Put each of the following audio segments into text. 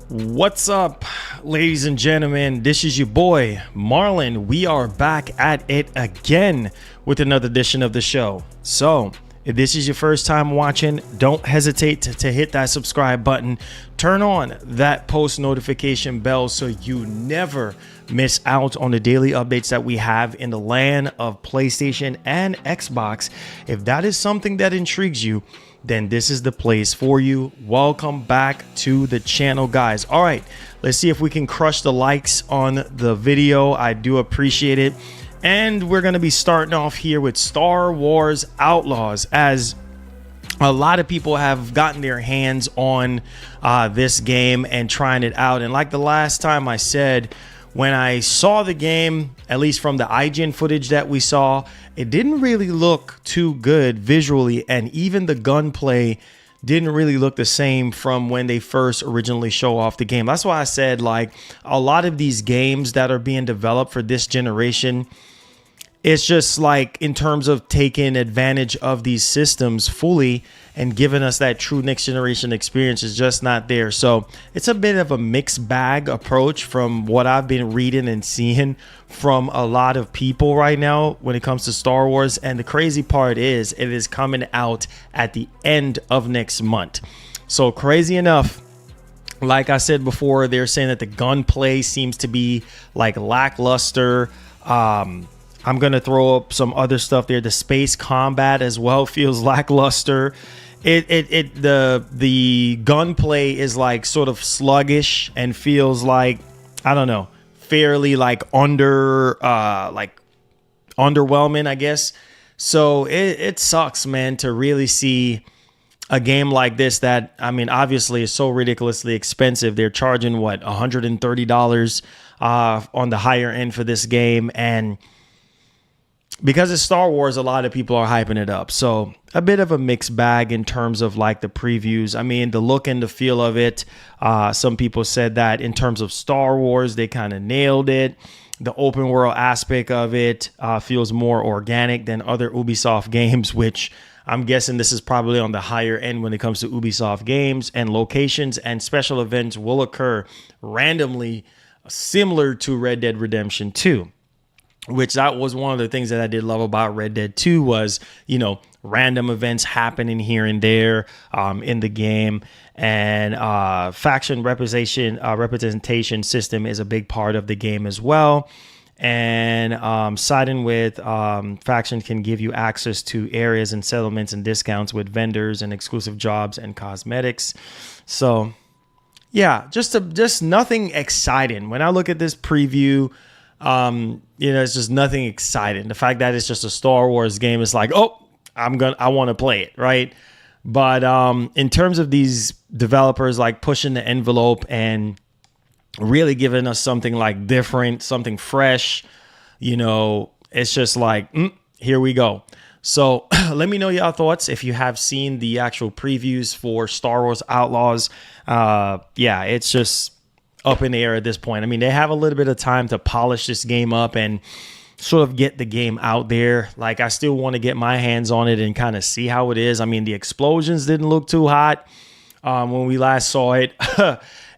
What's up, ladies and gentlemen? This is your boy Marlon. We are back at it again with another edition of the show. So if this is your first time watching, don't hesitate to hit that subscribe button. Turn on that post notification bell so you never miss out on the daily updates that we have in the land of PlayStation and Xbox. If that is something that intrigues you, then this is the place for you. Welcome back to the channel, guys. All right, let's see if we can crush the likes on the video. I do appreciate it. And we're going to be starting off here with Star Wars Outlaws, as a lot of people have gotten their hands on this game and trying it out. And like the last time I said, when I saw the game, at least from the IGN footage that we saw, it didn't really look too good visually, and even the gunplay didn't really look the same from when they first originally show off the game. That's why I said, like, a lot of these games that are being developed for this generation, it's just like, in terms of taking advantage of these systems fully and giving us that true next generation experience, is just not there. So it's a bit of a mixed bag approach from what I've been reading and seeing from a lot of people right now when it comes to Star Wars. And the crazy part is, it is coming out at the end of next month. So crazy enough, like I said before, they're saying that the gunplay seems to be like lackluster. I'm going to throw up some other stuff there. The space combat as well feels lackluster. The gunplay is like sort of sluggish and feels like, I don't know, fairly like underwhelming, I guess. So it sucks, man, to really see a game like this that, I mean, obviously is so ridiculously expensive. They're charging what, $130 on the higher end for this game, and because it's Star Wars, a lot of people are hyping it up. So a bit of a mixed bag in terms of like the previews. I mean, the look and the feel of it. Some people said that in terms of Star Wars, they kind of nailed it. The open world aspect of it feels more organic than other Ubisoft games, which I'm guessing this is probably on the higher end when it comes to Ubisoft games. And locations and special events will occur randomly, similar to Red Dead Redemption 2. Which that was one of the things that I did love about Red Dead 2 was, you know, random events happening here and there in the game. And faction representation system is a big part of the game as well. And siding with faction can give you access to areas and settlements and discounts with vendors and exclusive jobs and cosmetics. So, yeah, just nothing exciting. When I look at this preview, you know, it's just nothing exciting. The fact that it's just a Star Wars game is like, oh, I want to play it, right? But in terms of these developers like pushing the envelope and really giving us something like different, something fresh, you know, it's just like, here we go. So let me know your thoughts if you have seen the actual previews for Star Wars Outlaws. Yeah, it's just up in the air at this point. I mean, they have a little bit of time to polish this game up and sort of get the game out there. Like, I still want to get my hands on it and kind of see how it is. I mean, the explosions didn't look too hot when we last saw it.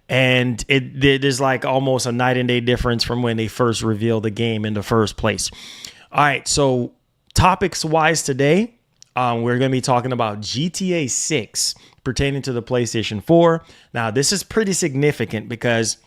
And there's like almost a night and day difference from when they first revealed the game in the first place. All right, so topics wise today, we're going to be talking about GTA 6 pertaining to the PlayStation 4. Now, this is pretty significant because,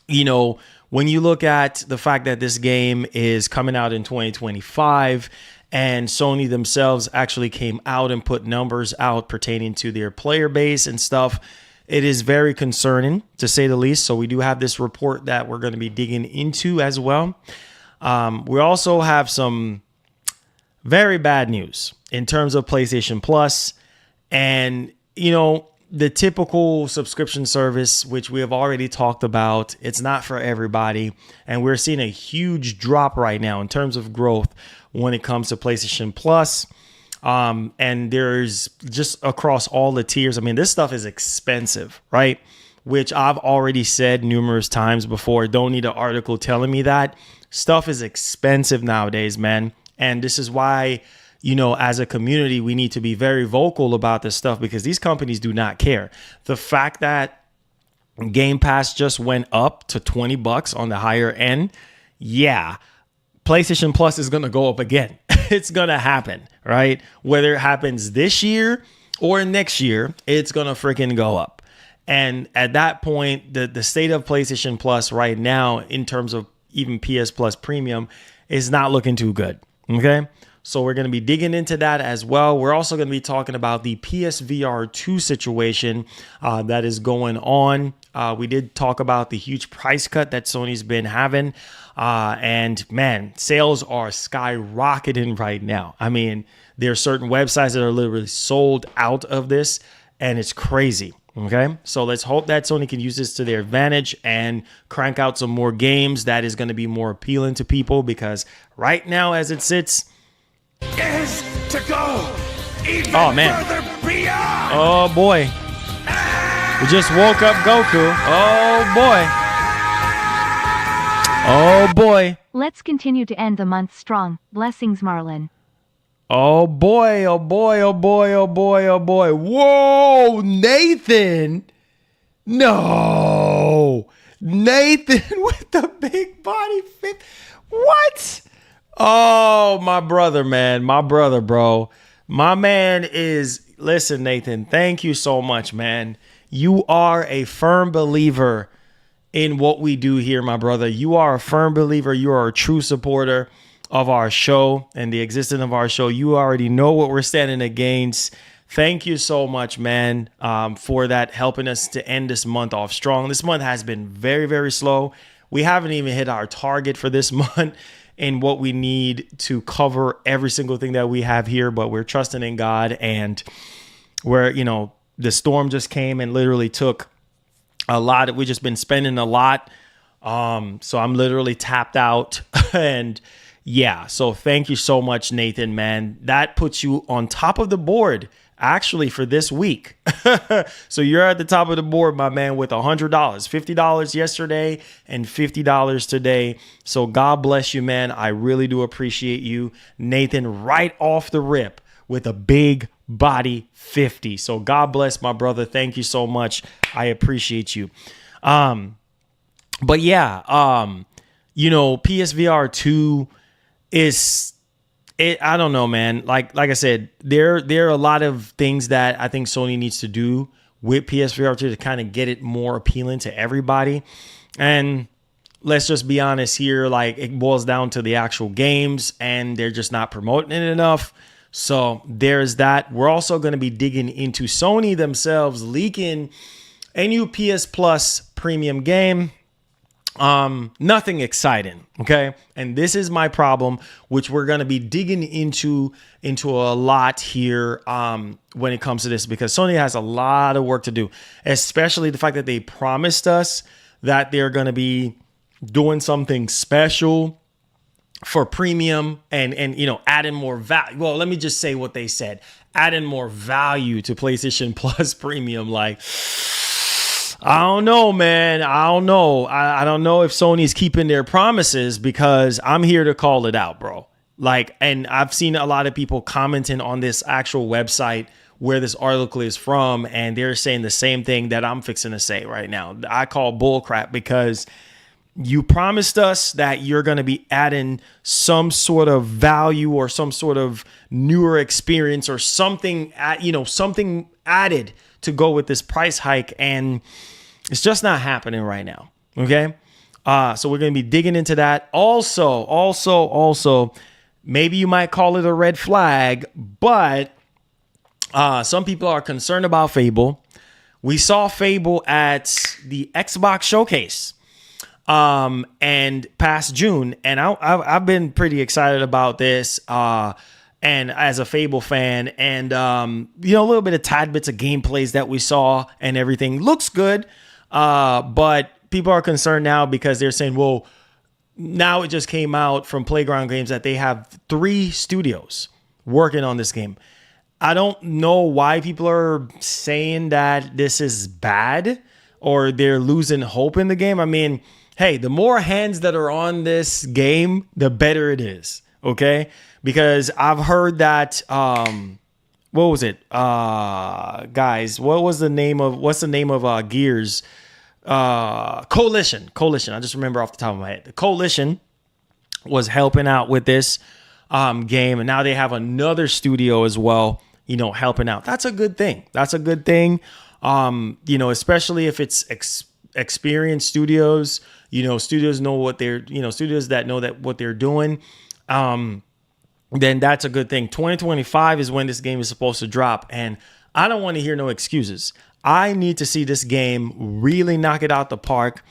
you know, when you look at the fact that this game is coming out in 2025 and Sony themselves actually came out and put numbers out pertaining to their player base and stuff, it is very concerning, to say the least. So we do have this report that we're going to be digging into as well. We also have some very bad news in terms of PlayStation Plus. And, you know, the typical subscription service, which we have already talked about, it's not for everybody. And we're seeing a huge drop right now in terms of growth when it comes to PlayStation Plus. And there's just across all the tiers. I mean, this stuff is expensive, right? Which I've already said numerous times before. Don't need an article telling me that. Stuff is expensive nowadays, man. And this is why, you know, as a community, we need to be very vocal about this stuff, because these companies do not care. The fact that Game Pass just went up to $20 on the higher end. Yeah, PlayStation Plus is going to go up again. It's going to happen, right? Whether it happens this year or next year, it's going to freaking go up. And at that point, the state of PlayStation Plus right now, in terms of even PS Plus Premium, is not looking too good. Okay. So we're going to be digging into that as well. We're also going to be talking about the PSVR 2 situation that is going on. We did talk about the huge price cut that Sony's been having. And man, sales are skyrocketing right now. I mean, there are certain websites that are literally sold out of this, and it's crazy. Okay, so let's hope that Sony can use this to their advantage and crank out some more games that is going to be more appealing to people, because right now, as it sits, is to go even further beyond. Oh boy, we just woke up Goku. Oh boy. Oh boy. Let's continue to end the month strong. Blessings, Marlon. Oh boy, oh boy, oh boy, oh boy, oh boy. Whoa, Nathan. No. Nathan with the big body fit. What? Oh, my brother, man. My brother, bro. My man is, listen, Nathan, thank you so much, man. You are a firm believer in what we do here, my brother. You are a firm believer. You are a true supporter of our show and the existence of our show. You already know what we're standing against. Thank you so much, man, for that, helping us to end this month off strong. This month has been very, very slow. We haven't even hit our target for this month and what we need to cover every single thing that we have here, but we're trusting in God. And the storm just came and literally took a lot. We've just been spending a lot. So I'm literally tapped out. And yeah, so thank you so much, Nathan, man. That puts you on top of the board, actually, for this week. So you're at the top of the board, my man, with $100, $50 yesterday and $50 today. So God bless you, man. I really do appreciate you, Nathan, right off the rip with a big body 50. So God bless, my brother. Thank you so much. I appreciate you. But yeah, PSVR 2 I don't know, man. Like I said, there are a lot of things that I think Sony needs to do with PSVR 2 to kind of get it more appealing to everybody. And let's just be honest here, like, it boils down to the actual games, and they're just not promoting it enough. So there's that. We're also going to be digging into Sony themselves leaking a new PS Plus premium game. Nothing exciting. Okay. And this is my problem, which we're going to be digging into a lot here, when it comes to this, because Sony has a lot of work to do, especially the fact that they promised us that they're going to be doing something special for premium and adding more value. Well, let me just say what they said, adding more value to PlayStation Plus Premium. Like, I don't know, man. I don't know. I don't know if Sony's keeping their promises, because I'm here to call it out, bro. Like, and I've seen a lot of people commenting on this actual website where this article is from, and they're saying the same thing that I'm fixing to say right now. I call bullcrap, because you promised us that you're going to be adding some sort of value or some sort of newer experience or something, something added to go with this price hike. And it's just not happening right now. Okay. So we're going to be digging into that. Also, maybe you might call it a red flag, but some people are concerned about Fable. We saw Fable at the Xbox Showcase and past June, and I've been pretty excited about this, and as a Fable fan, and a little bit of tad bits of gameplays that we saw and everything looks good, but people are concerned now because they're saying, well, now it just came out from Playground Games that they have 3 studios working on this game. I don't know why people are saying that this is bad or they're losing hope in the game. I mean, hey, the more hands that are on this game, the better it is. Okay. Because I've heard that, what was it? Guys, what's the name of Gears? Coalition. I just remember off the top of my head. The Coalition was helping out with this game, and now they have another studio as well, helping out. That's a good thing. Especially if it's experienced studios, studios know what they're, studios that know that what they're doing. Then that's a good thing. 2025 is when this game is supposed to drop, and I don't want to hear no excuses. I need to see this game really knock it out the park,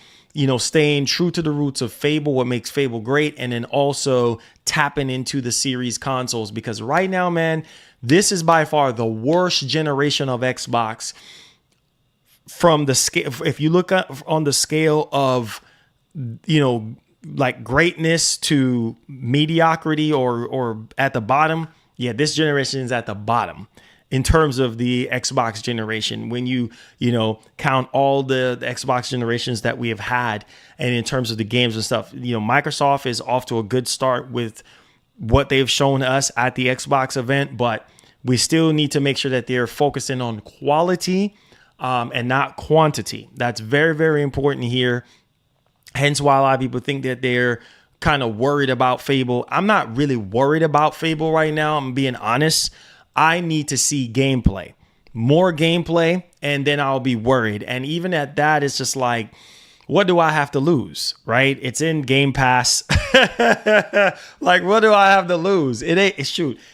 staying true to the roots of Fable, what makes Fable great, and then also tapping into the series consoles, because right now, man, this is by far the worst generation of Xbox from the scale. If you look at on the scale of, like greatness to mediocrity or at the bottom, yeah, this generation is at the bottom in terms of the Xbox generation. When you count all the Xbox generations that we have had, and in terms of the games and stuff, Microsoft is off to a good start with what they've shown us at the Xbox event, but we still need to make sure that they're focusing on quality and not quantity. That's very, very important here. Hence why a lot of people think that they're kind of worried about Fable. I'm not really worried about Fable right now. I'm being honest. I need to see gameplay, more gameplay, and then I'll be worried. And even at that, it's just like, what do I have to lose, right? It's in Game Pass. Like, what do I have to lose? It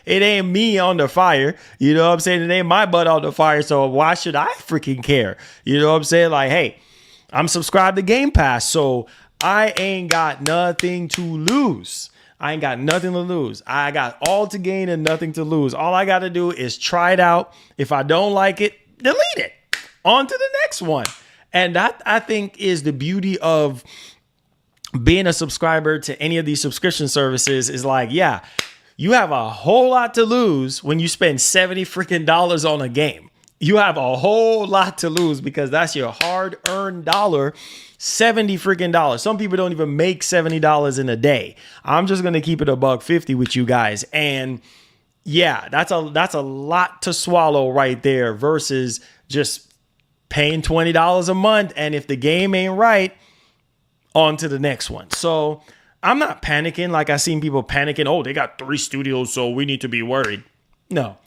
ain't me on the fire. You know what I'm saying? It ain't my butt on the fire. So why should I freaking care? You know what I'm saying? Like, hey, I'm subscribed to Game Pass, so I ain't got nothing to lose. I got all to gain and nothing to lose. All I got to do is try it out. If I don't like it, delete it. On to the next one. And that, I think, is the beauty of being a subscriber to any of these subscription services, is like, yeah, you have a whole lot to lose when you spend $70 freaking dollars on a game. You have a whole lot to lose because that's your hard-earned dollar, $70 freaking dollars. Some people don't even make $70 in a day. I'm just gonna keep it $1.50 with you guys, and yeah, that's a lot to swallow right there versus just paying $20 a month, and if the game ain't right, on to the next one. So I'm not panicking like I've seen people panicking. Oh, they got 3 studios, so we need to be worried. No,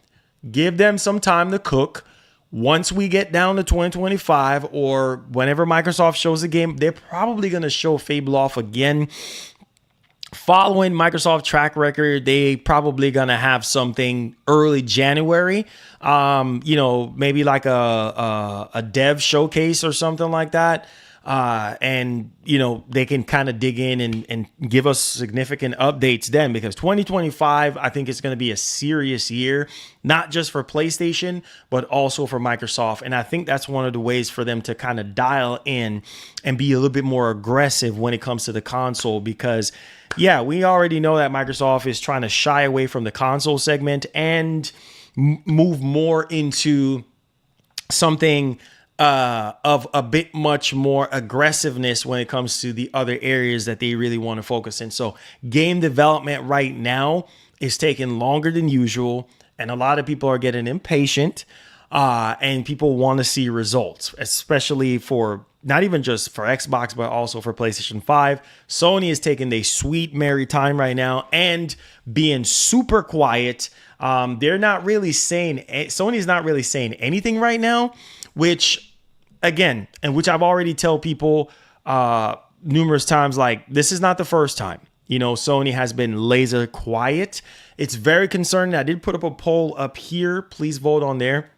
give them some time to cook. Once we get down to 2025 or whenever Microsoft shows a game, they're probably going to show Fable off again. Following Microsoft track record, they probably going to have something early January. Maybe like a dev showcase or something like that. And they can kind of dig in and give us significant updates then, because 2025, I think, is going to be a serious year, not just for PlayStation, but also for Microsoft. And I think that's one of the ways for them to kind of dial in and be a little bit more aggressive when it comes to the console, because yeah, we already know that Microsoft is trying to shy away from the console segment and move more into something of a bit much more aggressiveness when it comes to the other areas that they really want to focus in. So game development right now is taking longer than usual, and a lot of people are getting impatient, and people want to see results, especially for not even just for Xbox, but also for PlayStation 5. Sony is taking a sweet, merry time right now and being super quiet. They're not really saying, Sony's not really saying anything right now, which again, and which I've already tell people numerous times, like, this is not the first time. Sony has been laser quiet. It's very concerning. I did put up a poll up here. Please vote on there.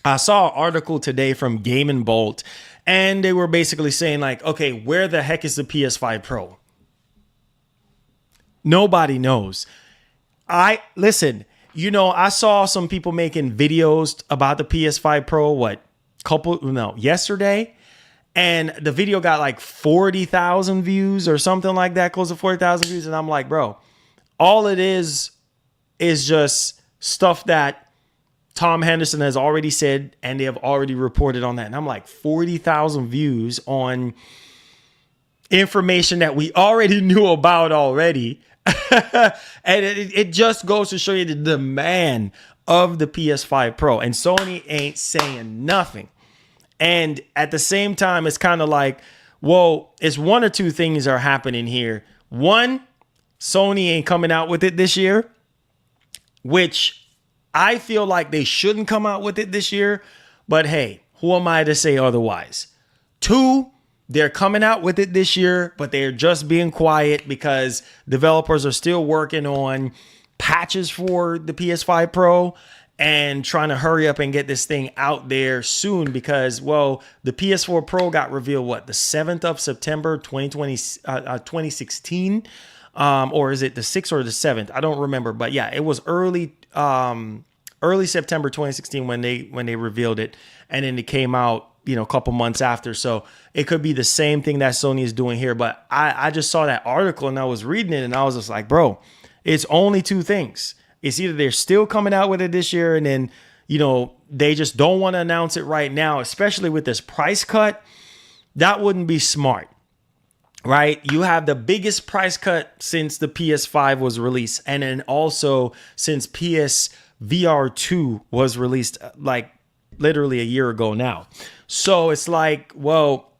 I saw an article today from Game & Bolt, and they were basically saying, like, okay, where the heck is the PS5 Pro? Nobody knows. I saw some people making videos about the PS5 Pro, yesterday, and the video got like 40,000 views or something like that, close to 40,000 views, and I'm like, bro, all it is just stuff that Tom Henderson has already said, and they have already reported on that. And I'm like, 40,000 views on information that we already knew about already. And it just goes to show you the demand of the PS5 Pro. And Sony ain't saying nothing. And at the same time, it's kind of like, well, it's one or two things are happening here. One, Sony ain't coming out with it this year, which I feel like they shouldn't come out with it this year. But hey, who am I to say otherwise? Two, they're coming out with it this year, but they're just being quiet because developers are still working on patches for the PS5 Pro and trying to hurry up and get this thing out there soon because, well, the PS4 Pro got revealed, the 7th of September, 2016? Or is it the 6th or the 7th? I don't remember. But yeah, it was early September 2016 when they revealed it. And then it came out, a couple months after. So it could be the same thing that Sony is doing here. But I just saw that article and I was reading it and I was just like, bro, it's only two things. It's either they're still coming out with it this year and then, they just don't want to announce it right now, especially with this price cut. That wouldn't be smart, right? You have the biggest price cut since the PS5 was released. And then also since PSVR 2 was released, like literally a year ago now. So it's like, well,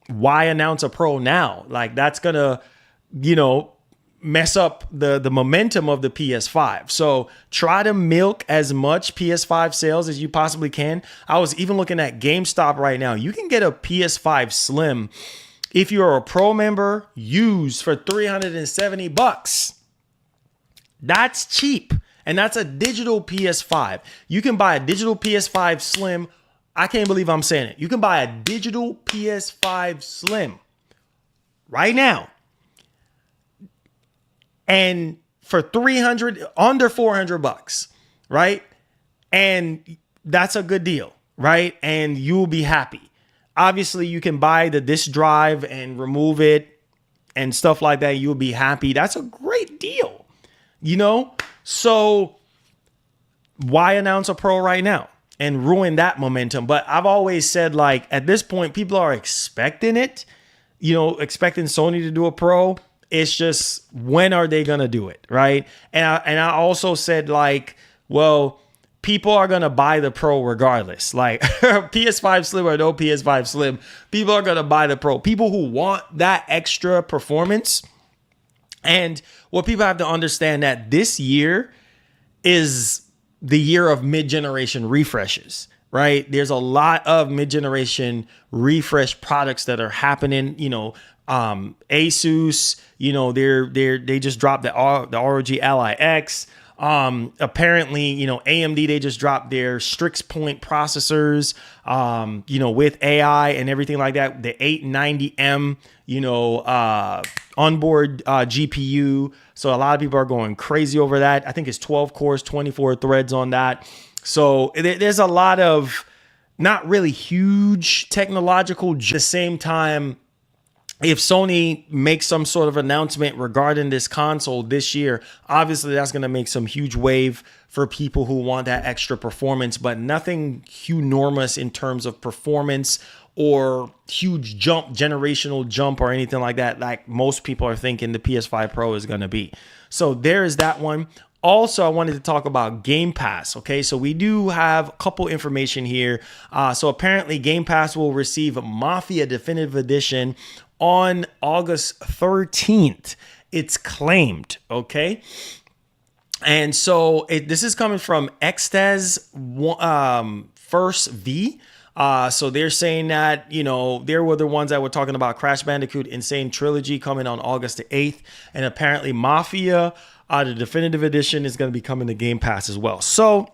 why announce a Pro now? Like that's going to, mess up the momentum of the PS5. So try to milk as much PS5 sales as you possibly can. I was even looking at GameStop right now. You can get a PS5 Slim if you're a Pro member used for $370. That's cheap. And that's a digital PS5. You can buy a digital PS5 Slim. I can't believe I'm saying it. You can buy a digital PS5 Slim right now. And for under $400, right? And that's a good deal, right? And you'll be happy. Obviously, you can buy the disk drive and remove it and stuff like that. You'll be happy. That's a great deal, So why announce a Pro right now and ruin that momentum? But I've always said, like, at this point, people are expecting it, expecting Sony to do a Pro. It's just, when are they going to do it, right? And I also said, like, well, people are going to buy the Pro regardless. Like, PS5 Slim or no PS5 Slim, people are going to buy the Pro. People who want that extra performance. And what people have to understand that this year is the year of mid-generation refreshes, right? There's a lot of mid-generation refresh products that are happening, Asus, they just dropped the ROG Ally X. Apparently, AMD, they just dropped their Strix Point processors, with AI and everything like that. The 890M, onboard GPU. So a lot of people are going crazy over that. I think it's 12 cores, 24 threads on that. So there's a lot of not really huge technological, at the same time. If Sony makes some sort of announcement regarding this console this year, obviously that's going to make some huge wave for people who want that extra performance, but nothing enormous in terms of performance or huge generational jump or anything like that, like most people are thinking the PS5 Pro is going to be. So there is that one. Also, I wanted to talk about Game Pass. Okay, so we do have a couple information here. So apparently Game Pass will receive a Mafia Definitive Edition on August 13th. It's claimed, okay? And so this is coming from Xtez First V. So they're saying that, they were the ones that were talking about Crash Bandicoot Insane Trilogy coming on August the 8th. And apparently Mafia, the Definitive Edition, is going to be coming to Game Pass as well. So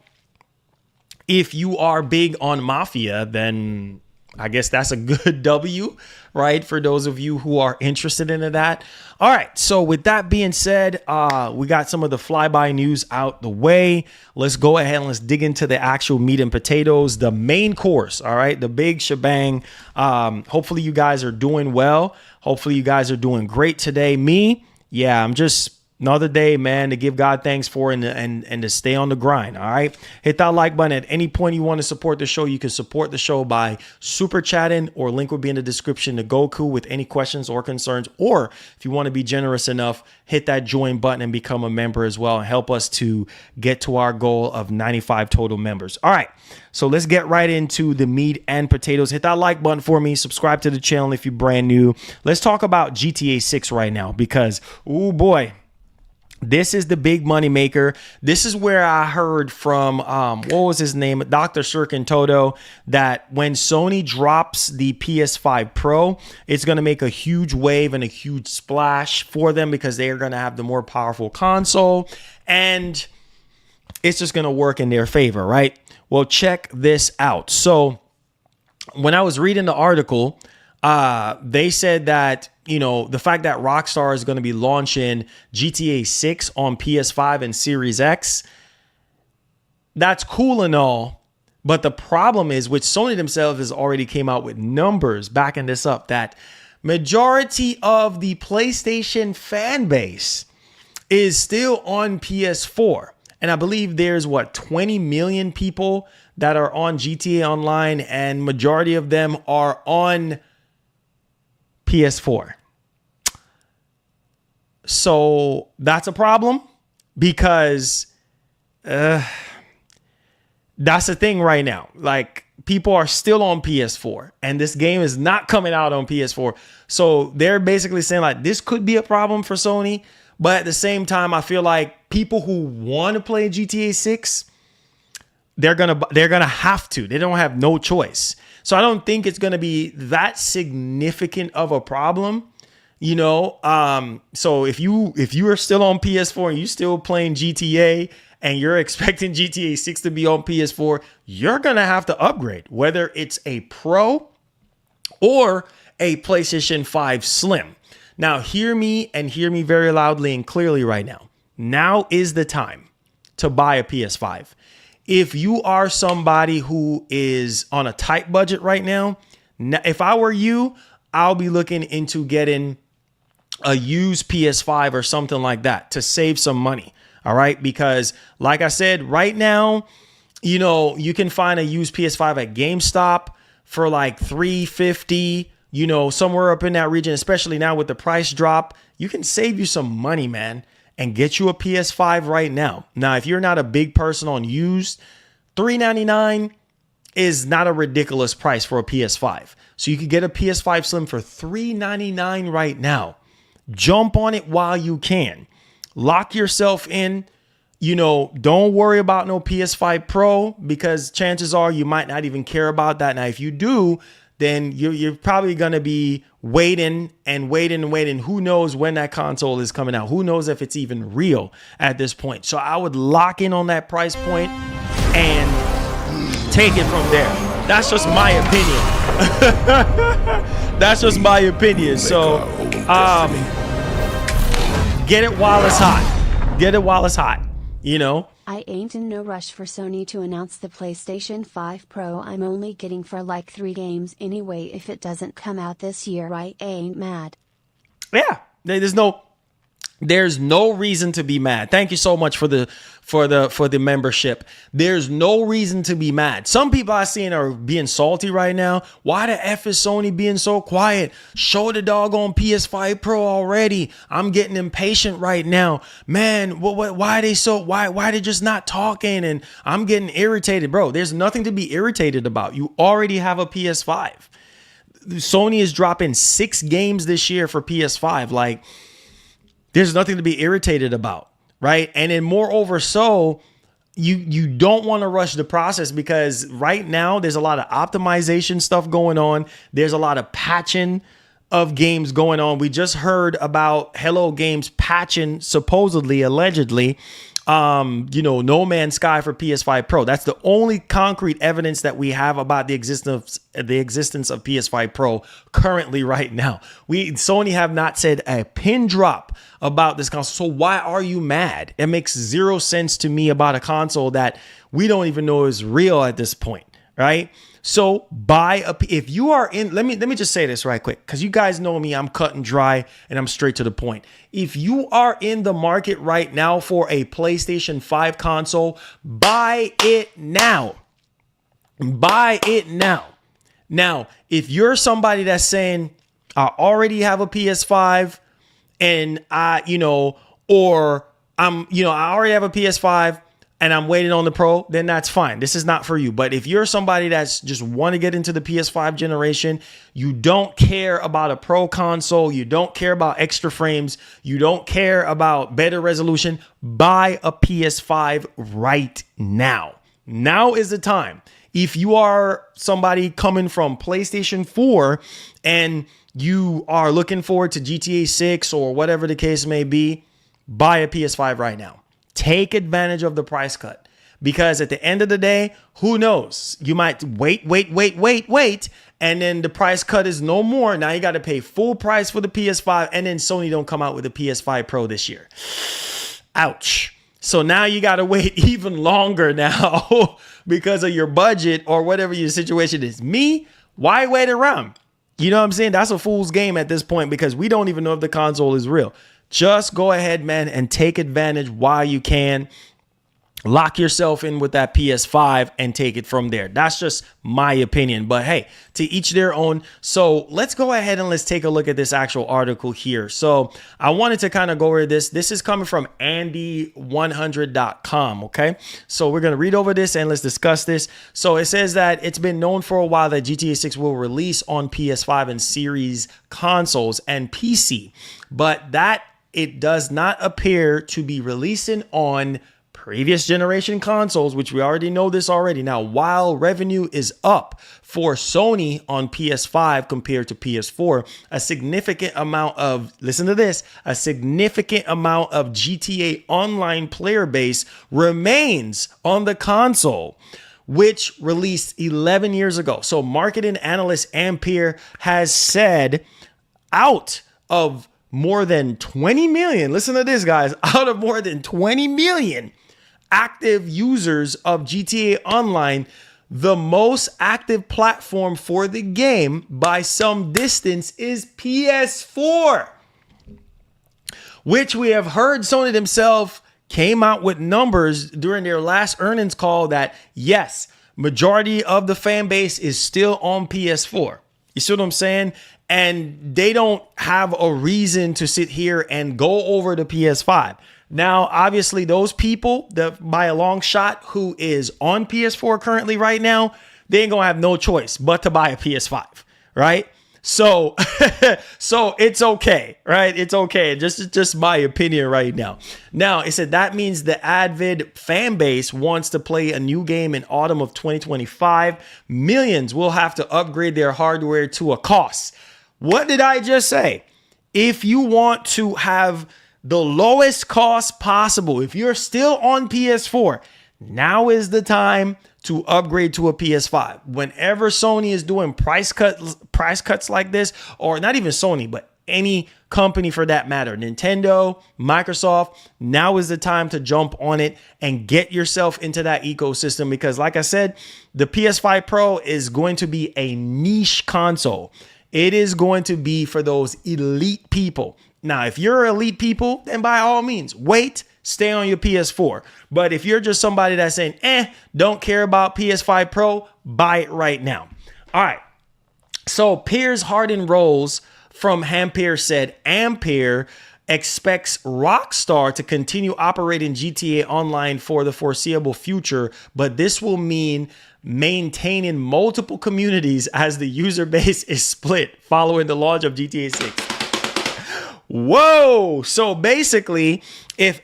if you are big on Mafia, then I guess that's a good W, right? For those of you who are interested in that. All right. So with that being said, we got some of the flyby news out the way. Let's go ahead and let's dig into the actual meat and potatoes, the main course. All right. The big shebang. Hopefully you guys are doing well. Hopefully you guys are doing great today. Me, yeah, I'm just Another day, man, to give God thanks for and to stay on the grind. All right. Hit that like button. At any point you want to support the show, you can support the show by super chatting, or link will be in the description to Goku with any questions or concerns. Or if you want to be generous enough, hit that join button and become a member as well and help us to get to our goal of 95 total members. All right. So let's get right into the meat and potatoes. Hit that like button for me. Subscribe to the channel if you're brand new. Let's talk about GTA 6 right now because, oh boy, this is the big money maker. This is where I heard from, what was his name? Dr. Shirkin Toto, that when Sony drops the PS5 Pro, it's going to make a huge wave and a huge splash for them because they are going to have the more powerful console and it's just going to work in their favor, right? Well, check this out. So when I was reading the article, they said that, you know, the fact that Rockstar is going to be launching GTA 6 on PS5 and Series X, that's cool and all. But the problem is, which Sony themselves has already came out with numbers backing this up, that majority of the PlayStation fan base is still on PS4. And I believe there's 20 million people that are on GTA Online, and majority of them are on PS4. So that's a problem because that's the thing right now. Like, people are still on PS4 and this game is not coming out on PS4. So they're basically saying like this could be a problem for Sony. But at the same time, I feel like people who want to play GTA 6, they're gonna have to. They don't have no choice. So I don't think it's gonna be that significant of a problem, you know. So if you are still on PS4 and you still playing GTA and you're expecting GTA 6 to be on PS4, you're gonna have to upgrade, whether it's a Pro or a PlayStation 5 Slim. Now, hear me very loudly and clearly right now. Now is the time to buy a PS5. If you are somebody who is on a tight budget right now, if I were you, I'll be looking into getting a used PS5 or something like that to save some money. All right. Because like I said, right now, you know, you can find a used PS5 at GameStop for like $350. You know, somewhere up in that region, especially now with the price drop, you can save you some money, man, and get you a PS5 right now. Now, if you're not a big person on used, $399 is not a ridiculous price for a PS5. So you could get a PS5 Slim for $399 right now. Jump on it while you can. Lock yourself in. You know, don't worry about no PS5 Pro because chances are you might not even care about that. Now, if you do, then you're probably going to be waiting. Who knows when that console is coming out? Who knows if it's even real at this point? So I would lock in on that price point and take it from there. That's just my opinion. That's just my opinion. So get it while it's hot. Get it while it's hot. You know? I ain't in no rush for Sony to announce the PlayStation 5 Pro. I'm only getting for like 3 games anyway. If it doesn't come out this year, I ain't mad. Yeah, there's no reason to be mad. Thank you so much for the membership. There's no reason to be mad. Some people I seen are being salty right now. Why the F is Sony being so quiet? Show the doggone PS5 Pro already. I'm getting impatient right now. Man, why are they just not talking? And I'm getting irritated, bro. There's nothing to be irritated about. You already have a PS5. Sony is dropping 6 games this year for PS5. Like, there's nothing to be irritated about, right? And then moreover, so you don't want to rush the process because right now there's a lot of optimization stuff going on. There's a lot of patching of games going on. We just heard about Hello Games patching, supposedly, allegedly, No Man's Sky for PS5 Pro. That's the only concrete evidence that we have about the existence of PS5 Pro currently right now. Sony have not said a pin drop about this console. So why are you mad? It makes zero sense to me about a console that we don't even know is real at this point, right? So if you are in, let me just say this right quick, because you guys know me, I'm cut and dry and I'm straight to the point. If you are in the market right now for a PlayStation 5 console, buy it now. Buy it now. Now, if you're somebody that's saying, I already have a PS5 and I already have a PS5 and I'm waiting on the Pro, then that's fine. This is not for you. But if you're somebody that's just want to get into the PS5 generation, you don't care about a Pro console, you don't care about extra frames, you don't care about better resolution, buy a PS5 right now. Now is the time. If you are somebody coming from PlayStation 4 and you are looking forward to GTA 6 or whatever the case may be, buy a PS5 right now. Take advantage of the price cut, because at the end of the day, who knows? You might wait, and then the price cut is no more. Now you got to pay full price for the PS5, and then Sony don't come out with a PS5 Pro this year. Ouch. So now you got to wait even longer now because of your budget or whatever your situation is. Me, why wait around? You know what I'm saying? That's a fool's game at this point, because we don't even know if the console is real. Just go ahead, man, and take advantage while you can. Lock yourself in with that PS5 and take it from there. That's just my opinion. But hey, to each their own. So let's go ahead and let's take a look at this actual article here. So I wanted to kind of go over this. This is coming from Andy100.com. Okay. So we're going to read over this and let's discuss this. So it says that it's been known for a while that GTA 6 will release on PS5 and series consoles and PC, but that it does not appear to be releasing on previous generation consoles, which we already know this already. Now, while revenue is up for Sony on PS5 compared to PS4, a significant amount of, listen to this, a significant amount of GTA Online player base remains on the console, which released 11 years ago. So marketing analyst Ampere has said out of more than 20 million, listen to this, guys, out of more than 20 million active users of GTA Online, the most active platform for the game by some distance is PS4, which we have heard Sony themselves came out with numbers during their last earnings call that yes, majority of the fan base is still on PS4. You see what I'm saying? And they don't have a reason to sit here and go over to PS5. Now, obviously, those people that by a long shot who is on PS4 currently right now, they ain't gonna have no choice but to buy a PS5, right? So, so it's okay, right? It's okay. Just my opinion right now. Now, it said that means the avid fan base wants to play a new game in autumn of 2025. Millions will have to upgrade their hardware to a cost. What did I just say? If you want to have the lowest cost possible, if you're still on PS4, now is the time to upgrade to a PS5. Whenever Sony is doing price cuts like this, or not even Sony, but any company for that matter, Nintendo, Microsoft, now is the time to jump on it and get yourself into that ecosystem, because like I said, the PS5 Pro is going to be a niche console. It is going to be for those elite people. Now, if you're elite people, then by all means, wait, stay on your PS4. But if you're just somebody that's saying, don't care about PS5 Pro, buy it right now. All right. So Piers Harden Rolls from Ampere said, Ampere expects Rockstar to continue operating GTA Online for the foreseeable future, but this will mean maintaining multiple communities as the user base is split following the launch of GTA 6. Whoa. So basically, if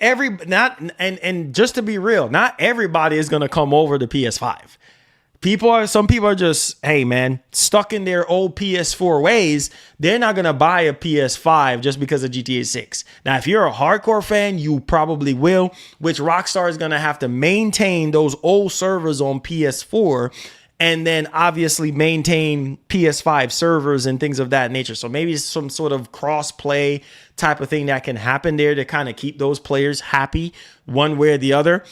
just to be real, not everybody is going to come over to PS5. Some people are just, hey man, stuck in their old PS4 ways. They're not going to buy a PS5 just because of GTA 6. Now, if you're a hardcore fan, you probably will, which Rockstar is going to have to maintain those old servers on PS4 and then obviously maintain PS5 servers and things of that nature. So maybe some sort of cross-play type of thing that can happen there to kind of keep those players happy one way or the other.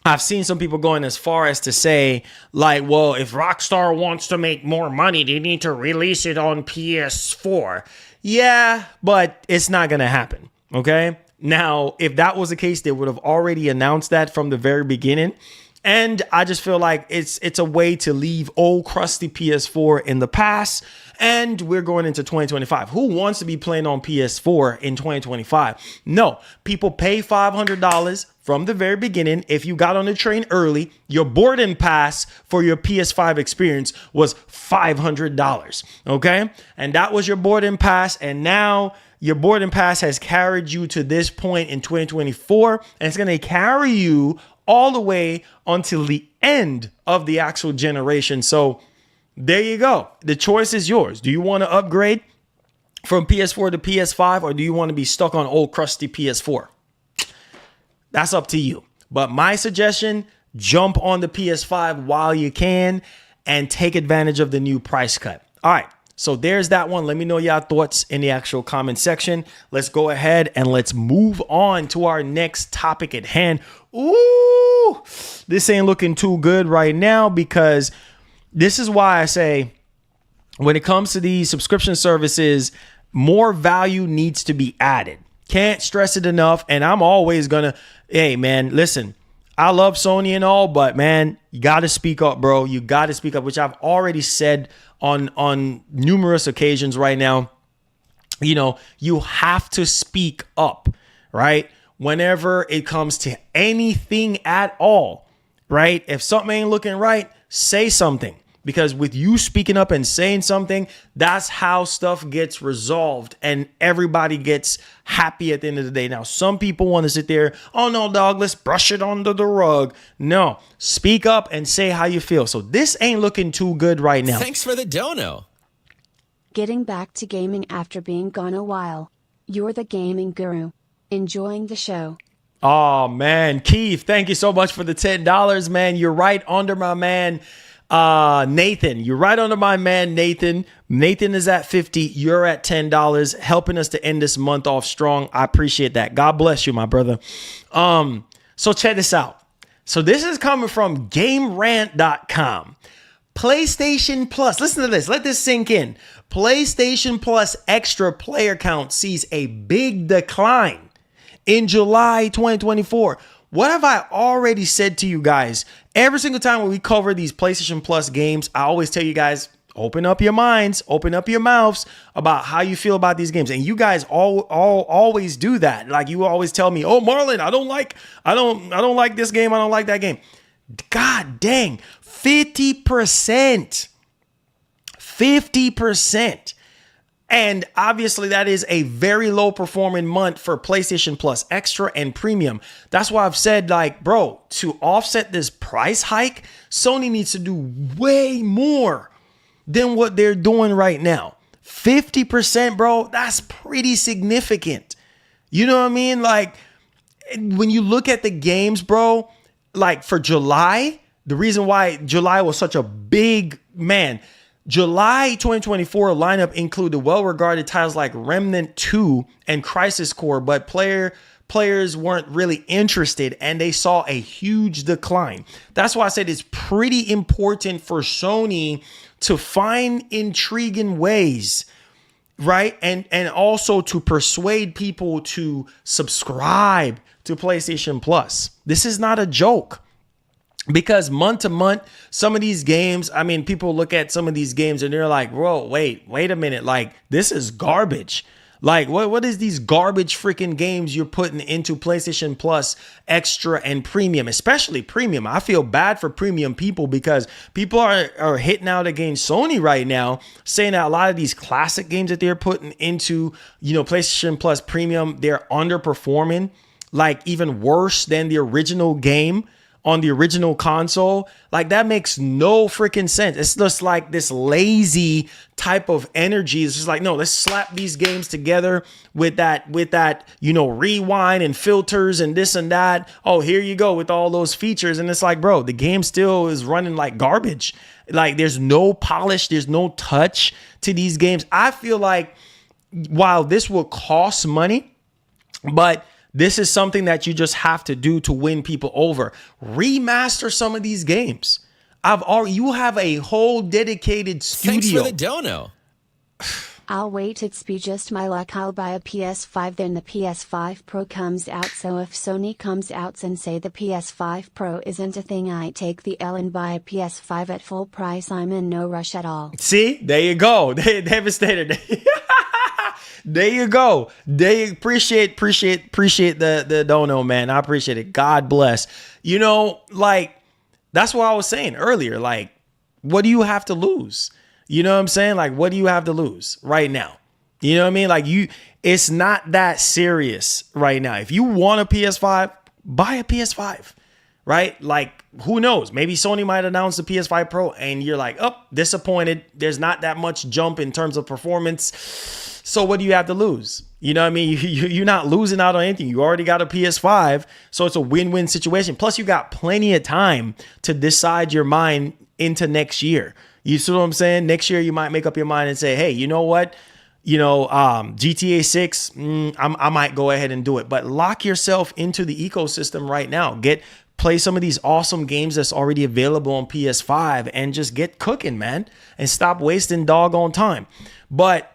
I've seen some people going as far as to say, like, well, if Rockstar wants to make more money, they need to release it on PS4. Yeah, but it's not going to happen. Okay. Now, if that was the case, they would have already announced that from the very beginning. And I just feel like it's a way to leave old crusty PS4 in the past. And we're going into 2025. Who wants to be playing on PS4 in 2025? No, people pay $500 from the very beginning. If you got on the train early, your boarding pass for your PS5 experience was $500. Okay. And that was your boarding pass. And now your boarding pass has carried you to this point in 2024. And it's going to carry you all the way until the end of the actual generation. So there you go. The choice is yours. Do you want to upgrade from PS4 to PS5, or do you want to be stuck on old crusty PS4? That's up to you. But my suggestion, jump on the PS5 while you can and take advantage of the new price cut. All right. So there's that one. Let me know y'all thoughts in the actual comment section. Let's go ahead and let's move on to our next topic at hand. Ooh, this ain't looking too good right now, because this is why I say when it comes to these subscription services, more value needs to be added. Can't stress it enough. And I'm always gonna, hey man, listen, I love Sony and all, but man, you got to speak up, bro. You got to speak up, which I've already said on numerous occasions right now. You know, you have to speak up, right? Whenever it comes to anything at all, right? If something ain't looking right, say something. Because with you speaking up and saying something, that's how stuff gets resolved and everybody gets happy at the end of the day. Now, some people want to sit there, oh no, dog, let's brush it under the rug. No, speak up and say how you feel. So this ain't looking too good right now. Thanks for the dono. Getting back to gaming after being gone a while. You're the gaming guru. Enjoying the show. Oh man, Keith, thank you so much for the $10, man. You're right under my man. Nathan, you're right under my man, Nathan. Nathan is at 50. You're at $10, helping us to end this month off strong. I appreciate that. God bless you, my brother. So check this out. So this is coming from GameRant.com. PlayStation Plus. Listen to this. Let this sink in. PlayStation Plus extra player count sees a big decline in July 2024. What have I already said to you guys? Every single time when we cover these PlayStation Plus games, I always tell you guys, open up your minds, open up your mouths about how you feel about these games. And you guys always do that. Like you always tell me, oh, Marlon, I don't like this game. I don't like that game. God dang, 50%. 50%. And obviously that is a very low performing month for PlayStation Plus Extra and Premium. That's why I've said, like, bro, to offset this price hike, Sony needs to do way more than what they're doing right now. 50%, bro, that's pretty significant. You know what I mean? Like, when you look at the games, bro, like for July, the reason why July was such a big, man, July 2024 lineup included well-regarded titles like Remnant 2 and Crisis Core, but players weren't really interested and they saw a huge decline. That's why I said it's pretty important for Sony to find intriguing ways, right? And also to persuade people to subscribe to PlayStation Plus. This is not a joke. Because month to month, some of these games, I mean, people look at some of these games and they're like, bro, wait a minute. Like, this is garbage. Like, what is these garbage freaking games you're putting into PlayStation Plus Extra and Premium, especially Premium? I feel bad for Premium people because people are hitting out against Sony right now, saying that a lot of these classic games that they're putting into, you know, PlayStation Plus Premium, they're underperforming, like even worse than the original game on the original console. Like, that makes no freaking sense. It's just like this lazy type of energy. It's just like, no, let's slap these games together with that, you know, rewind and filters and this and that. Oh, here you go with all those features. And it's like, bro, the game still is running like garbage. Like, there's no polish, there's no touch to these games. I feel like while this will cost money, but This is something that you just have to do to win people over. Remaster some of these games. You have a whole dedicated studio. Thanks for the dono. I'll wait, it's be just my luck. I'll buy a PS5, then the PS5 Pro comes out. So if Sony comes out and say the PS5 Pro isn't a thing, I take the L and buy a PS5 at full price. I'm in no rush at all. See, there you go. Devastated. There you go. They appreciate the dono, man. I appreciate it. God bless. You know, like, that's what I was saying earlier. Like, what do you have to lose? You know what I'm saying? Like, what do you have to lose right now? You know what I mean? Like, it's not that serious right now. If you want a PS5, buy a PS5, right? Like, who knows? Maybe Sony might announce the PS5 Pro and you're like, oh, disappointed. There's not that much jump in terms of performance. So what do you have to lose? You know what I mean? You're not losing out on anything. You already got a PS5. So it's a win-win situation. Plus, you got plenty of time to decide your mind into next year. You see what I'm saying? Next year, you might make up your mind and say, hey, you know what? GTA 6, I might go ahead and do it. But lock yourself into the ecosystem right now. Play some of these awesome games that's already available on PS5 and just get cooking, man. And stop wasting doggone time. But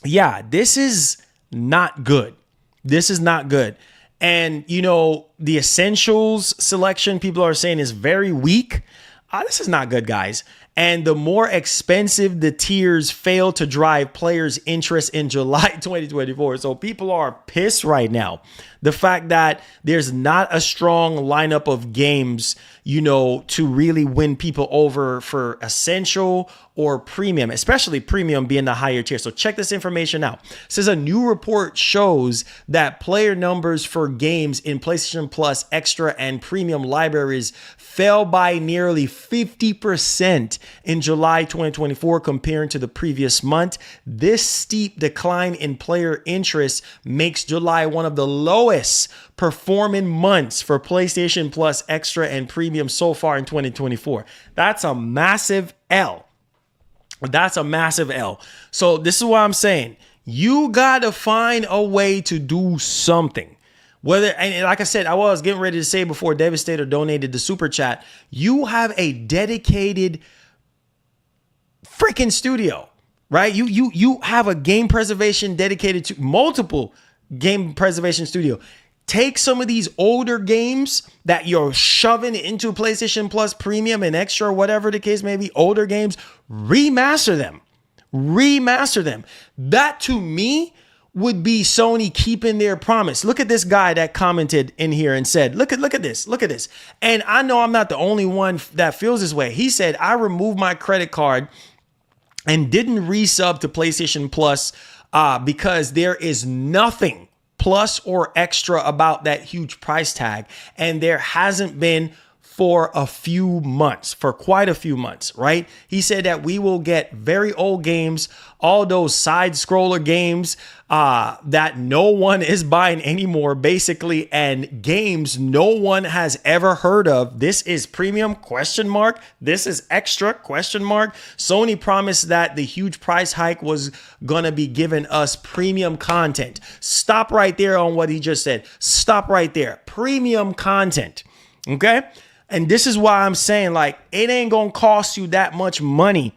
yeah, this is not good. This is not good. And, the Essentials selection, people are saying, is very weak. This is not good, guys. And the more expensive the tiers fail to drive players' interest in July 2024. So people are pissed right now. The fact that there's not a strong lineup of games, to really win people over for Essential or Premium, especially Premium being the higher tier. So check this information out. It says a new report shows that player numbers for games in PlayStation Plus, Extra, and Premium libraries fell by nearly 50% in July 2024 compared to the previous month. This steep decline in player interest makes July one of the lowest performing months for PlayStation Plus, Extra, and Premium so far in 2024. That's a massive L. That's a massive L. So this is what I'm saying. You got to find a way to do something. And like I said, I was getting ready to say before Devastator donated the super chat, you have a dedicated freaking studio, right? You have a game preservation dedicated to multiple game preservation studio. Take some of these older games that you're shoving into PlayStation Plus, Premium, and Extra, or whatever the case may be, older games, remaster them. Remaster them. That, to me, would be Sony keeping their promise. Look at this guy that commented in here and said, look at this. And I know I'm not the only one that feels this way. He said, I removed my credit card and didn't resub to PlayStation Plus because there is nothing Plus or Extra about that huge price tag. And there hasn't been for quite a few months, right? He said that we will get very old games, all those side scroller games that no one is buying anymore, basically, and games no one has ever heard of. This is Premium ? This is Extra ? Sony promised that the huge price hike was gonna be giving us premium content. Stop right there on what he just said. Stop right there. Premium content. Okay? And this is why I'm saying, like, it ain't gonna cost you that much money.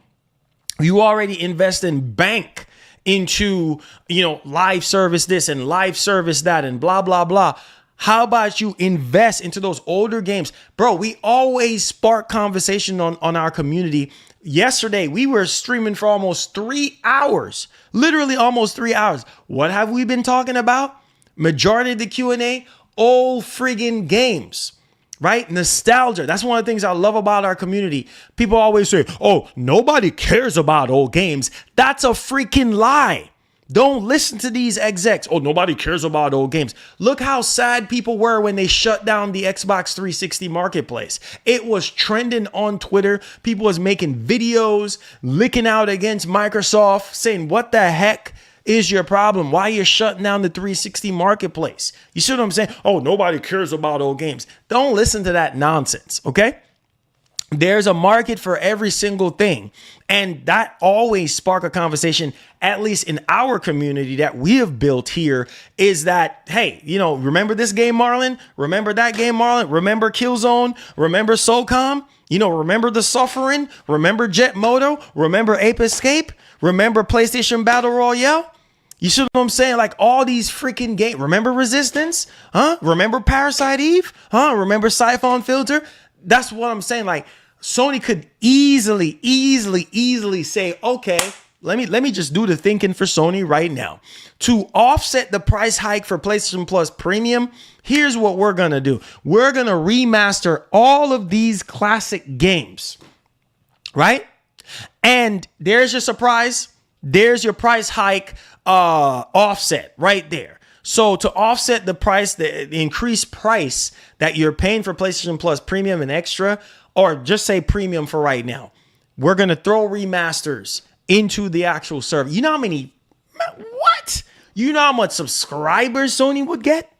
You already invest in bank into, live service this and live service that and blah, blah, blah. How about you invest into those older games? Bro, we always spark conversation on our community. Yesterday, we were streaming for almost 3 hours, literally almost 3 hours. What have we been talking about? Majority of the Q&A, old friggin' games. Right? Nostalgia. That's one of the things I love about our community. People always say, oh, nobody cares about old games. That's a freaking lie. Don't listen to these execs. Oh, nobody cares about old games. Look how sad people were when they shut down the Xbox 360 marketplace. It was trending on Twitter. People was making videos, licking out against Microsoft, saying, what the heck is your problem? Why you're shutting down the 360 marketplace? You see what I'm saying? Oh, nobody cares about old games. Don't listen to that nonsense, okay? there's a market for every single thing. And that always spark a conversation, at least in our community that we have built here, is that, hey, remember this game, Marlon? Remember that game, Marlon? Remember Killzone? Remember SOCOM? Remember The Suffering? Remember Jet Moto? Remember Ape Escape? Remember PlayStation Battle Royale? You see what I'm saying? Like all these freaking games. Remember Resistance? Huh? Remember Parasite Eve? Huh? Remember Siphon Filter? That's what I'm saying. Like Sony could easily say, okay, let me just do the thinking for Sony right now. To offset the price hike for PlayStation Plus Premium, here's what we're going to do. We're going to remaster all of these classic games, right? And there's your surprise. There's your price hike offset right there. So to offset the price, the increased price that you're paying for PlayStation Plus Premium and Extra, or just say Premium for right now, we're going to throw remasters into the actual server. You know how many, what? You know how much subscribers Sony would get,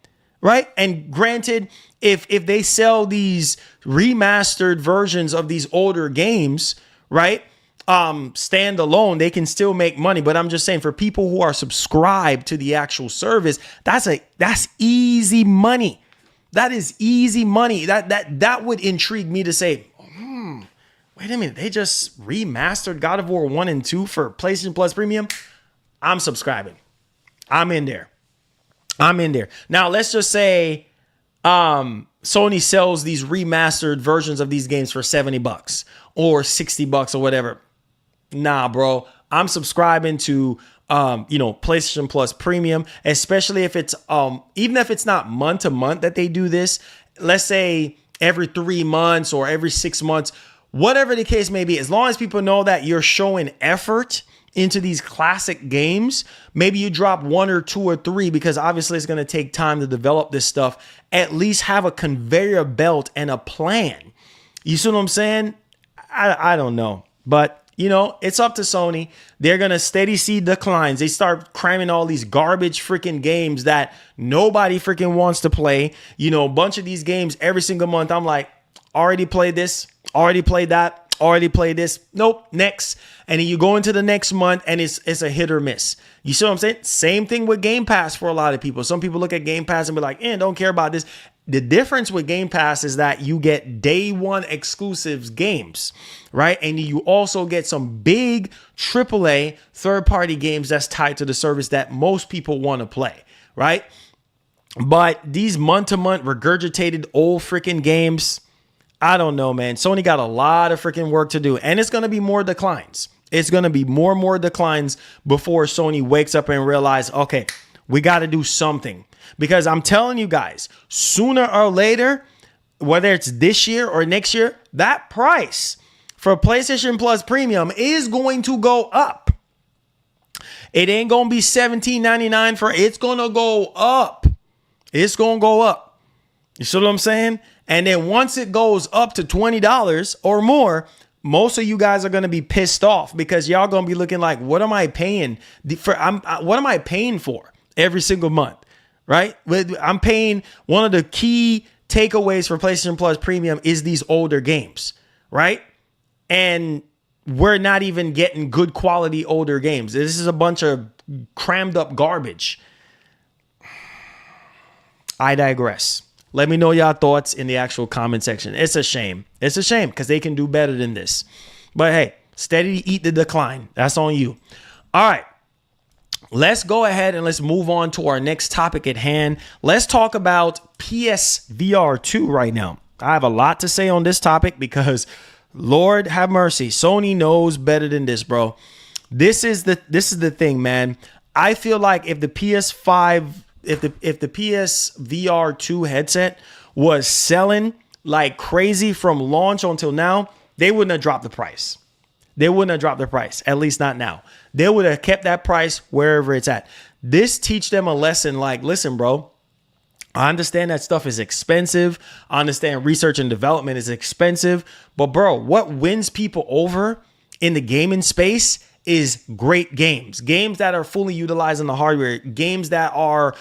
right? And granted, if they sell these remastered versions of these older games, right, standalone, they can still make money. But I'm just saying, for people who are subscribed to the actual service, that's easy money. That is easy money. That would intrigue me to say, wait a minute, they just remastered God of War 1 and 2 for PlayStation Plus Premium. I'm subscribing. I'm in there. Now, let's just say Sony sells these remastered versions of these games for $70 or $60 or whatever. Nah, bro, I'm subscribing to PlayStation Plus Premium, especially if it's even if it's not month to month that they do this. Let's say every 3 months or every 6 months, whatever the case may be, as long as people know that you're showing effort into these classic games, maybe you drop 1 or 2 or 3, because obviously it's going to take time to develop this stuff. At least have a conveyor belt and a plan. You see what I'm saying? I don't know, but it's up to Sony. They're going to steady see declines. They start cramming all these garbage freaking games that nobody freaking wants to play. A bunch of these games every single month. I'm like, already played this, already played that, already played this. Nope, next. And then you go into the next month and it's a hit or miss. You see what I'm saying? Same thing with Game Pass for a lot of people. Some people look at Game Pass and be like, don't care about this. The difference with Game Pass is that you get day one exclusives games, right? And you also get some big AAA third-party games that's tied to the service that most people want to play, right? But these month-to-month regurgitated old freaking games, I don't know, man. Sony got a lot of freaking work to do, and it's going to be more declines. It's going to be more and more declines before Sony wakes up and realize, okay, we got to do something. Because I'm telling you guys, sooner or later, whether it's this year or next year, that price for PlayStation Plus Premium is going to go up. It ain't going to be $17.99 for it's going to go up. It's going to go up. You see what I'm saying? And then once it goes up to $20 or more, most of you guys are going to be pissed off, because y'all going to be looking like, what am I paying for? What am I paying for every single month? Right? I'm paying. One of the key takeaways for PlayStation Plus Premium is these older games, right? And we're not even getting good quality older games. This is a bunch of crammed up garbage. I digress. Let me know y'all thoughts in the actual comment section. It's a shame. It's a shame, because they can do better than this. But hey, steady eat the decline. That's on you. All right. Let's go ahead and let's move on to our next topic at hand. Let's talk about PSVR 2 right now. I have a lot to say on this topic because, Lord have mercy, Sony knows better than this, bro. This is the thing, man. I feel like if the PS5, if the PSVR 2 headset was selling like crazy from launch until now, they wouldn't have dropped the price. They wouldn't have dropped the price, at least not now. They would have kept that price wherever it's at. This teach them a lesson like, listen, bro, I understand that stuff is expensive. I understand research and development is expensive. But, bro, what wins people over in the gaming space is great games. Games that are fully utilizing the hardware. Games that are,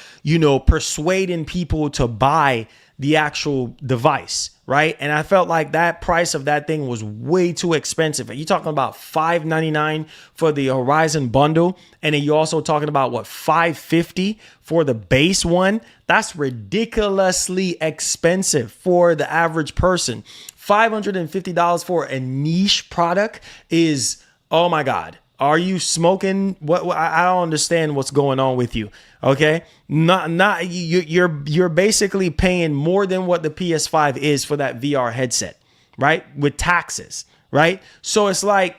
persuading people to buy the actual device, right? And I felt like that price of that thing was way too expensive. Are you talking about $599 for the Horizon bundle? And then you're also talking about what, $550 for the base one? That's ridiculously expensive for the average person. $550 for a niche product is, oh my God. Are you smoking? What? I don't understand what's going on with you. Okay, you're basically paying more than what the PS5 is for that VR headset, right? With taxes, right? So it's like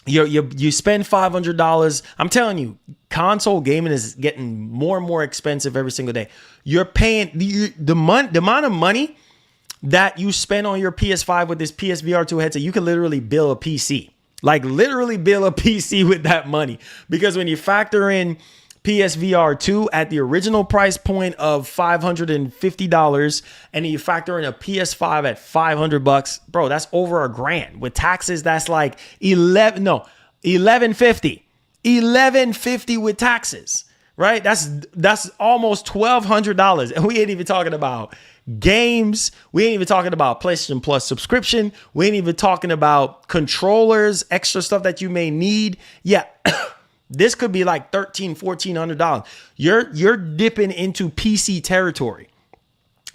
you spend $500. I'm telling you, console gaming is getting more and more expensive every single day. You're paying the amount of money that you spend on your PS5 with this PSVR 2 headset. You can literally build a PC. Like literally build a PC with that money, because when you factor in PSVR 2 at the original price point of $550 and then you factor in a PS5 at $500, bro, that's over $1,000. With taxes, that's like $1,150 with taxes, right? That's almost $1,200, and we ain't even talking about games. We ain't even talking about PlayStation Plus subscription. We ain't even talking about controllers, extra stuff that you may need. Yeah. This could be like $1,300-$1,400. You're dipping into PC territory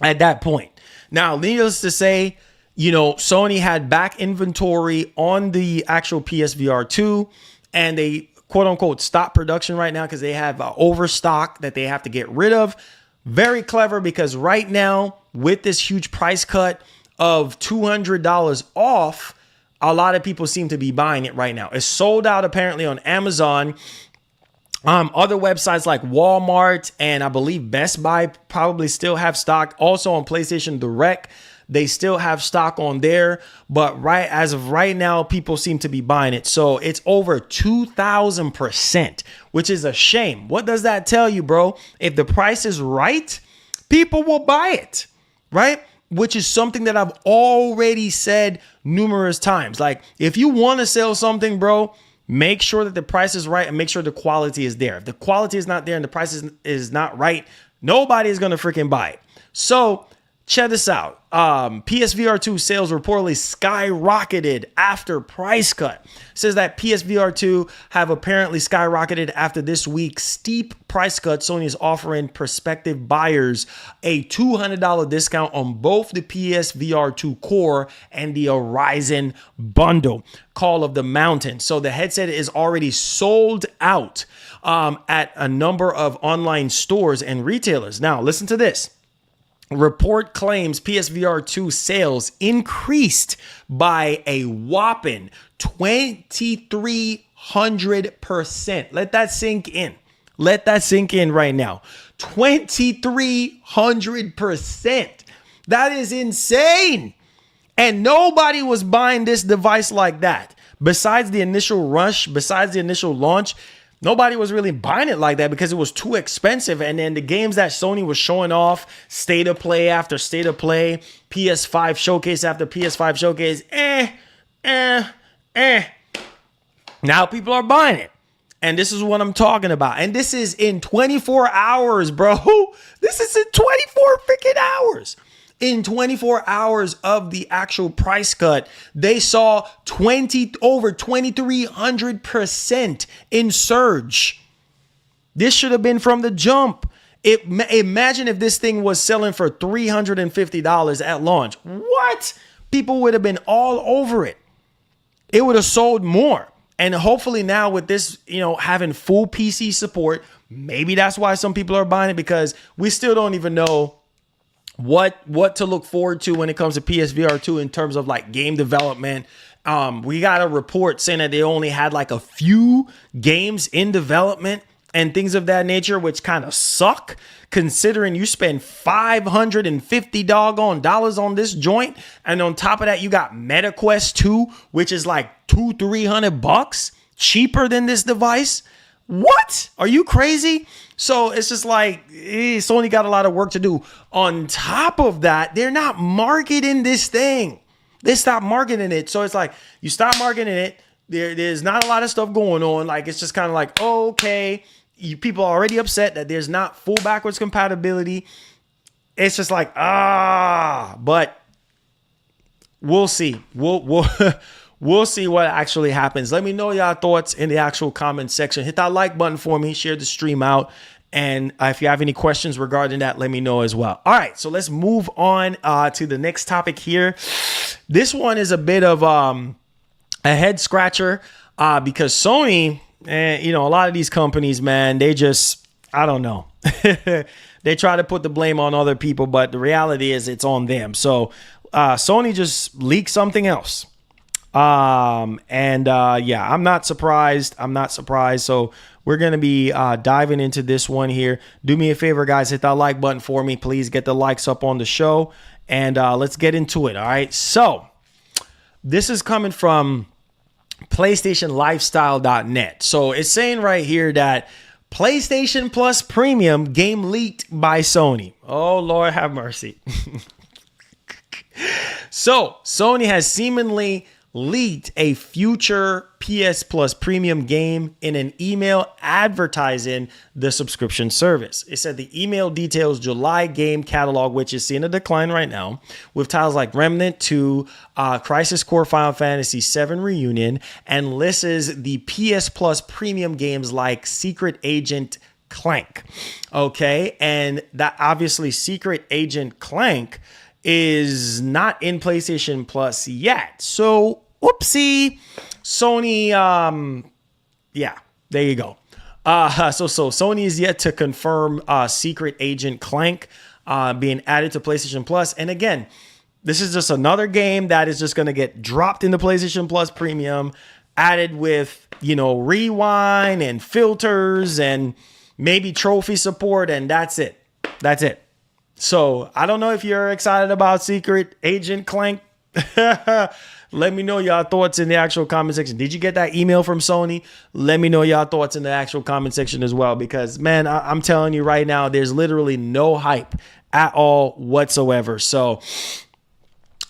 at that point. Now, needless to say, Sony had back inventory on the actual PSVR 2, and they quote unquote stop production right now because they have overstock that they have to get rid of. Very clever, because right now with this huge price cut of $200 off, a lot of people seem to be buying it right now. It's sold out apparently on Amazon. Other websites like Walmart and I believe Best Buy probably still have stock. Also on PlayStation Direct, they still have stock on there. But as of right now, people seem to be buying it. So it's over 2,000%, which is a shame. What does that tell you, bro? If the price is right, people will buy it, right? Which is something that I've already said numerous times. Like, if you want to sell something, bro, make sure that the price is right and make sure the quality is there. If the quality is not there and the price is not right, nobody is going to freaking buy it. So check this out. PSVR 2 sales reportedly skyrocketed after price cut. It says that PSVR 2 have apparently skyrocketed after this week's steep price cut. Sony is offering prospective buyers a $200 discount on both the PSVR 2 Core and the Horizon bundle, Call of the Mountain. So the headset is already sold out at a number of online stores and retailers. Now, listen to this. Report claims PSVR 2 sales increased by a whopping 2,300%. Let that sink in. Let that sink in right now. 2,300%. That is insane. And nobody was buying this device like that. Besides the initial rush, besides the initial launch, nobody was really buying it like that because it was too expensive. And then the games that Sony was showing off, state of play after state of play, PS5 showcase after PS5 showcase, now people are buying it. And this is what I'm talking about. And this is in 24 hours, bro. This is in 24 freaking hours. In 24 hours of the actual price cut, they saw over 2,300% in surge. This should have been from the jump. Imagine if this thing was selling for $350 at launch. What? People would have been all over it. It would have sold more. And hopefully now with this, having full PC support, maybe that's why some people are buying it, because we still don't even know what to look forward to when it comes to PSVR 2 in terms of like game development. We got a report saying that they only had like a few games in development and things of that nature, which kind of suck considering you spend $550 doggone dollars on this joint. And on top of that, you got MetaQuest 2, which is like $200-$300 cheaper than this device. What? Are you crazy? So it's just like, Sony got a lot of work to do. On top of that, they're not marketing this thing. They stopped marketing it. So it's like, you stop marketing it. There's not a lot of stuff going on. Like, it's just kind of like, okay, people are already upset that there's not full backwards compatibility. it's just like, but we'll see. We'll we'll see what actually happens. Let me know y'all thoughts in the actual comment section. Hit that like button for me, share the stream out. And if you have any questions regarding that, let me know as well. All right, so let's move on to the next topic here. This one is a bit of a head scratcher because Sony, a lot of these companies, man, they just, I don't know. They try to put the blame on other people, but the reality is it's on them. So Sony just leaked something else. I'm not surprised. So we're going to be diving into this one here. Do me a favor, guys. Hit that like button for me. Please get the likes up on the show. And let's get into it. All right. So this is coming from PlayStationLifestyle.net. So it's saying right here that PlayStation Plus Premium game leaked by Sony. Oh, Lord have mercy. So Sony has seemingly leaked a future PS Plus Premium game in an email advertising the subscription service. It said the email details July game catalog, which is seeing a decline right now, with titles like Remnant 2, Crisis Core Final Fantasy VII Reunion, and lists the PS Plus Premium games like Secret Agent Clank. Okay, and that obviously Secret Agent Clank is not in PlayStation Plus yet. So, whoopsie. Sony, there you go. So Sony is yet to confirm Secret Agent Clank being added to PlayStation Plus. And again, this is just another game that is just going to get dropped into PlayStation Plus Premium, added with, rewind and filters and maybe trophy support, and that's it. That's it. So I don't know if you're excited about Secret Agent Clank. Let me know y'all thoughts in the actual comment section. Did you get that email from Sony? Let me know y'all thoughts in the actual comment section as well, because man, I'm telling you right now, there's literally no hype at all whatsoever. So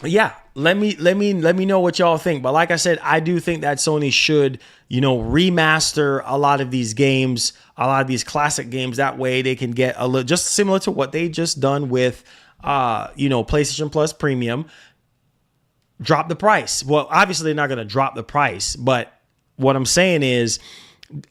yeah, let me know what y'all think. But like I said, I do think that Sony should, remaster a lot of these games, a lot of these classic games. That way they can get a little, just similar to what they just done with, PlayStation Plus Premium. Drop the price. Well, obviously they're not going to drop the price, but what I'm saying is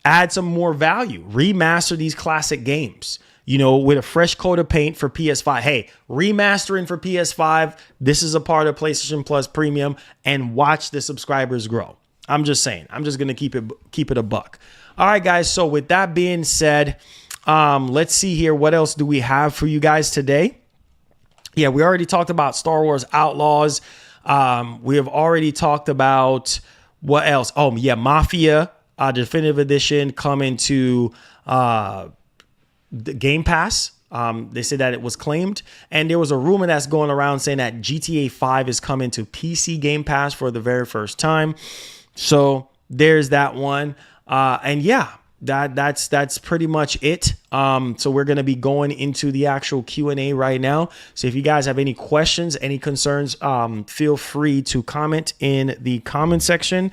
add some more value, remaster these classic games, with a fresh coat of paint for PS5. Hey, remastering for PS5. This is a part of PlayStation Plus Premium, and watch the subscribers grow. I'm just saying, I'm just going to keep it a buck. All right, guys. So with that being said, let's see here. What else do we have for you guys today? Yeah, we already talked about Star Wars Outlaws. We have already talked about what else? Oh, yeah, Mafia Definitive Edition coming to the Game Pass. They said that it was claimed, and there was a rumor that's going around saying that GTA 5 is coming to PC Game Pass for the very first time. So there's that one. And yeah, that's pretty much it. So we're going to be going into the actual Q&A right now. So if you guys have any questions, any concerns, feel free to comment in the comment section.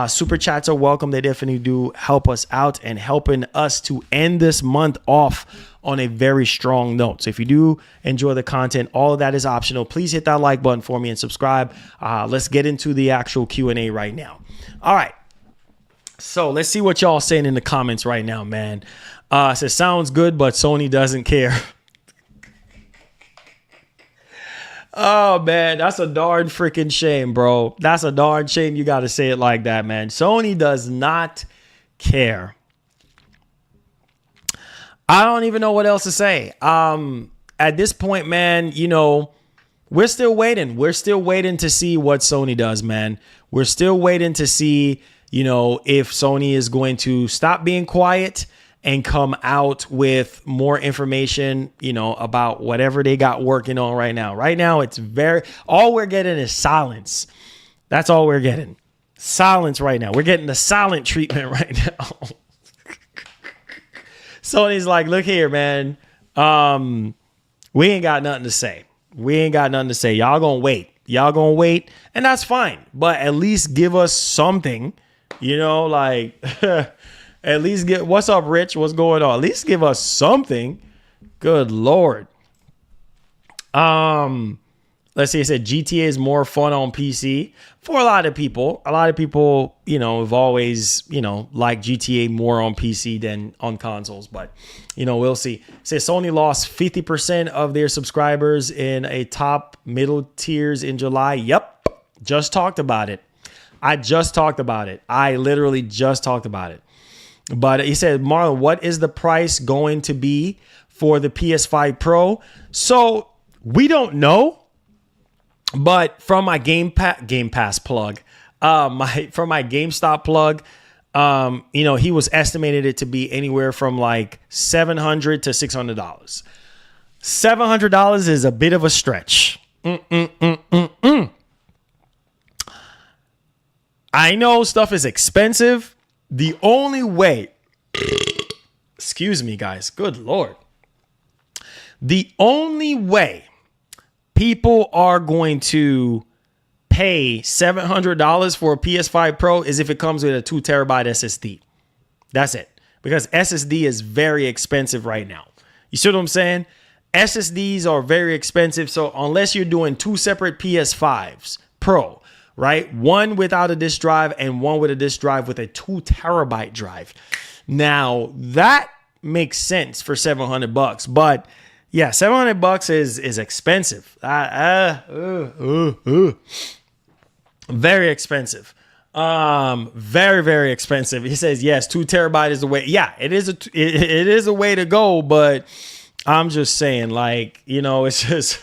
Super chats are welcome. They definitely do help us out and helping us to end this month off on a very strong note. So if you do enjoy the content, all of that is optional. Please hit that like button for me and subscribe. Let's get into the actual Q&A right now. All right. So let's see what y'all saying in the comments right now, man. It says, sounds good, but Sony doesn't care. Oh, man, that's a darn freaking shame, bro. That's a darn shame you got to say it like that, man. Sony does not care. I don't even know what else to say. At this point, man, we're still waiting. We're still waiting to see what Sony does, man. We're still waiting to see, if Sony is going to stop being quiet and come out with more information, about whatever they got working on right now. Right now, all we're getting is silence. That's all we're getting. Silence right now. We're getting the silent treatment right now. Sony's like, look here, man. We ain't got nothing to say. Y'all gonna wait. And that's fine. But at least give us something, at least what's up, Rich? What's going on? At least give us something. Good Lord. Let's see, it said GTA is more fun on PC for a lot of people. A lot of people, have always, liked GTA more on PC than on consoles. But, we'll see. It says Sony lost 50% of their subscribers in a top middle tiers in July. Yep. Just talked about it. I just talked about it. I literally just talked about it. But he said, Marlon, what is the price going to be for the PS5 Pro? So we don't know. But from my Game Pass plug, from my GameStop plug, he was estimated it to be anywhere from like $700 to $600. $700 is a bit of a stretch. I know stuff is expensive. The only way, excuse me, guys. Good Lord. The only way people are going to pay $700 for a PS5 Pro is if it comes with a 2 terabyte SSD. That's it. Because SSD is very expensive right now. You see what I'm saying? SSDs are very expensive. So unless you're doing 2 separate PS5s Pro, right? One without a disk drive and one with a disk drive with a 2 terabyte drive. Now that makes sense for $700, but yeah, $700 is expensive. Very expensive. Very, very expensive. He says, yes, 2 terabyte is the way. Yeah, it is a way to go, but I'm just saying, like, it's just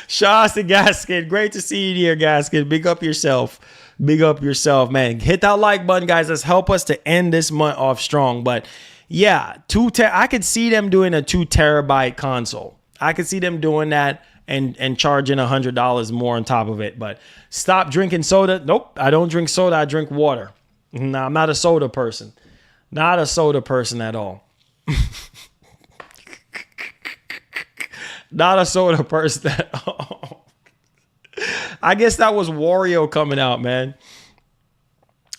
Shaw's the Gasket. Great to see you here, Gasket. Big up yourself. Big up yourself, man. Hit that like button, guys. Let's help us to end this month off strong. But yeah, I could see them doing a 2 terabyte console. I could see them doing that and charging $100 more on top of it. But stop drinking soda. Nope, I don't drink soda. I drink water. No, I'm not a soda person. Not a soda person at all. Not a soda person at all. I guess that was Wario coming out, man.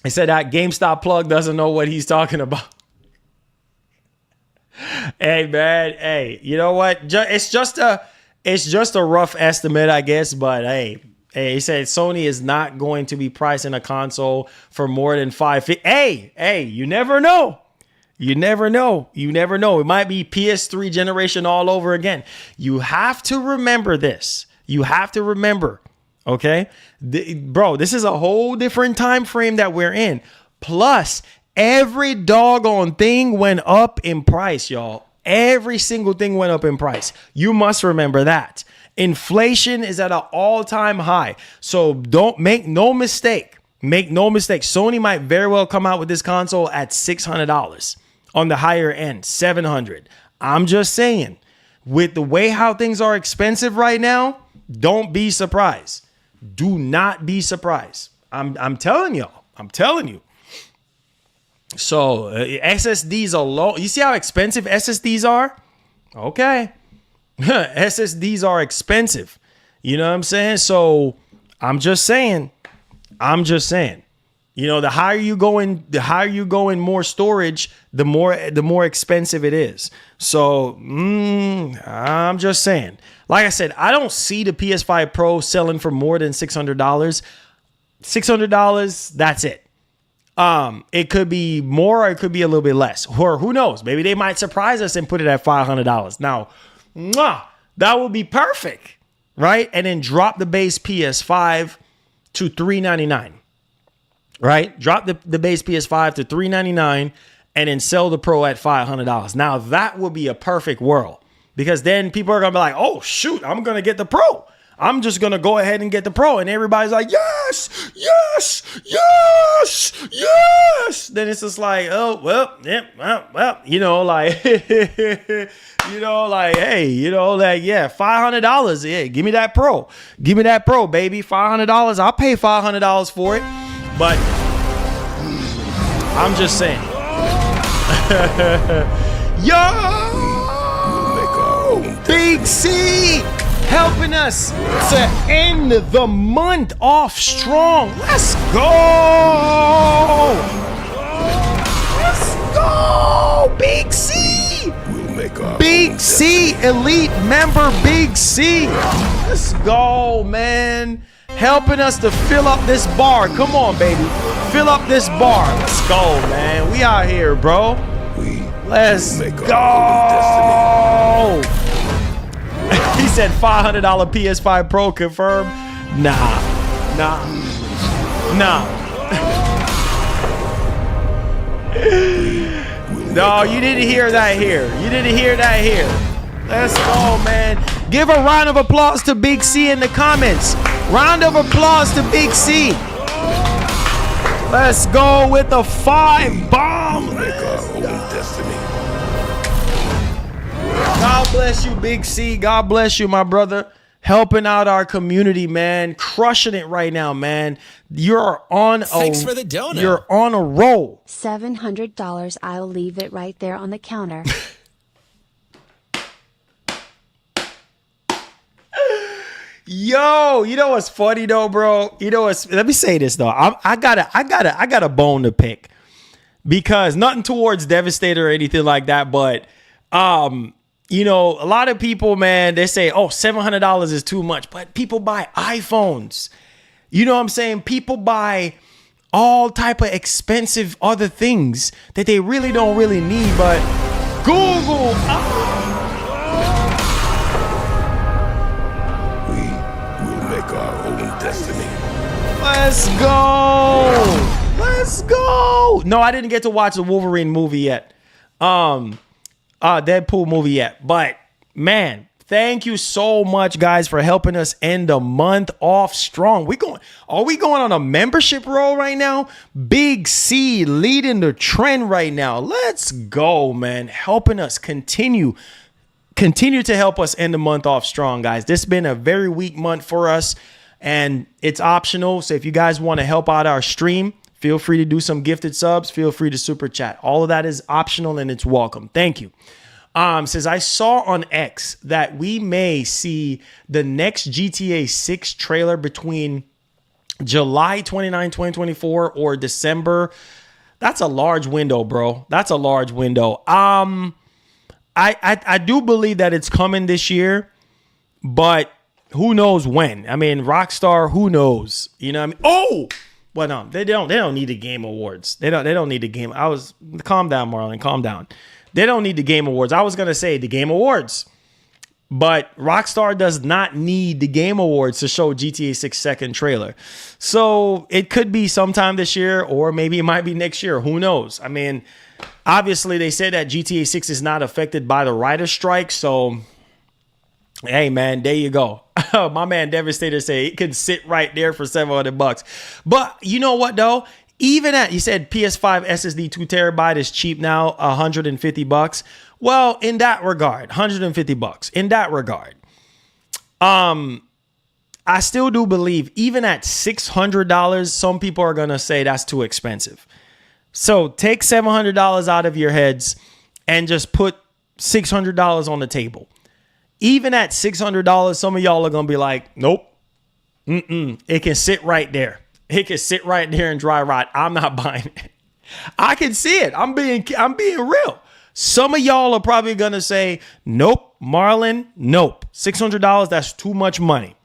He said that GameStop plug doesn't know what he's talking about. Hey, man. Hey, you know what? It's just a rough estimate, I guess. But hey, he said Sony is not going to be pricing a console for more than $550. Hey, you never know. You never know. You never know. It might be PS3 generation all over again. You have to remember this. You have to remember, okay? Bro, this is a whole different time frame that we're in. Plus, every doggone thing went up in price, y'all. Every single thing went up in price. You must remember that. Inflation is at an all-time high. So don't make no mistake. Make no mistake. Sony might very well come out with this console at $600 on the higher end, $700. I'm just saying, with the way how things are expensive right now, don't be surprised. Do not be surprised. I'm telling y'all. I'm telling you. So SSDs are low. You see how expensive SSDs are? Okay. SSDs are expensive. You know what I'm saying? So I'm just saying. The higher you go in more storage, the more expensive it is. So I'm just saying. Like I said, I don't see the PS5 Pro selling for more than $600. $600, that's it. It could be more or it could be a little bit less. Or who knows? Maybe they might surprise us and put it at $500. Now, that would be perfect, right? And then drop the base PS5 to $399. Right? Drop the base PS5 to $399 and then sell the Pro at $500. Now, that would be a perfect world because then people are going to be like, oh, shoot, I'm going to get the Pro. I'm just going to go ahead and get the Pro. And everybody's like, yes, yes, yes, yes. Then it's just like, oh, well, yeah, well, hey, yeah, $500. Yeah, give me that Pro. Give me that Pro, baby. $500. I'll pay $500 for it. But I'm just saying. Yo, Big C helping us to end the month off strong. Let's go. Let's go, Big C. We'll make our Big C, elite member Big C. Let's go, man. Helping us to fill up this bar. Come on, baby. Fill up this bar. Let's go, man. We out here, bro. Let's go. He said $500 PS5 Pro confirmed. Nah. No, you didn't hear that here. Let's go, man. Give a round of applause to Big C in the comments. Round of applause to Big C. Let's go with the 5 bomb. God bless you, Big C. God bless you, my brother. Helping out our community, man. Crushing it right now, man. Thanks for the donut. You're on a roll. $700. I'll leave it right there on the counter. Yo, you know what's funny though, bro? Let me say this though. I got a bone to pick, because nothing towards Devastator or anything like that, but you know, a lot of people, man, they say, oh, $700 is too much, but people buy iPhones. You know what I'm saying? People buy all type of expensive other things that they really don't really need, but Google. We will make our own destiny. Let's go. No, I didn't get to watch the Wolverine movie yet. Deadpool movie yet. But man, thank you so much, guys, for helping us end the month off strong. Are we going on a membership roll right now? Big C leading the trend right now. Let's go, man. Helping us continue to help us end the month off strong, guys. This has been a very weak month for us, and it's optional. So if you guys want to help out our stream, feel free to do some gifted subs. Feel free to super chat. All of that is optional and it's welcome. Thank you. Says, I saw on X that we may see the next GTA 6 trailer between July 29, 2024 or December. That's a large window, bro. That's a large window. I do believe that it's coming this year, but who knows when? I mean, Rockstar, who knows? You know what I mean? Oh! Well, no, they don't need the Game Awards. They don't need the game. Calm down, Marlon. Calm down. They don't need the Game Awards. I was going to say the Game Awards, but Rockstar does not need the Game Awards to show GTA 6 second trailer. So it could be sometime this year, or maybe it might be next year. Who knows? I mean, obviously they say that GTA 6 is not affected by the writer's strike. So, hey, man, there you go. My man Devastator say it could sit right there for $700. But you know what, though? Even you said PS5 SSD 2 terabyte is cheap now, $150. Well, in that regard, $150. In that regard, I still do believe even at $600, some people are gonna say that's too expensive. So take $700 out of your heads and just put $600 on the table. Even at $600, some of y'all are going to be like, nope, it can sit right there. It can sit right there and dry rot. I'm not buying it. I can see it. I'm being real. Some of y'all are probably going to say, nope, Marlon, nope. $600, that's too much money.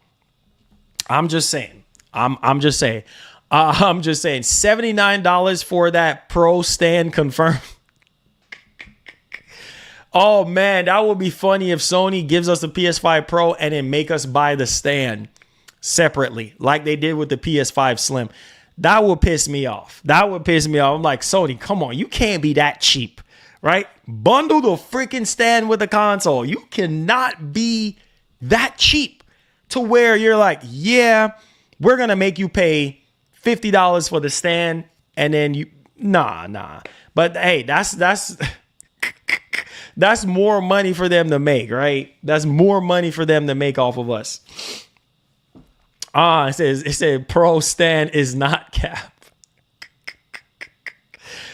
I'm just saying. I'm just saying. $79 for that Pro stand confirmed. Oh, man, that would be funny if Sony gives us the PS5 Pro and then make us buy the stand separately, like they did with the PS5 Slim. That would piss me off. I'm like, Sony, come on. You can't be that cheap, right? Bundle the freaking stand with the console. You cannot be that cheap to where you're like, yeah, we're going to make you pay $50 for the stand. And then nah. But hey, that's more money for them to make, right? That's more money for them to make off of us. It said Pro stand is not cap.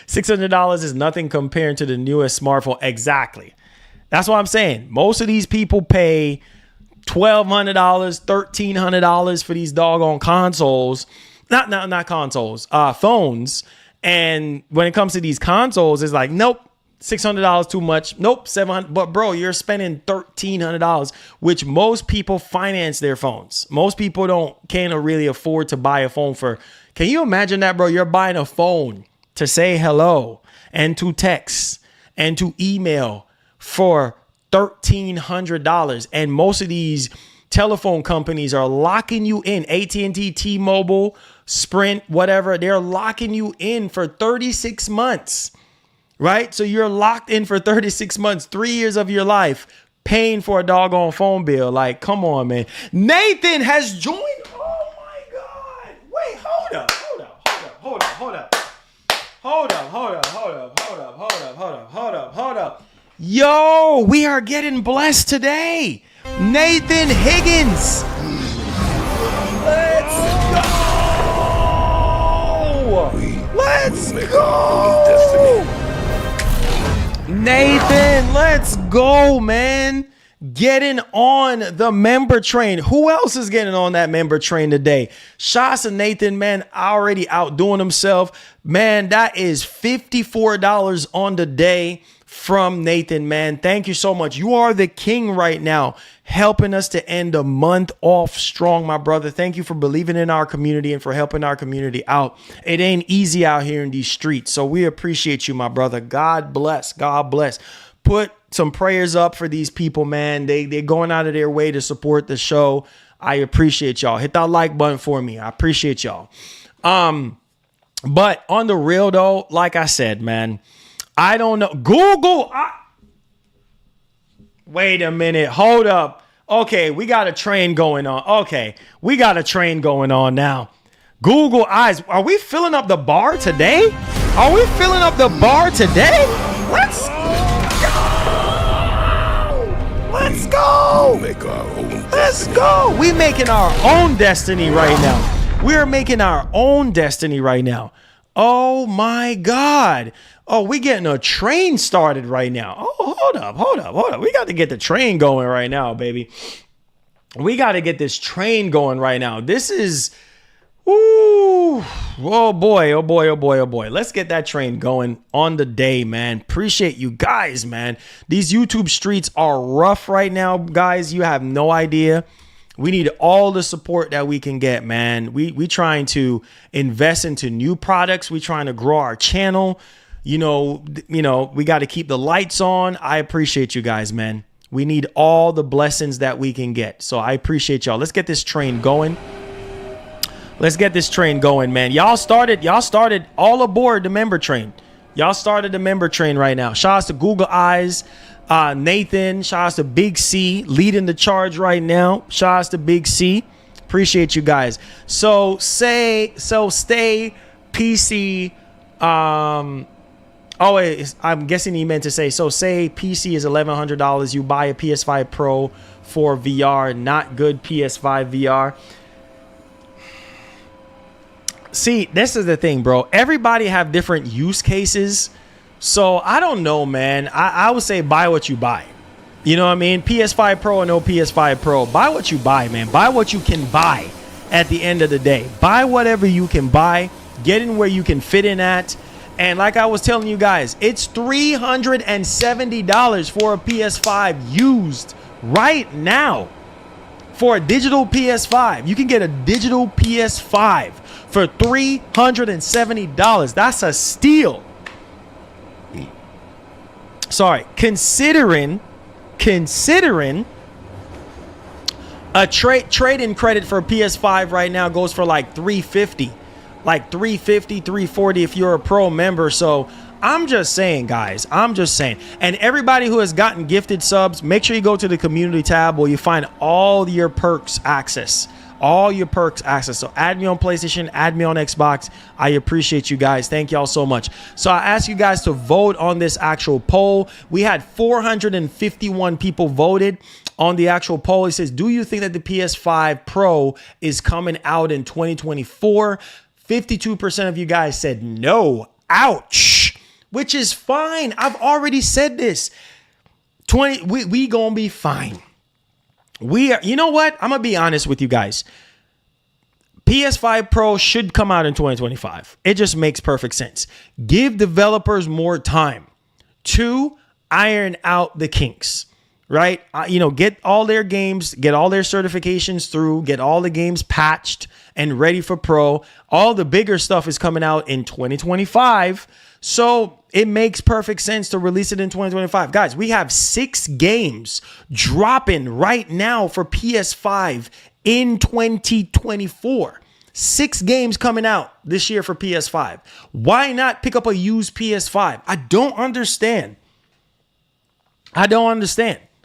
$600 is nothing compared to the newest smartphone. Exactly. That's what I'm saying. Most of these people pay $1,200, $1,300 for these doggone consoles. Not consoles, phones. And when it comes to these consoles, it's like, nope. $600 too much. Nope, $700. But bro, you're spending $1,300, which most people finance their phones. Most people can't really afford to buy a phone for. Can you imagine that, bro? You're buying a phone to say hello and to text and to email for $1,300. And most of these telephone companies are locking you in. AT&T, T-Mobile, Sprint, whatever. They're locking you in for 36 months. Right? So you're locked in for 36 months, 3 years of your life, paying for a doggone phone bill. Like, come on, man. Nathan has joined. Oh my God. Wait, hold up. Yo, we are getting blessed today. Nathan Higgins. Let's go. Let's go. Nathan, let's go, man. Getting on the member train. Who else is getting on that member train today? Shots and Nathan, man, already outdoing himself. Man, that is $54 on the day from Nathan, man. Thank you so much. You are the king right now, helping us to end the month off strong, my brother. Thank you for believing in our community and for helping our community out. It ain't easy out here in these streets, so we appreciate you, my brother. God bless. God bless. Put some prayers up for these people, man. They're going out of their way to support the show. I appreciate y'all. Hit that like button for me. I appreciate y'all. But on the real though, like I said, man, I don't know. Google. Wait a minute. Hold up. Okay, we got a train going on. Okay, we got a train going on now. Google Eyes. Are we filling up the bar today? Are we filling up the bar today? Let's go. Make our own Let's destiny. go. We making our own destiny right now. We're making our own destiny right now. Oh my God. Oh, we getting a train started right now. Oh, hold up. We got to get the train going right now, baby. We got to get this train going right now. This is, woo. Oh boy. Let's get that train going on the day, man. Appreciate you guys, man. These YouTube streets are rough right now, guys. You have no idea. We need all the support that we can get, man. We trying to invest into new products. We trying to grow our channel. You know, we got to keep the lights on. I appreciate you guys, man. We need all the blessings that we can get. So I appreciate y'all. Let's get this train going. Let's get this train going, man. Y'all started all aboard the member train. Y'all started the member train right now. Shout out to Google Eyes, Nathan. Shout out to Big C leading the charge right now. Shout out to Big C. Appreciate you guys. So stay PC. I'm guessing he meant to say, so say PC is $1,100. You buy a PS5 Pro for VR, not good PS5 VR. See, this is the thing, bro. Everybody have different use cases. So I don't know, man. I would say buy what you buy. You know what I mean? PS5 Pro or no PS5 Pro. Buy what you buy, man. Buy what you can buy at the end of the day. Buy whatever you can buy. Get in where you can fit in at. And like I was telling you guys, it's $370 for a PS5 used right now. For a digital PS5. You can get a digital PS5 for $370. That's a steal. Sorry, considering a trade-in credit for a PS5 right now goes for like $350. Like $350, $340 if you're a pro member. So I'm just saying, guys, And everybody who has gotten gifted subs, make sure you go to the community tab where you find all your perks access. So add me on PlayStation, add me on Xbox. I appreciate you guys. Thank y'all so much. So I asked you guys to vote on this actual poll. We had 451 people voted on the actual poll. It says, do you think that the PS5 Pro is coming out in 2024? 52% of you guys said no. Ouch. Which is fine. I've already said this. We gonna be fine. We are, you know what? I'm gonna be honest with you guys. PS5 Pro should come out in 2025. It just makes perfect sense. Give developers more time. 2, iron out the kinks, right? Get all their games, get all their certifications through, get all the games patched and ready for pro. All the bigger stuff is coming out in 2025. So it makes perfect sense to release it in 2025. Guys, we have 6 games dropping right now for PS5 in 2024. 6 games coming out this year for PS5. Why not pick up a used PS5? I don't understand.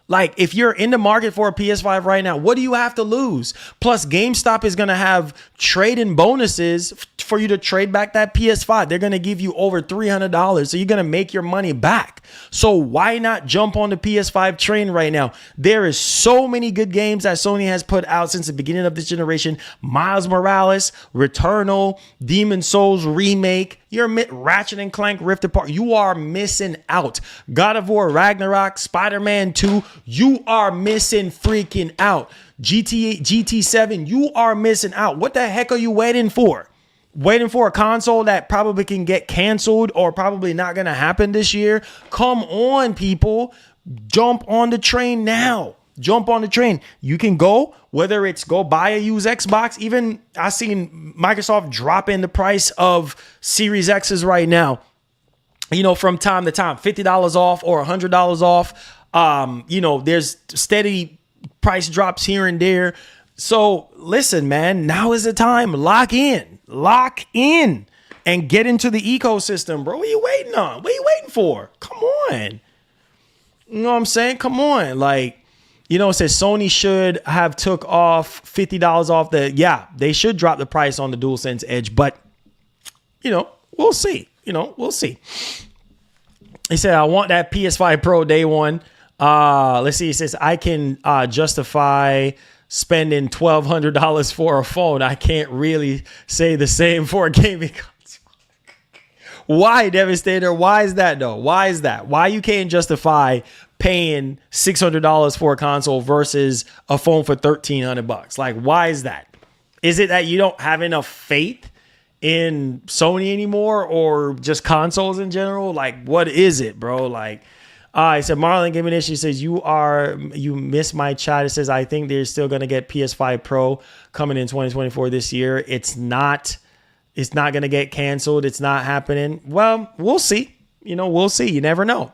Like, if you're in the market for a PS5 right now, what do you have to lose? Plus, GameStop is going to have trade-in bonuses for you to trade back that PS5. They're going to give you over $300, so you're going to make your money back. So why not jump on the PS5 train right now? There is so many good games that Sony has put out since the beginning of this generation. Miles Morales, Returnal, Demon Souls Remake. You're Ratchet and Clank Rift Apart. You are missing out. God of War Ragnarok, Spider-Man 2. You are missing freaking out. GT7. You are missing out. What the heck are you waiting for? Waiting for a console that probably can get canceled or probably not going to happen this year? Come on, people. Jump on the train now. Jump on the train. You can go, whether it's go buy a used Xbox. Even I seen Microsoft dropping the price of Series X's right now, from time to time, $50 off or $100 off. There's steady price drops here and there. So listen, man, now is the time. Lock in and get into the ecosystem, bro. What are you waiting on? What are you waiting for? Come on. You know what I'm saying? Come on. Like, it says Sony should have took off $50 off they should drop the price on the DualSense Edge, but we'll see. We'll see. He said, I want that PS5 Pro day one. Let's see. He says, I can justify spending $1,200 for a phone. I can't really say the same for a gaming console. Why, Devastator? Why is that though? Why is that? Why you can't justify paying $600 for a console versus a phone for $1,300? Like, why is that? Is it that you don't have enough faith in Sony anymore, or just consoles in general? Like, what is it, bro? Like, I said, Marlon gave me this. She says, you missed my chat. It says, I think they're still going to get PS5 Pro coming in 2024 this year. It's not going to get canceled. It's not happening. Well, we'll see. We'll see. You never know.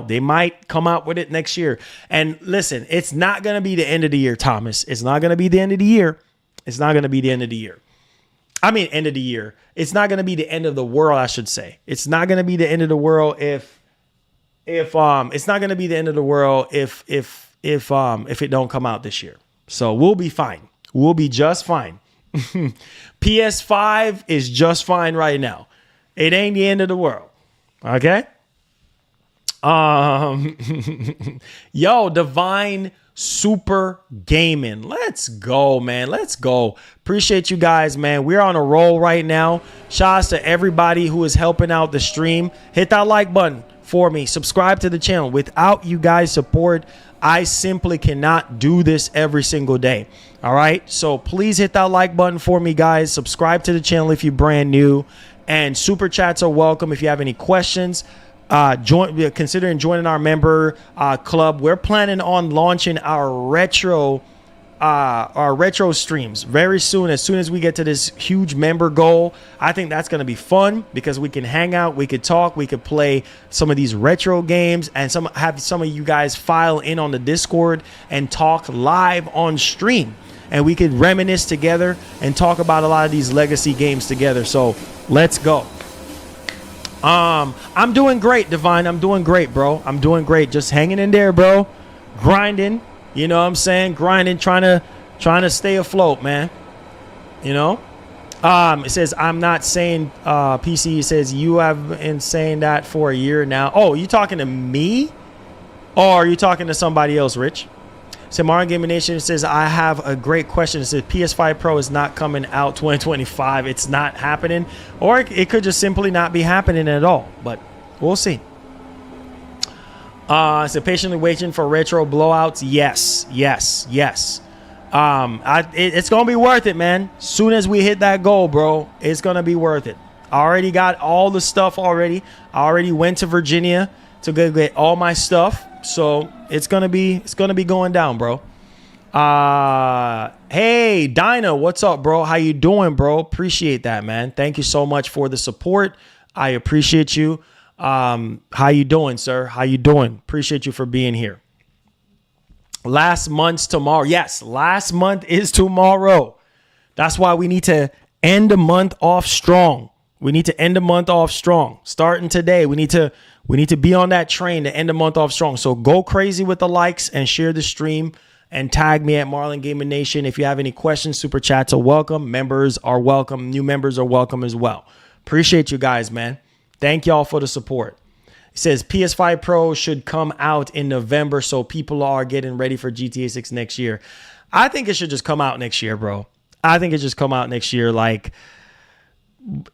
They might come out with it next year. And listen, it's not going to be the end of the year, Thomas. It's not going to be the end of the year. It's not going to be the end of the year. I mean, end of the year. It's not going to be the end of the world, I should say. It's not going to be the end of the world if it's not going to be the end of the world if it don't come out this year. So we'll be fine. We'll be just fine. PS5 is just fine right now. It ain't the end of the world. Okay. Yo, Divine Super Gaming. Let's go, man. Let's go. Appreciate you guys, man. We're on a roll right now. Shouts to everybody who is helping out the stream. Hit that like button for me. Subscribe to the channel. Without you guys' support, I simply cannot do this every single day. All right. So please hit that like button for me, guys. Subscribe to the channel if you're brand new. And super chats are welcome if you have any questions. Considering joining our member club. We're planning on launching our retro streams very soon. As soon as we get to this huge member goal, I think that's going to be fun because we can hang out, we could talk, we could play some of these retro games, and have some of you guys file in on the Discord and talk live on stream. And we could reminisce together and talk about a lot of these legacy games together. So let's go. I'm doing great, Divine. I'm doing great, bro. I'm doing great. Just hanging in there, bro. Grinding. You know what I'm saying? Grinding, trying to stay afloat, man. It says, I'm not saying PC. It says, you have been saying that for a year now. Oh, you talking to me? Or are you talking to somebody else, Rich? Samara Gaming Nation says, I have a great question. It says PS5 Pro is not coming out 2025. It's not happening. Or it could just simply not be happening at all. But we'll see. So patiently waiting for retro blowouts. Yes. It's going to be worth it, man. Soon as we hit that goal, bro, it's going to be worth it. I already got all the stuff already. I already went to Virginia to go get all my stuff. So it's gonna be going down, bro. Hey, Dinah, what's up, bro? How you doing, bro? Appreciate that, man. Thank you so much for the support. I appreciate you. How you doing, sir? How you doing? Appreciate you for being here. Last month's tomorrow. Yes, last month is tomorrow. That's why we need to end the month off strong. We need to end the month off strong. Starting today, we need to be on that train to end the month off strong. So go crazy with the likes and share the stream and tag me at Marlon Gaming Nation. If you have any questions, super chats are welcome. Members are welcome. New members are welcome as well. Appreciate you guys, man. Thank y'all for the support. It says PS5 Pro should come out in November, so people are getting ready for GTA 6 next year. I think it should just come out next year, bro. I think it just come out next year. Like,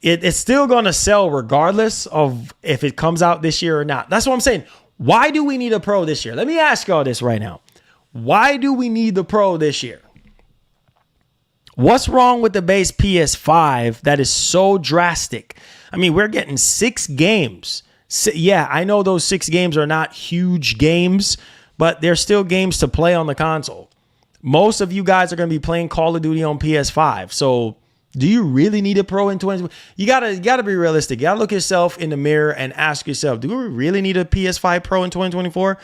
it's still going to sell regardless of if it comes out this year or not. That's what I'm saying. Why do we need a Pro this year? Let me ask y'all this right now. Why do we need the Pro this year? What's wrong with the base PS5 that is so drastic? I mean, we're getting 6 games. Yeah, I know those 6 games are not huge games, but they're still games to play on the console. Most of you guys are going to be playing Call of Duty on PS5. So do you really need a Pro in 2020? You gotta be realistic. You gotta look yourself in the mirror and ask yourself, do we really need a PS5 Pro in 2024?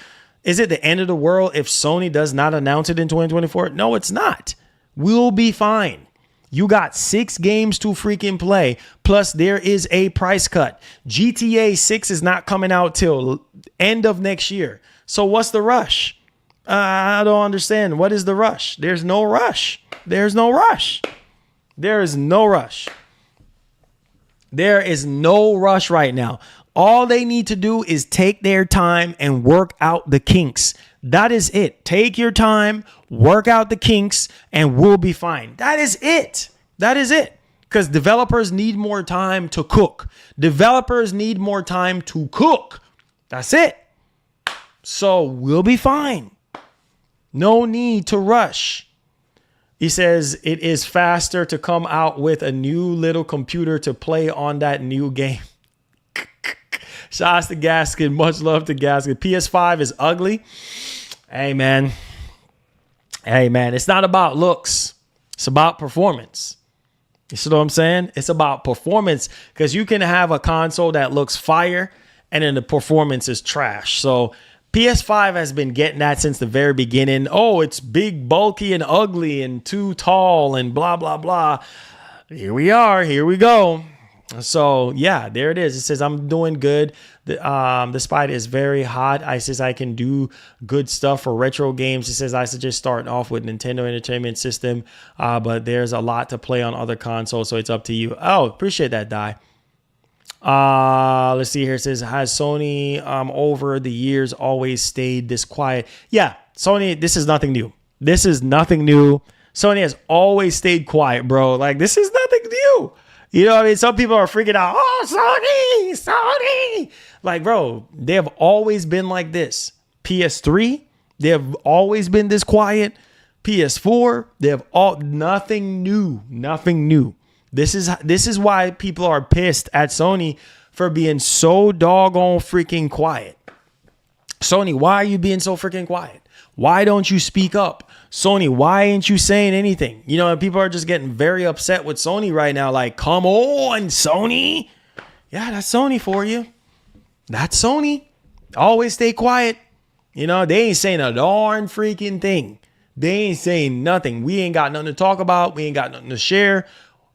Is it the end of the world if Sony does not announce it in 2024? No, it's not. We'll be fine. You got 6 games to freaking play. Plus, there is a price cut. GTA 6 is not coming out till end of next year. So what's the rush? I don't understand. What is the rush? There's no rush. There's no rush. There is no rush. There is no rush right now. All they need to do is take their time and work out the kinks. That is it. Take your time, work out the kinks, and we'll be fine. That is it. That is it. Because developers need more time to cook. Developers need more time to cook. That's it. So we'll be fine. No need to rush. He says it is faster to come out with a new little computer to play on that new game. Shouts to Gaskin. Much love to Gaskin. PS5 is ugly. Hey, man. Hey, man. It's not about looks. It's about performance. You see what I'm saying? It's about performance because you can have a console that looks fire and then the performance is trash. So PS5 has been getting that since the very beginning. Oh, it's big, bulky, and ugly and too tall and blah, blah, blah. Here we are. Here we go. So, yeah, there it is. It says, I'm doing good. The spot is very hot. I says I can do good stuff for retro games. It says I suggest starting off with Nintendo Entertainment System, but there's a lot to play on other consoles, so it's up to you. Oh, appreciate that, Di. Let's see here. It says, has Sony over the years always stayed this quiet? Yeah, Sony, this is nothing new. This is nothing new. Sony has always stayed quiet, bro. Like, this is nothing new. You know what I mean? Some people are freaking out. Oh, Sony. Like, bro, they have always been like this. PS3, they have always been this quiet. PS4, they have nothing new. This is why people are pissed at Sony for being so doggone freaking quiet. Sony, why are you being so freaking quiet? Why don't you speak up? Sony, why ain't you saying anything? You know, people are just getting very upset with Sony right now. Like, come on, Sony. Yeah, that's Sony for you. That's Sony. Always stay quiet. You know, they ain't saying a darn freaking thing. They ain't saying nothing. We ain't got nothing to talk about. We ain't got nothing to share.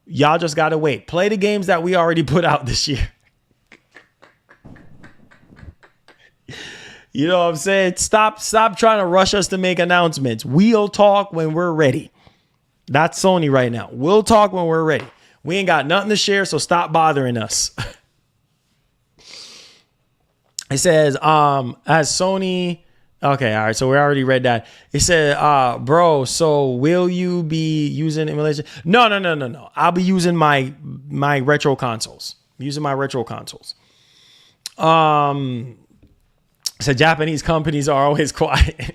Y'all just got to wait. Play the games that we already put out this year. You know what I'm saying? Stop trying to rush us to make announcements. We'll talk when we're ready. That's Sony right now. We'll talk when we're ready. We ain't got nothing to share, so stop bothering us. It says, as Sony... Okay, all right, so we already read that. It said, bro, so will you be using emulation? No. I'll be using my retro consoles. So Japanese companies are always quiet.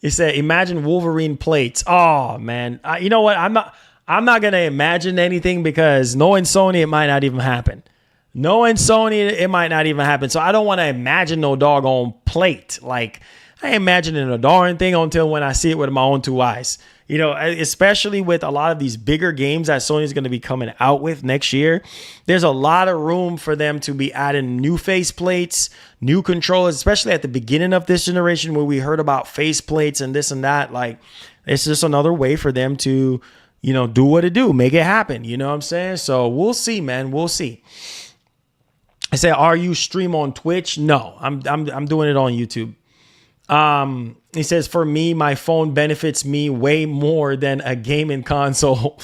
He said, imagine Wolverine plates. Oh, man. You know what? I'm not going to imagine anything because knowing Sony, it might not even happen. Knowing Sony, it might not even happen. So I don't want to imagine no doggone plate. Like, I ain't imagining a darn thing until when I see it with my own two eyes. You know, especially with a lot of these bigger games that Sony's going to be coming out with next year, there's a lot of room for them to be adding new face plates, new controllers, especially at the beginning of this generation where we heard about face plates and this and that. Like, it's just another way for them to, you know, do what it do, make it happen. You know what I'm saying? So we'll see, man. We'll see. I say, are you stream on Twitch? No, I'm doing it on YouTube. He says, for me, my phone benefits me way more than a gaming console.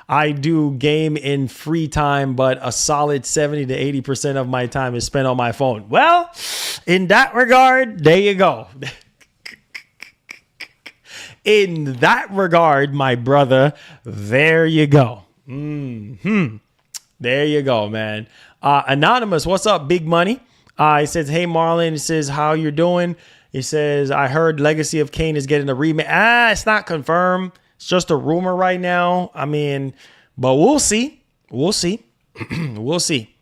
I do game in free time, but a solid 70 to 80% of my time is spent on my phone. Well, in that regard, there you go. In that regard, my brother, there you go. There you go, man. Anonymous, what's up, big money? He says, hey, Marlon. He says, how you doing? He says, I heard Legacy of Kain is getting a remake. It's not confirmed. It's just a rumor right now. I mean, but we'll see. We'll see. We'll see.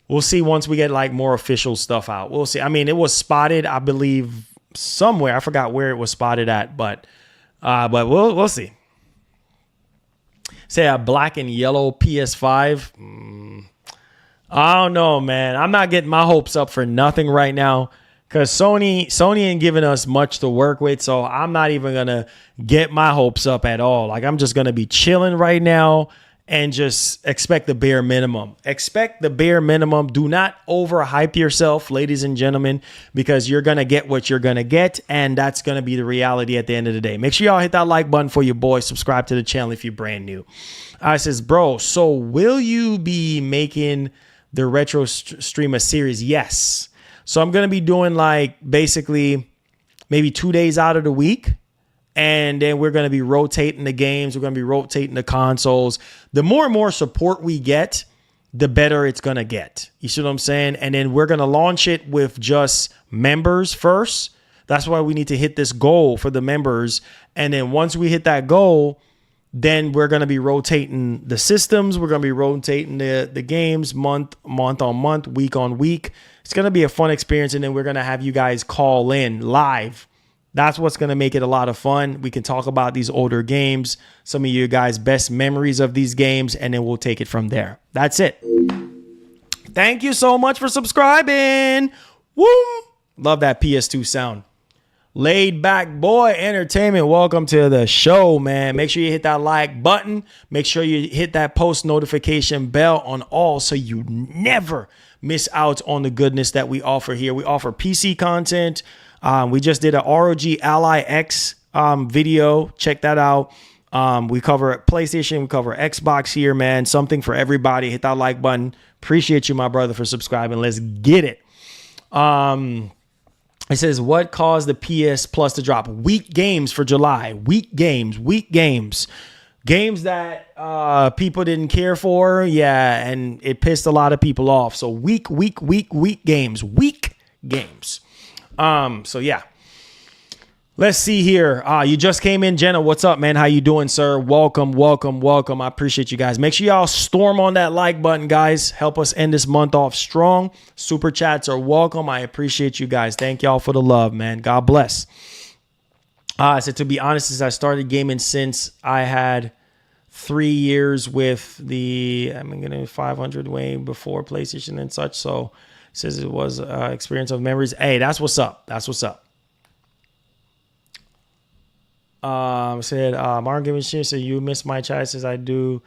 We'll see once we get like more official stuff out. We'll see. I mean, it was spotted, I believe, somewhere. I forgot where it was spotted at, but we'll see. Say a black and yellow PS5. I don't know, man. I'm not getting my hopes up for nothing right now. Because Sony ain't giving us much to work with, so I'm not even going to get my hopes up at all. Like, I'm just going to be chilling right now and just expect the bare minimum. Expect the bare minimum. Do not overhype yourself, ladies and gentlemen, because you're going to get what you're going to get, and that's going to be the reality at the end of the day. Make sure y'all hit that like button for your boy. Subscribe to the channel if you're brand new. I says, bro, so will you be making the retro stream a series? Yes. So I'm going to be doing like basically maybe 2 days out of the week. And then we're going to be rotating the games. We're going to be rotating the consoles. The more and more support we get, the better it's going to get. You see what I'm saying? And then we're going to launch it with just members first. That's why we need to hit this goal for the members. And then once we hit that goal, then we're going to be rotating the systems. We're going to be rotating the games month on month, week on week. It's going to be a fun experience. And then we're going to have you guys call in live. That's what's going to make it a lot of fun. We can talk about these older games, some of you guys' best memories of these games, and then we'll take it from there. That's it. Thank you so much for subscribing. Woo! Love that PS2 sound. Laid Back Boy Entertainment, welcome to the show, man. Make sure you hit that like button. Make sure you hit that post notification bell on all so you never miss out on the goodness that we offer here. We offer PC content. We just did a ROG Ally X video. Check that out. We cover PlayStation. We cover Xbox here, man. Something for everybody. Hit that like button. Appreciate you, my brother, for subscribing. Let's get it. It says, what caused the PS Plus to drop? Weak games for July. Weak games. Games that people didn't care for. Yeah, and it pissed a lot of people off. So weak games. Weak games. So yeah. Let's see here. You just came in, Jenna. What's up, man? How you doing, sir? Welcome. I appreciate you guys. Make sure y'all storm on that like button, guys. Help us end this month off strong. Super chats are welcome. I appreciate you guys. Thank y'all for the love, man. God bless. I said, to be honest, since I started gaming since I had 3 years with the 500 way before PlayStation and such. So it says it was experience of memories. Hey, that's what's up. Said Martin Giving Shit, so you missed my chat. Says I do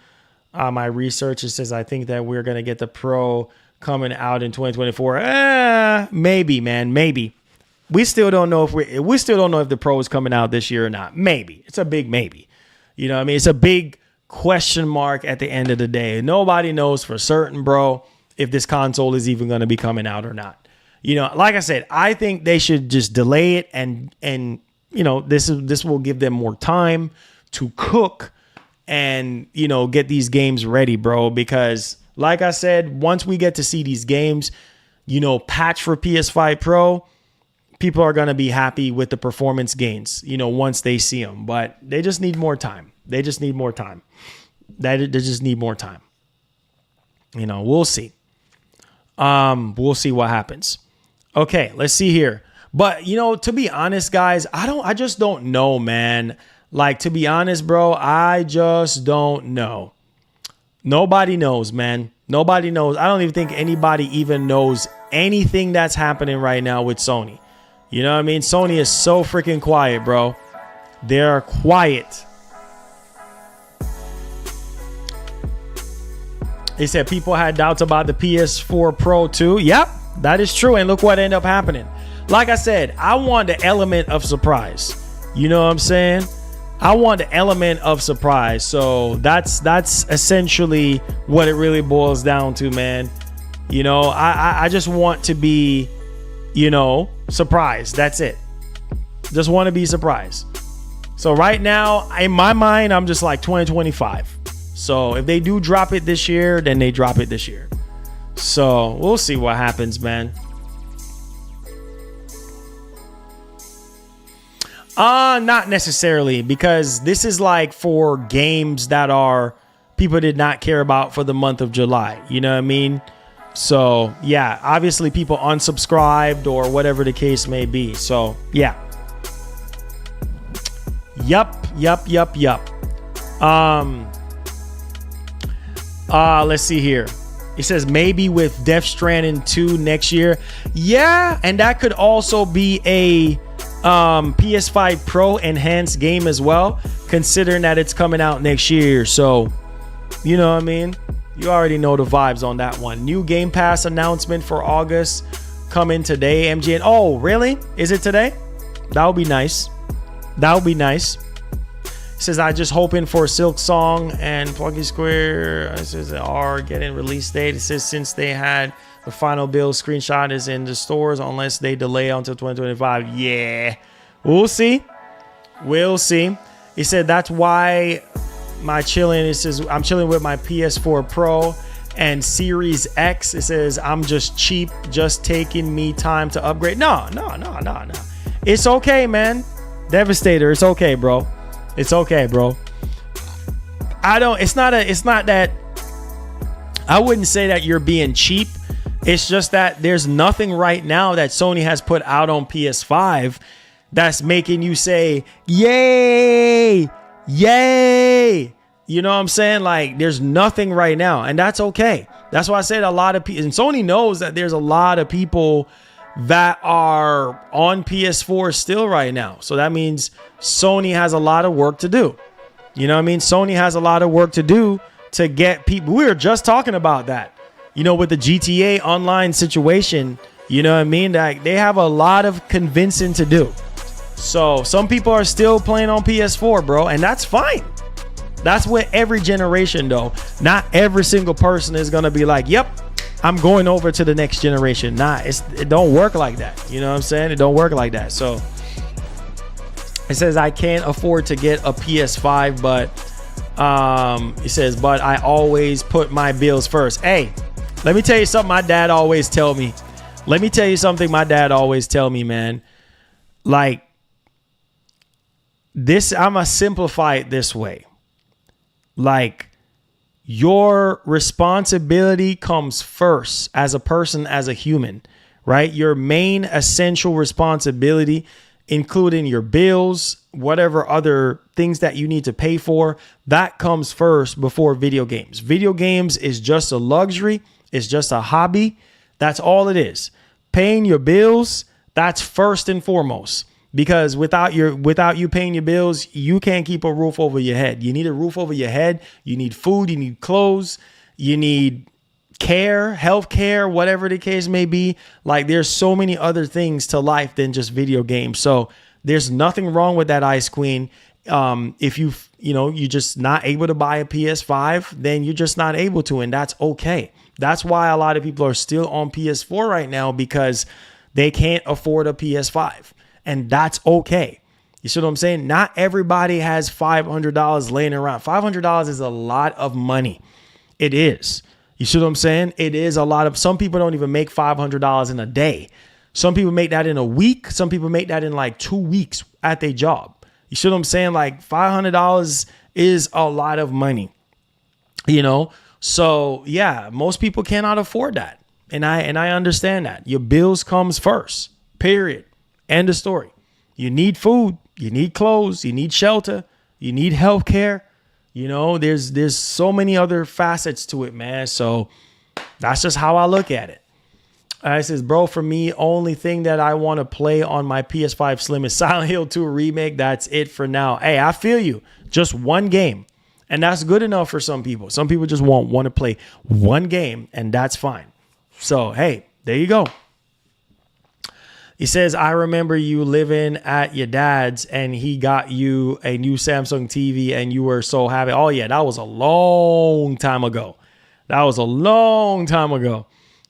my research. It says I think that we're gonna get the Pro coming out in 2024. Maybe, man, maybe. We still don't know if the Pro is coming out this year or not. Maybe. It's a big maybe. You know what I mean? It's a big question mark at the end of the day. Nobody knows for certain, bro, if this console is even going to be coming out or not. You know, like I said, I think they should just delay it and you know, this will give them more time to cook and, you know, get these games ready, bro, because like I said, once we get to see these games, you know, patch for PS5 Pro, people are going to be happy with the performance gains, you know, once they see them, but they just need more time. They just need more time. You know, we'll see. We'll see what happens. Okay, let's see here. But, you know, to be honest, guys, I just don't know, man. Like, to be honest, bro, I just don't know. Nobody knows, man. Nobody knows. I don't even think anybody even knows anything that's happening right now with Sony. You know what I mean? Sony is so freaking quiet, bro. They're quiet. They said people had doubts about the PS4 Pro too. Yep, that is true. And look what ended up happening. Like I said, I want the element of surprise. You know what I'm saying? I want the element of surprise. So that's essentially what it really boils down to, man. You know, I just want to be, you know, surprised. That's it. Just want to be surprised. So right now, in my mind, I'm just like 2025. So if they do drop it this year, then they drop it this year. So we'll see what happens, man. Not necessarily, because this is like for games that are people did not care about for the month of July. You know what I mean? So yeah, obviously people unsubscribed or whatever the case may be. So yeah. Yup. Let's see here. It says maybe with Death Stranding 2 next year. Yeah, and that could also be a PS5 Pro enhanced game as well, considering that it's coming out next year. So, you know what I mean? You already know the vibes on that one. New Game Pass announcement for August coming today, MGN. Oh, really? Is it today? That would be nice. That would be nice. It says, I just hoping for Silk Song and Plucky Square. It says they are getting release date. It says since they had the final build screenshot is in the stores unless they delay until 2025. Yeah, we'll see. We'll see. He said that's why my chilling. It says I'm chilling with my PS4 Pro and Series X. It says I'm just cheap, just taking me time to upgrade. No. It's okay, man. Devastator. It's okay, bro. It's okay, bro. It's not that. I wouldn't say that you're being cheap. It's just that there's nothing right now that Sony has put out on PS5 that's making you say, yay, yay. You know what I'm saying? Like, there's nothing right now, and that's okay. That's why I said a lot of people, and Sony knows that there's a lot of people that are on PS4 still right now. So that means Sony has a lot of work to do. You know what I mean? Sony has a lot of work to do to get people. We were just talking about that. You know, with the GTA online situation, you know what I mean? That they have a lot of convincing to do. So some people are still playing on PS4, bro, and that's fine. That's with every generation, though. Not every single person is going to be like, yep, I'm going over to the next generation. Nah, it don't work like that. You know what I'm saying? It don't work like that. So it says I can't afford to get a PS5, but it says, but I always put my bills first. Hey, let me tell you something my dad always tell me. Man. Like this, I'm going to simplify it this way. Like, your responsibility comes first as a person, as a human, right? Your main essential responsibility, including your bills, whatever other things that you need to pay for, that comes first before video games. Video games is just a luxury. It's just a hobby. That's all it is. Paying your bills, that's first and foremost. Because without you paying your bills, you can't keep a roof over your head. You need a roof over your head. You need food. You need clothes. You need care, health care, whatever the case may be. Like, there's so many other things to life than just video games. So there's nothing wrong with that, Ice Queen. If you're just not able to buy a PS5, then you're just not able to, and that's okay. That's why a lot of people are still on PS4 right now, because they can't afford a PS5. And that's okay. You see what I'm saying? Not everybody has $500 laying around. $500 is a lot of money. It is. You see what I'm saying? It is a lot of, some people don't even make $500 in a day. Some people make that in a week. Some people make that in like 2 weeks at their job. You see what I'm saying? Like $500 is a lot of money, you know? So yeah, most people cannot afford that. And I understand that. Your bills comes first. Period. End of story. You need food, you need clothes, you need shelter, you need health care. You know, there's so many other facets to it, man. So that's just how I look at it. It says, bro, for me, only thing that I want to play on my PS5 Slim is Silent Hill 2 Remake. That's it for now. Hey, I feel you. Just one game. And that's good enough for some people. Some people just want to play one game, and that's fine. So, hey, there you go. He says, I remember you living at your dad's and he got you a new Samsung TV and you were so happy. Oh, yeah, that was a long time ago.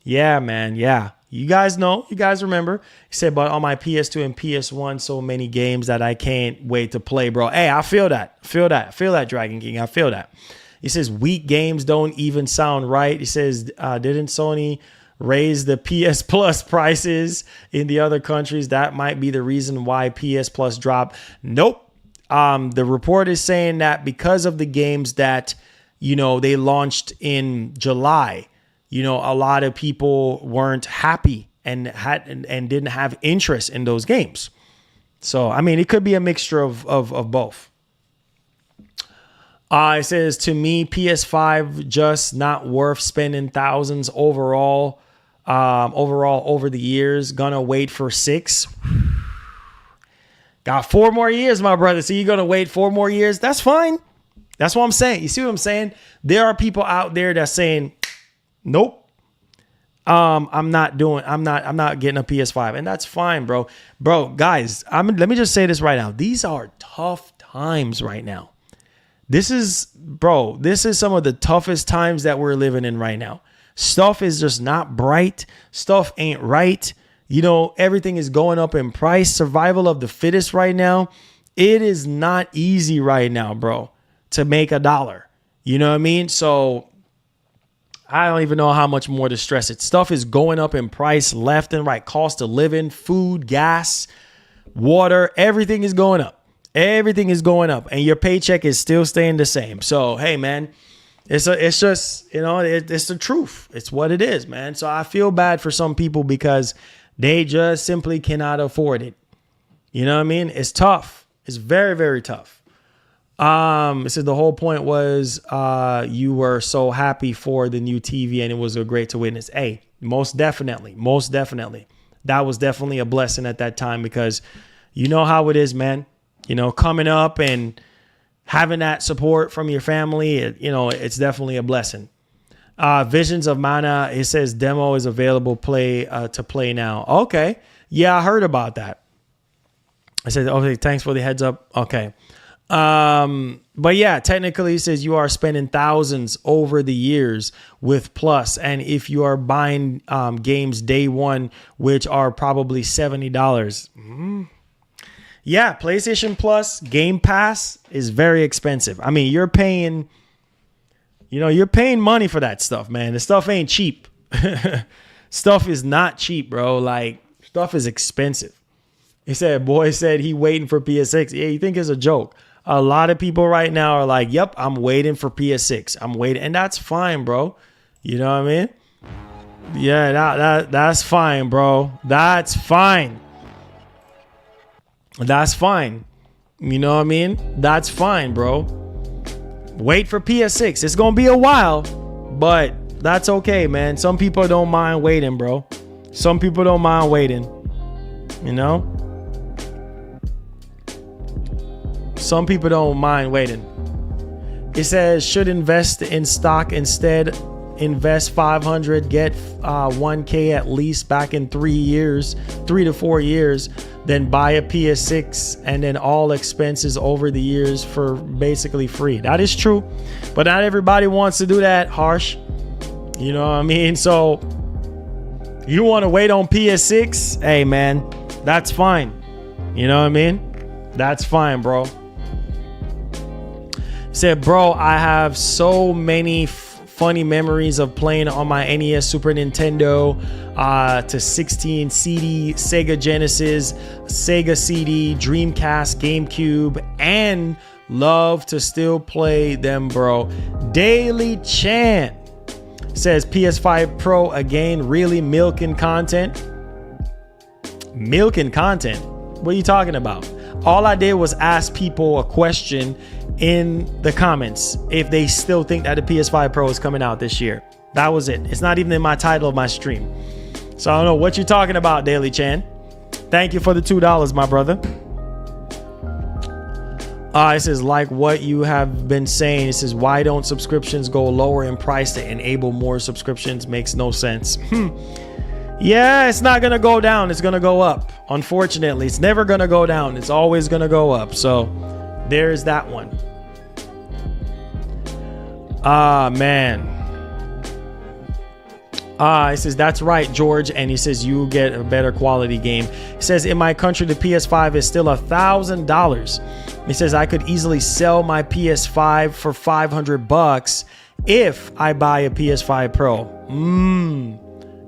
Yeah, man. Yeah. You guys know. You guys remember. He said, but on my PS2 and PS1, so many games that I can't wait to play, bro. Hey, I feel that. Feel that, Dragon King. I feel that. He says, weak games don't even sound right. He says, didn't Sony raise the PS Plus prices in the other countries? That might be the reason why PS Plus dropped. Nope. The report is saying that because of the games that, you know, they launched in July, you know, a lot of people weren't happy and didn't have interest in those games. So, I mean, it could be a mixture of both. It says, to me, PS5 just not worth spending thousands overall over the years. Gonna wait for 6. Got 4 more years, my brother. So you're gonna wait 4 more years? That's fine. That's what I'm saying. You see what I'm saying? There are people out there that's saying, nope. I'm not getting a PS5. And that's fine, bro. Bro, guys, let me just say this right now. These are tough times right now. This is some of the toughest times that we're living in right now. Stuff is just not bright. Stuff ain't right. You know, everything is going up in price. Survival of the fittest right now. It is not easy right now, bro, to make $1. You know what I mean? So I don't even know how much more to stress it. Stuff is going up in price left and right. Cost of living, food, gas, water, everything is going up. Everything is going up and your paycheck is still staying the same. So, hey, man, it's just, you know, it's the truth. It's what it is, man. So I feel bad for some people because they just simply cannot afford it. You know what I mean? It's tough. It's very, very tough. It said the whole point was you were so happy for the new TV and it was great to witness. Hey, most definitely. That was definitely a blessing at that time because you know how it is, man. You know, coming up and having that support from your family, it's definitely a blessing. Visions of Mana, it says demo is available to play now. Okay. Yeah, I heard about that. I said, okay, thanks for the heads up. Okay. But yeah, technically it says you are spending thousands over the years with Plus. And if you are buying games day one, which are probably $70, yeah, PlayStation Plus, Game Pass is very expensive. I mean, you're paying money for that stuff, man. The stuff ain't cheap. Stuff is not cheap, bro. Like, stuff is expensive. He said, boy said he waiting for PS6. Yeah, you think it's a joke. A lot of people right now are like, yep, I'm waiting for PS6. I'm waiting. And that's fine, bro. You know what I mean? Yeah, that's fine, bro. That's fine. That's fine. You know what I mean? That's fine, bro. Wait for PS6. It's going to be a while, but that's okay, man. Some people don't mind waiting, bro. Some people don't mind waiting. You know? Some people don't mind waiting. It says should invest in stock instead. Invest 500, get 1K at least back in 3 to 4 years, then buy a PS6 and then all expenses over the years for basically free. That is true, but not everybody wants to do that, Harsh. You know what I mean? So you want to wait on PS6? Hey, man, that's fine. You know what I mean? That's fine, bro. Said, bro, I have so many funny memories of playing on my NES, Super Nintendo, to 16 CD, Sega Genesis, Sega CD, Dreamcast, GameCube, and love to still play them, bro. Daily Chan. Says PS5 Pro again, really milking content. Milking content? What are you talking about? All I did was ask people a question in the comments if they still think that the PS5 Pro is coming out this year. That was it. It's not even in my title of my stream. So I don't know what you're talking about, Daily Chan. Thank you for the $2, my brother. It says, like what you have been saying, it says, why don't subscriptions go lower in price to enable more subscriptions? Makes no sense. Yeah, it's not going to go down. It's going to go up. Unfortunately, it's never going to go down. It's always going to go up. So there's that one. Man. It says, that's right, George. And he says, you get a better quality game. He says, in my country, the PS5 is still $1,000. He says, I could easily sell my PS5 for $500 if I buy a PS5 Pro.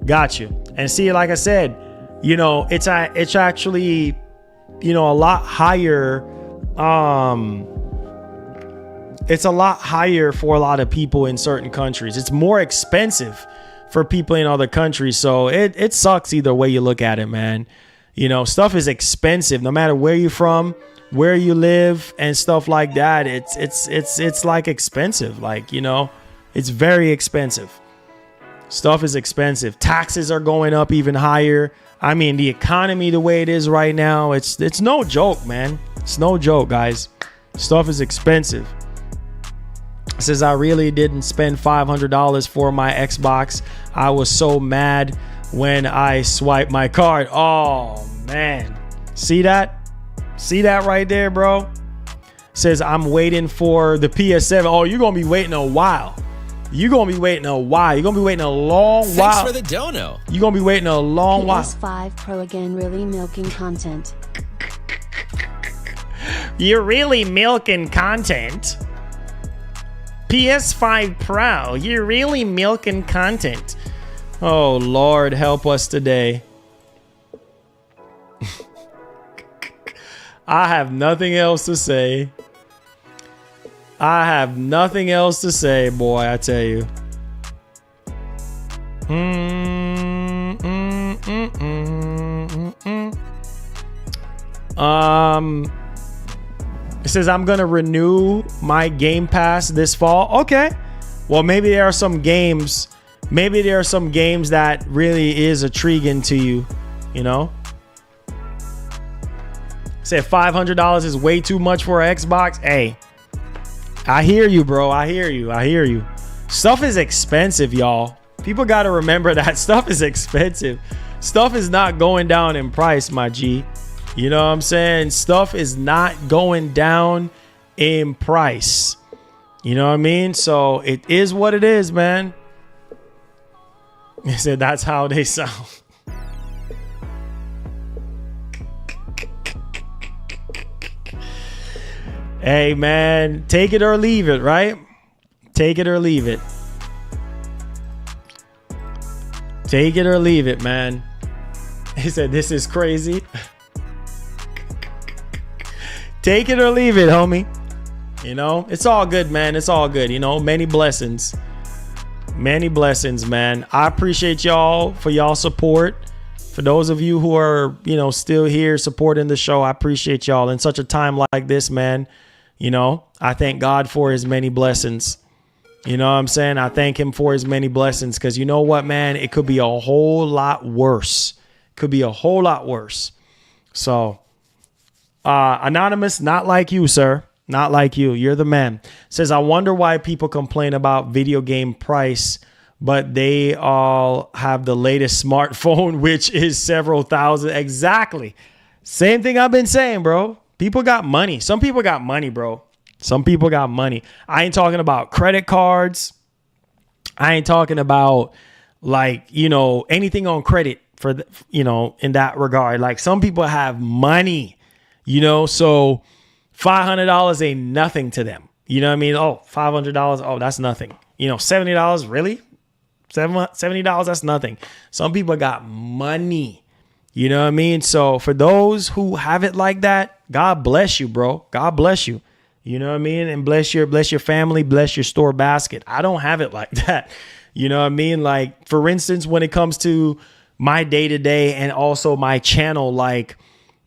Got you. And see, like I said, you know, it's actually, you know, a lot higher. It's a lot higher for a lot of people in certain countries. It's more expensive for people in other countries. So it sucks either way you look at it, man. You know, stuff is expensive no matter where you're from, where you live and stuff like that. It's like expensive. Like, you know, it's very expensive. Stuff is expensive. Taxes are going up even higher. I mean, the economy the way it is right now, it's no joke, man. It's no joke, guys. Stuff is expensive. It says, I really didn't spend $500 for my Xbox. I was so mad when I swiped my card. Oh, man. See that? See that right there, bro? It says, I'm waiting for the PS7. Oh, you're going to be waiting a while. You're going to be waiting a while. You're going to be waiting a long while. Thanks for the dono. You're going to be waiting a long while. PS5 Pro again, really milking content. You're really milking content. PS5 Pro, you're really milking content. Oh, Lord, help us today. I have nothing else to say. I have nothing else to say, boy, I tell you. It says, I'm going to renew my Game Pass this fall. Okay. Well, maybe there are some games. Maybe there are some games that really is intriguing to you, you know? Said $500 is way too much for an Xbox. Hey, I hear you, bro. I hear you. Stuff is expensive, y'all. People got to remember that stuff is expensive. Stuff is not going down in price, my G. You know what I'm saying? Stuff is not going down in price. You know what I mean? So it is what it is, man. He said that's how they sound. Hey, man, take it or leave it, right? Take it or leave it. Take it or leave it, man. He said, this is crazy. Take it or leave it, homie. You know, it's all good, man. It's all good. You know, many blessings. Many blessings, man. I appreciate y'all for y'all support. For those of you who are, you know, still here supporting the show, I appreciate y'all in such a time like this, man. You know, I thank God for his many blessings. You know what I'm saying? I thank him for his many blessings because you know what, man? It could be a whole lot worse. Could be a whole lot worse. So, Anonymous, not like you, sir. Not like you. You're the man. Says, I wonder why people complain about video game price, but they all have the latest smartphone, which is several thousand. Exactly. Same thing I've been saying, bro. People got money. Some people got money, bro. Some people got money. I ain't talking about credit cards. I ain't talking about like, you know, anything on credit for, the, you know, in that regard. Like some people have money, you know, so $500 ain't nothing to them. You know what I mean? Oh, $500. Oh, that's nothing. You know, $70. Really? $70. That's nothing. Some people got money. You know what I mean? So for those who have it like that, God bless you, bro. God bless you. You know what I mean? And bless your family, bless your store basket. I don't have it like that. You know what I mean? Like, for instance, when it comes to my day to day and also my channel, like,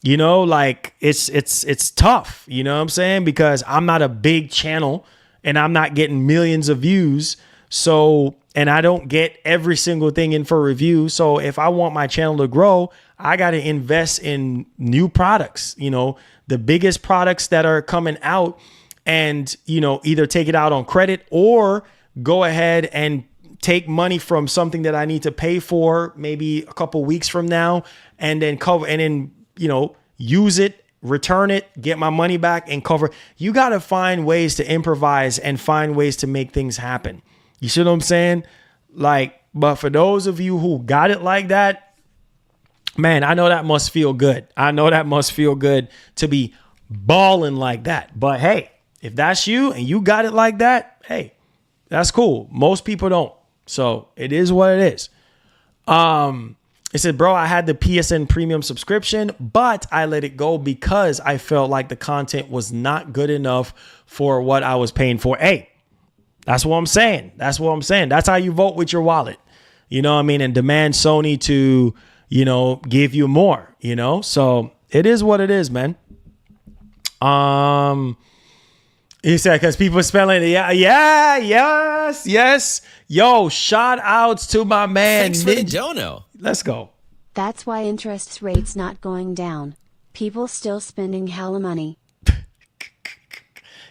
you know, like it's tough. You know what I'm saying? Because I'm not a big channel and I'm not getting millions of views. So, and I don't get every single thing in for review. So if I want my channel to grow, I got to invest in new products, you know, the biggest products that are coming out, and, you know, either take it out on credit or go ahead and take money from something that I need to pay for maybe a couple weeks from now, and then you know, use it, return it, get my money back and cover. You got to find ways to improvise and find ways to make things happen. You see what I'm saying? Like, but for those of you who got it like that, man, I know that must feel good. I know that must feel good to be balling like that. But hey, if that's you and you got it like that, hey, that's cool. Most people don't. So it is what it is. It said, bro, I had the PSN premium subscription, but I let it go because I felt like the content was not good enough for what I was paying for. Hey, that's what I'm saying. That's what I'm saying. That's how you vote with your wallet. You know what I mean? And demand Sony to, you know, give you more, you know? So it is what it is, man. He said, because people spelling it. Yes. Yo, shout outs to my man. Thanks for the dono. Let's go. That's why interest rates not going down. People still spending hella money.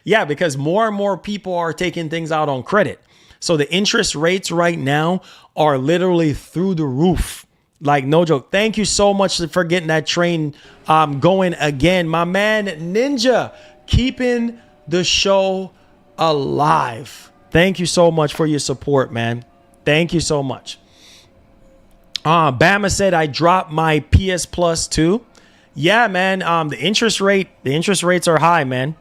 Yeah, because more and more people are taking things out on credit. So the interest rates right now are literally through the roof. Like, no joke. Thank you so much for getting that train going again. My man Ninja, keeping the show alive. Thank you so much for your support, man. Thank you so much. Bama said I dropped my PS Plus too. Yeah, man. The interest rates are high, man.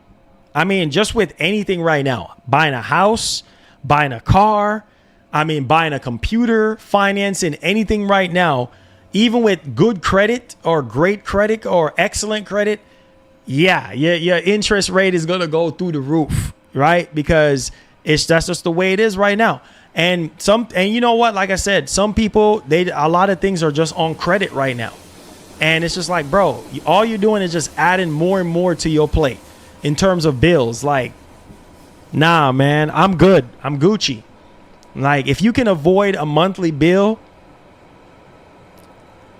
I mean, just with anything right now, buying a house, buying a car, I mean, buying a computer, financing anything right now, even with good credit or great credit or excellent credit, yeah, your interest rate is going to go through the roof, right? Because that's just the way it is right now. And you know what? Like I said, some people, a lot of things are just on credit right now. And it's just like, bro, all you're doing is just adding more and more to your plate in terms of bills. Like, nah, man, I'm good. I'm Gucci. Like, if you can avoid a monthly bill,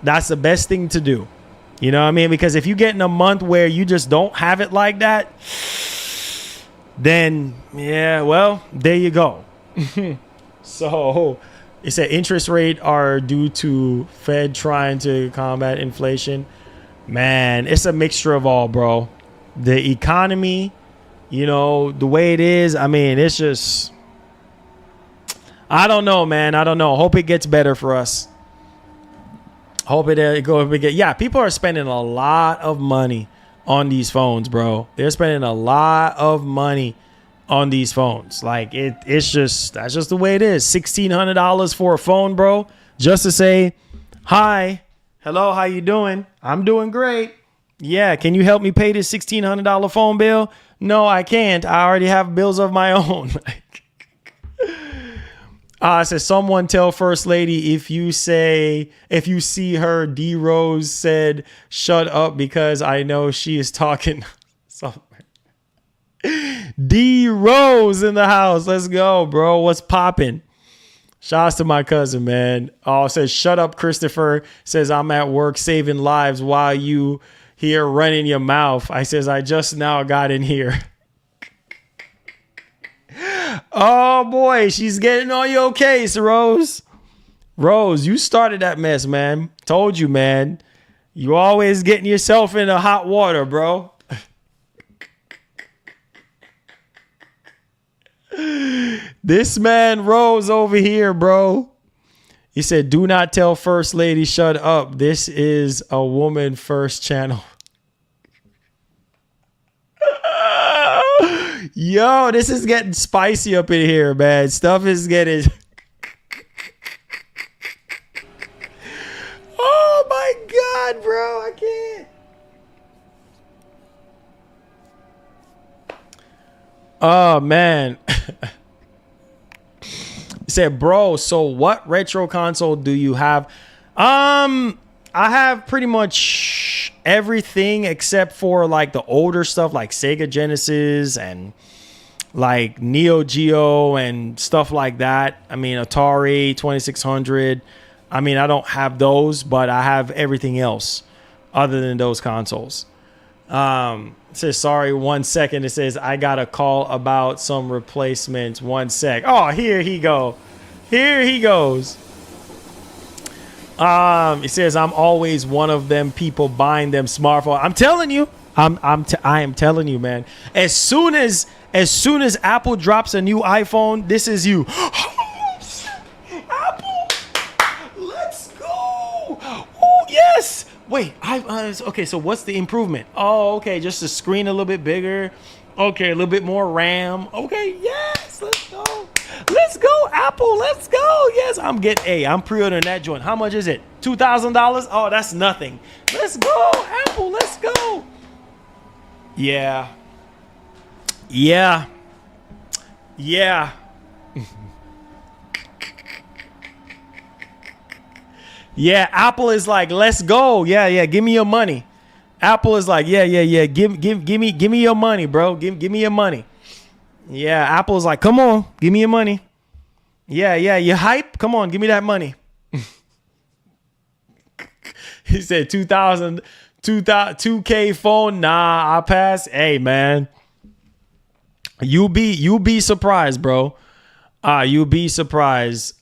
that's the best thing to do. You know what I mean? Because if you get in a month where you just don't have it like that, then, yeah, well, there you go. So it said interest rate are due to Fed trying to combat inflation. Man, it's a mixture of all, bro. The economy, you know, the way it is. I mean, it's just, I don't know, man. I don't know. Hope it gets better for us. Yeah, people are spending a lot of money on these phones, bro. They're spending a lot of money on these phones. Like, that's just the way it is. $1,600 for a phone, bro, just to say hi, hello, how you doing? I'm doing great. Yeah, can you help me pay this $1,600 phone bill? No, I can't. I already have bills of my own. It says, someone tell First Lady if you see her, D Rose said, shut up because I know she is talking. D Rose in the house. Let's go, bro. What's popping? Shouts to my cousin, man. Oh, it says, shut up, Christopher. Says, I'm at work saving lives while you here running your mouth. I says, I just now got in here. Oh boy, she's getting on your case, Rose. Rose, you started that mess, man. Told you, man. You always getting yourself into hot water, bro. This man Rose over here, bro. He said, do not tell First Lady shut up. This is a woman first channel. Yo, this is getting spicy up in here, man. Stuff is getting... Oh my God, bro. I can't. Oh, man. It said, bro, so what retro console do you have? I have pretty much everything except for like the older stuff like Sega Genesis and like Neo Geo and stuff like that. I mean, Atari 2600. I mean, I don't have those, but I have everything else other than those consoles. It says, sorry, 1 second. It says, I got a call about some replacements. 1 sec. Oh, here he go. Here he goes. It says, I'm always one of them people buying them smartphone. I'm telling you. I am telling you, man. As soon as Apple drops a new iPhone, this is you. Apple, let's go. Oh, yes. Wait, okay, so what's the improvement? Oh, okay, just the screen a little bit bigger. Okay, a little bit more RAM. Okay, yes, let's go. Let's go, Apple, let's go. Yes, I'm pre-ordering that joint. How much is it? $2,000? Oh, that's nothing. Let's go, Apple, let's go. Yeah. Yeah. Yeah, Apple is like, let's go. Yeah, give me your money. Apple is like, yeah. Give me your money, bro. Give me your money. Yeah, Apple is like, come on, give me your money. Yeah, you hype? Come on, give me that money. He said 2K phone. Nah, I pass. Hey, man. You'll be surprised, bro. You'll be surprised.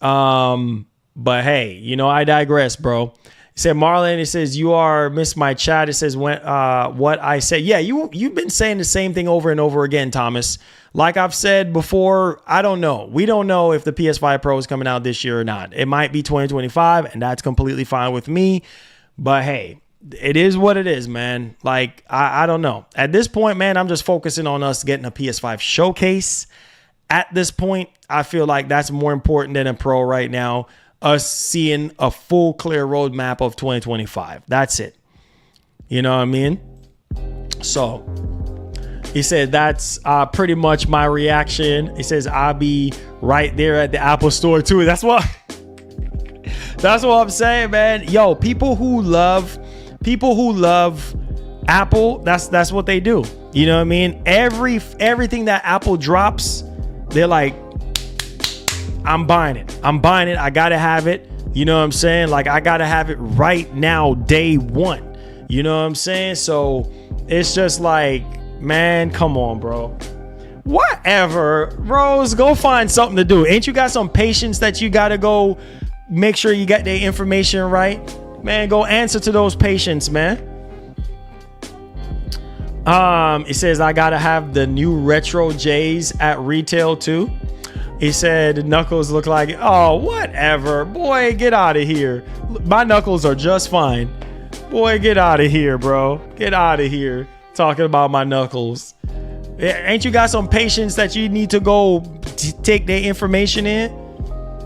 But hey, I digress, bro. He said, Marlon, it says, you are missed my chat. It says, what I said. Yeah, you've been saying the same thing over and over again, Thomas. Like I've said before, I don't know. We don't know if the PS5 Pro is coming out this year or not. It might be 2025, and that's completely fine with me. But hey, it is what it is, man. Like, I don't know. At this point, man, I'm just focusing on us getting a PS5 showcase. At this point, I feel like that's more important than a Pro right now. Us seeing a full clear roadmap of 2025. That's it. You know what I mean? So he said that's pretty much my reaction. He says I'll be right there at the Apple store too. That's what I'm saying, man. Yo, people who love Apple, that's what they do. You know what I mean? Everything that Apple drops, they're like, I'm buying it. I gotta have it. You know what I'm saying? Like, I gotta have it right now, day one. You know what I'm saying? So it's just like, man, come on, bro. Whatever, Rose, go find something to do. Ain't you got some patience that you gotta go make sure you got their information right? Man, go answer to those patients, man. It says I gotta have the new retro J's at retail too. He said knuckles look like, oh, whatever. Boy, get out of here. My knuckles are just fine. Boy, get out of here, bro. Get out of here. Talking about my knuckles. Ain't you got some patience that you need to go take their information in?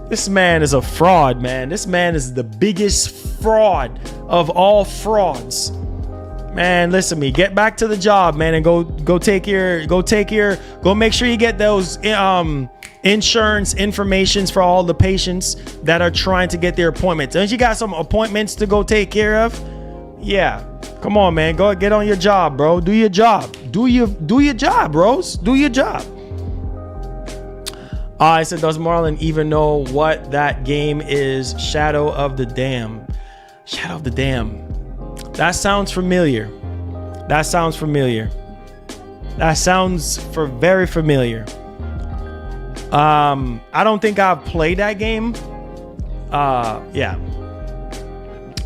This man is a fraud, man. This man is the biggest fraud of all frauds. Man, listen to me. Get back to the job, man, and go make sure you get those insurance informations for all the patients that are trying to get their appointments. Don't you got some appointments to go take care of? Yeah. Come on, man. Go get on your job, bro. Do your job. Do your job, bros. Do your job. I said, does Marlon even know what that game is? Shadow of the Dam. Shadow of the Dam. That sounds familiar. Very familiar. I don't think I've played that game. Yeah.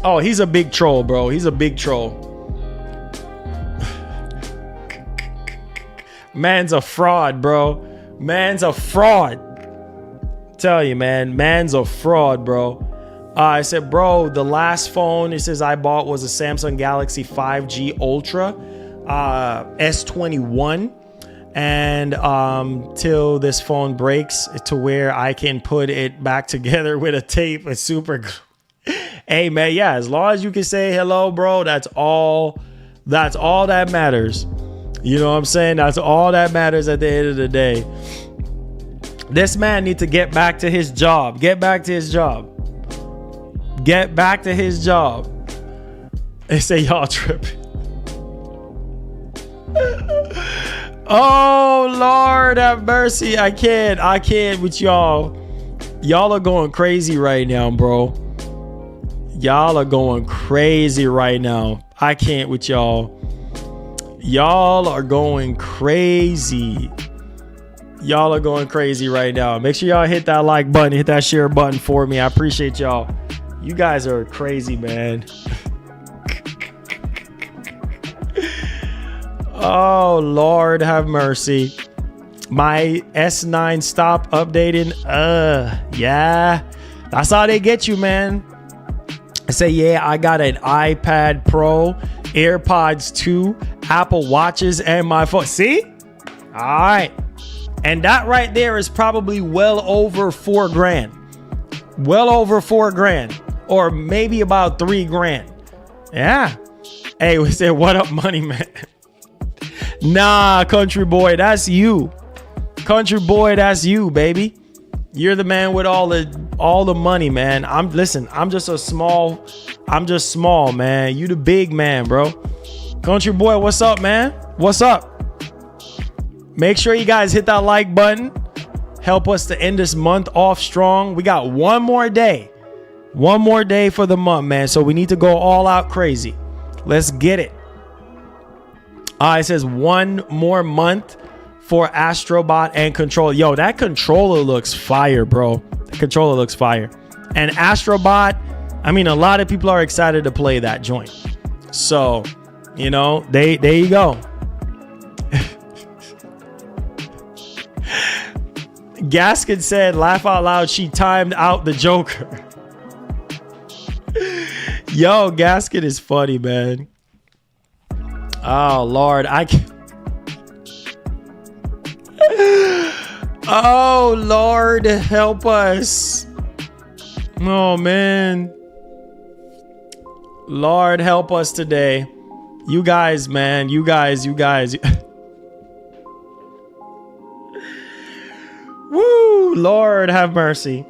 Oh, he's a big troll, bro. He's a big troll. Man's a fraud, bro. Man's a fraud. Tell you, man. Man's a fraud, bro. I said, bro, the last phone it says I bought was a Samsung Galaxy 5G Ultra S21. And till this phone breaks to where I can put it back together with a tape and super glue. Hey, man, yeah, as long as you can say hello, bro, that's all that matters. You know what I'm saying? That's all that matters at the end of the day. This man need to get back to his job. Get back to his job. Get back to his job. They say y'all tripping. Oh, Lord have mercy. I can't with y'all. Y'all are going crazy right now, bro. Y'all are going crazy right now. I can't with y'all. Y'all are going crazy. Y'all are going crazy right now. Make sure y'all hit that like button, hit that share button for me. I appreciate y'all. You guys are crazy, man. Oh, Lord have mercy. My S9 stopped updating. Yeah. That's how they get you, man. I say, yeah, I got an iPad Pro, AirPods 2, Apple Watches, and my phone. See? All right. And that right there is probably well over $4,000. Well over $4,000. Or maybe about $3,000. Yeah. Hey, we said, what up, money, man? Nah, country boy, that's you. Country boy, that's you, baby. You're the man with all the money, man. I'm just small, man. You the big man, bro. Country boy, what's up, man? What's up? Make sure you guys hit that like button. Help us to end this month off strong. We got one more day. One more day for the month, man. So we need to go all out crazy. Let's get it. It says one more month for Astrobot and controller. Yo, that controller looks fire, bro. The controller looks fire. And Astrobot, I mean, a lot of people are excited to play that joint. So, you know, there you go. Gaskin said, laugh out loud, she timed out the Joker. Yo, Gaskin is funny, man. Oh, Lord. Oh, Lord, help us. Oh, man. Lord, help us today. You guys, man. You guys. Woo, Lord, have mercy.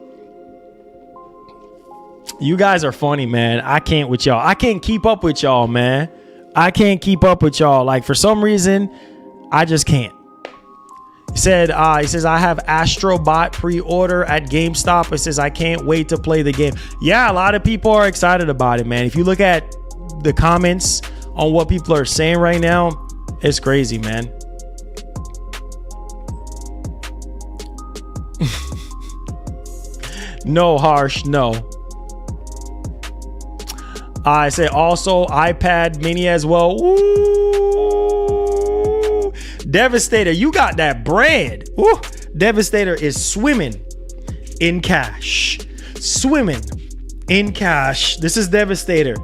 You guys are funny, man. I can't with y'all. I can't keep up with y'all, man. I can't keep up with y'all. Like, for some reason, I just can't. He says, I have Astrobot pre-order at GameStop. It says, I can't wait to play the game. Yeah, a lot of people are excited about it, man. If you look at the comments on what people are saying right now, it's crazy, man. No, Harsh, no. I say also iPad mini as well. Ooh. Devastator, you got that bread. Ooh. Devastator is swimming in cash. Swimming in cash. This is Devastator.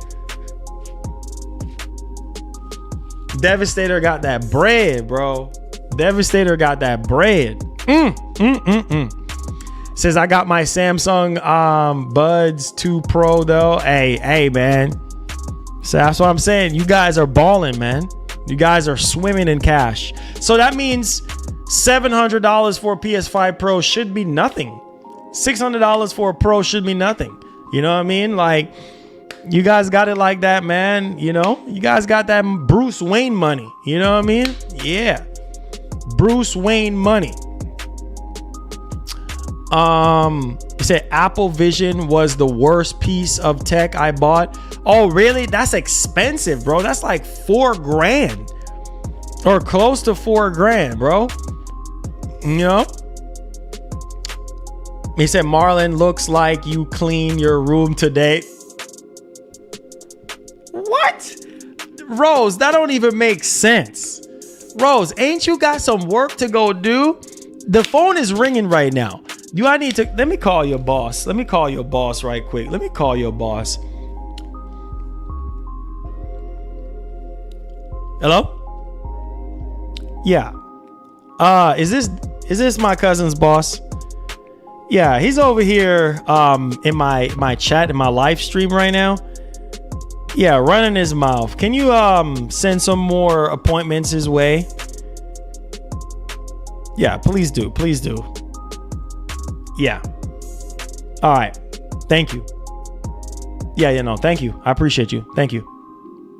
Devastator got that bread, bro. Devastator got that bread. Says, I got my Samsung Buds 2 Pro though. Hey, man. So that's what I'm saying. You guys are balling, man. You guys are swimming in cash. So that means $700 for a PS5 Pro should be nothing. $600 for a Pro should be nothing. You know what I mean? Like, you guys got it like that, man. You know, you guys got that Bruce Wayne money. You know what I mean? Yeah. Bruce Wayne money. It said Apple Vision was the worst piece of tech I bought. Oh, really? That's expensive, bro. That's like $4,000 or close to $4,000, bro. You know? He said, Marlon, looks like you clean your room today. What? Rose, that don't even make sense. Rose, ain't you got some work to go do? The phone is ringing right now. Do I need to? Let me call your boss. Let me call your boss right quick. Let me call your boss. Hello? Yeah. Is this my cousin's boss? Yeah, he's over here in my chat, in my live stream right now. Yeah, running his mouth. Can you send some more appointments his way? Yeah, please do. Please do. Yeah. All right. Thank you. Yeah, no, thank you. I appreciate you. Thank you.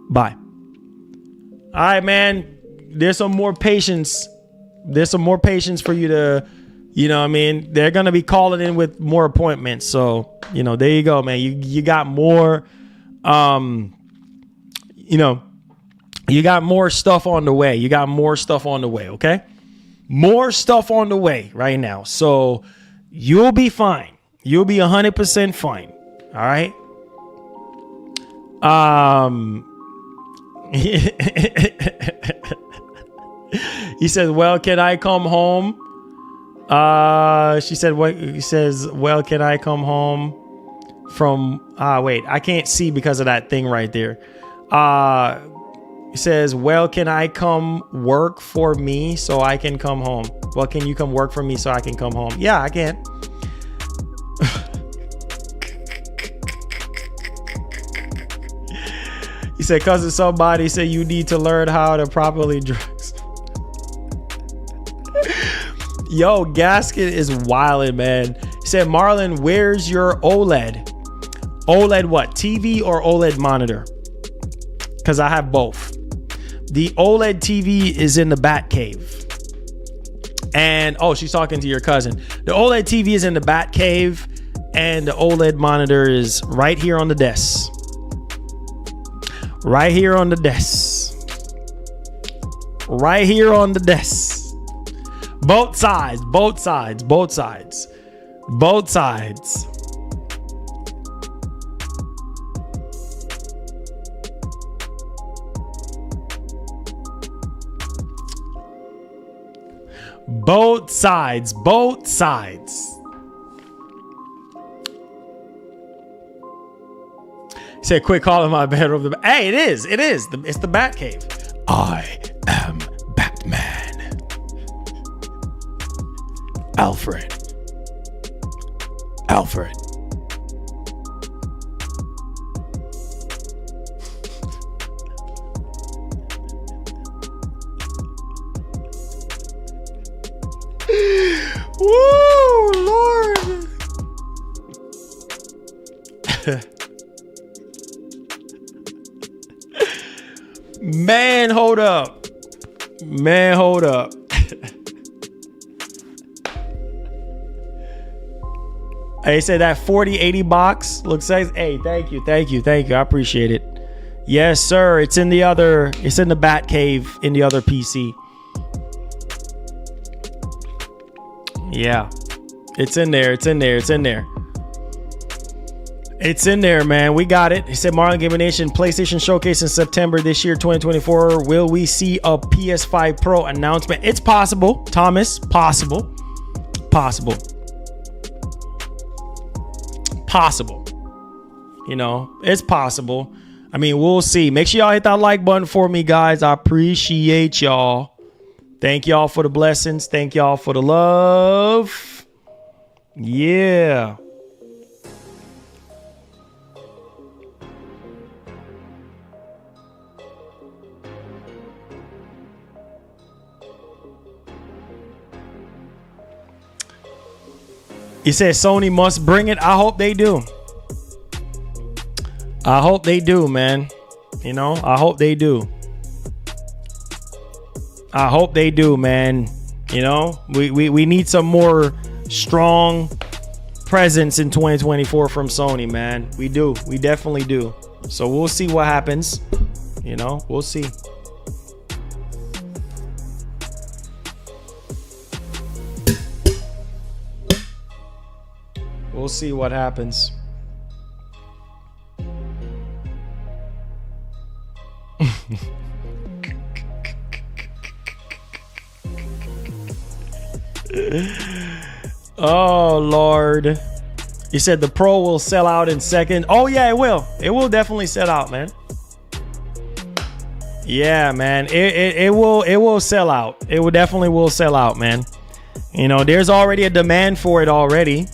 Bye. All right, man. There's some more patience. There's some more patience for you to, you know what I mean? They're going to be calling in with more appointments. So, you know, there you go, man. You got more, you know, you got more stuff on the way. You got more stuff on the way, okay? More stuff on the way right now. So you'll be fine. You'll be 100% fine. All right? He says, well, can I come home? She said, what? He says, well, can I come home from, wait, I can't see because of that thing right there. He says, well, can I come work for me so I can come home? Well, can you come work for me so I can come home? Yeah, I can. He said, cousin, somebody said you need to learn how to properly dress. Yo, Gasket is wildin', man. He said, Marlon, where's your OLED? OLED what? TV or OLED monitor? Because I have both. The OLED TV is in the Bat Cave. And, oh, she's talking to your cousin. The OLED TV is in the Bat Cave. And the OLED monitor is right here on the desk. Right here on the desk. Right here on the desk. Both sides, both sides, both sides, both sides. Both sides, both sides. He said, quick call in my bedroom. Hey, it is. It's the Bat Cave. I am Batman. Alfred. Woo, Lord. Man, hold up. Hey, said that 4080 box looks nice. Hey, thank you. I appreciate it. Yes, sir. It's in the Bat Cave in the other PC. Yeah. It's in there, man. We got it. He said, Marlon Gaming Nation, PlayStation Showcase in September this year, 2024. Will we see a PS5 Pro announcement? It's possible, Thomas. Possible. You know, it's possible. I mean, we'll see. Make sure y'all hit that like button for me, guys. I appreciate y'all. Thank y'all for the blessings. Thank y'all for the love. Yeah. He says Sony must bring it. I hope they do. Man. You know, I hope they do, man. You know, we need some more strong presence in 2024 from Sony, man. We do. We definitely do. So we'll see what happens. You know, we'll see. We'll see what happens. Oh, Lord. You said the Pro will sell out in seconds. Oh, yeah, it will. It will definitely sell out, man. Yeah, man. It will sell out. It will definitely sell out, man. You know, there's already a demand for it already.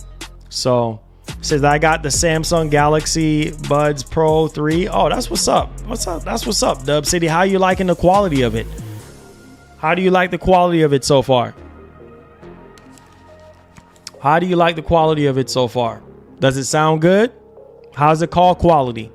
So, says I got the Samsung Galaxy Buds Pro 3. Oh, that's what's up. That's what's up, Dub City. How you liking the quality of it? How do you like the quality of it so far? How do you like the quality of it so far? Does it sound good? How's it called quality?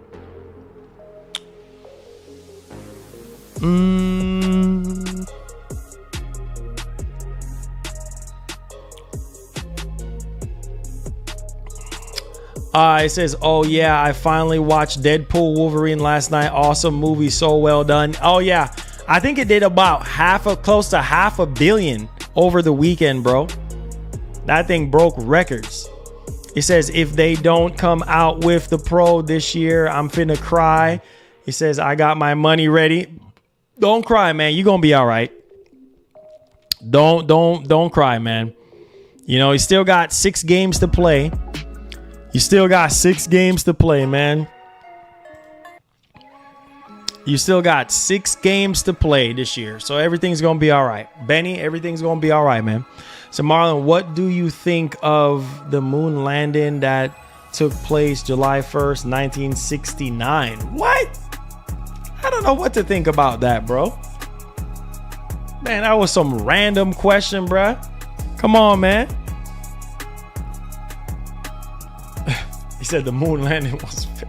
It says, oh yeah, I finally watched Deadpool Wolverine last night. Awesome movie, so well done. Oh yeah, I think it did about close to $500 million over the weekend, bro. That thing broke records. It says, if they don't come out with the Pro this year, I'm finna cry. He says, I got my money ready. Don't cry, man. You're gonna be all right. Don't cry, man. You know, you still got 6 games to play. You still got 6 games to play, man. You still got 6 games to play this year. So everything's going to be all right. Benny, everything's going to be all right, man. So Marlon, what do you think of the moon landing that took place July 1st, 1969? What? I don't know what to think about that, bro. Man, that was some random question, bruh. Come on, man. He said the moon landing was fake.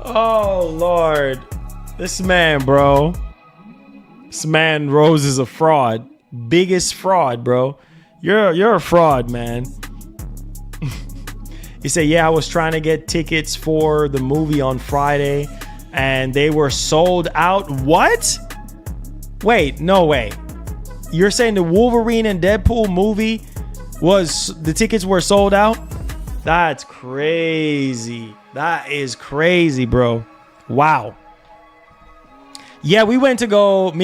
Oh, Lord. This man, bro. This man Rose is a fraud. Biggest fraud, bro. You're a fraud, man. He said, yeah, I was trying to get tickets for the movie on Friday and they were sold out. What? Wait, no way. You're saying the Wolverine and Deadpool movie the tickets were sold out? That's crazy. That is crazy, bro. Wow. Yeah, me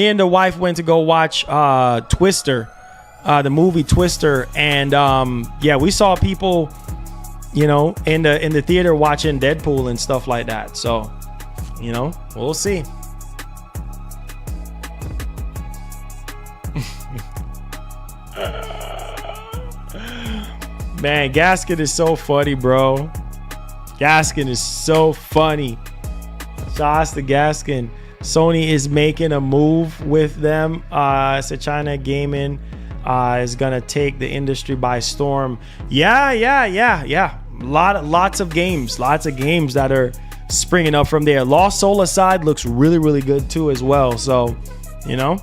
and the wife went to go watch Twister, the movie Twister, and yeah, we saw people, you know, in the theater watching Deadpool and stuff like that. So, you know, we'll see. Man, Gaskin is so funny, bro. Gaskin is so funny. Shots to Gaskin. Sony is making a move with them. So China Gaming is gonna take the industry by storm. Yeah. Lots of games that are springing up from there. Lost Soul Aside looks really, really good too as well. So, you know,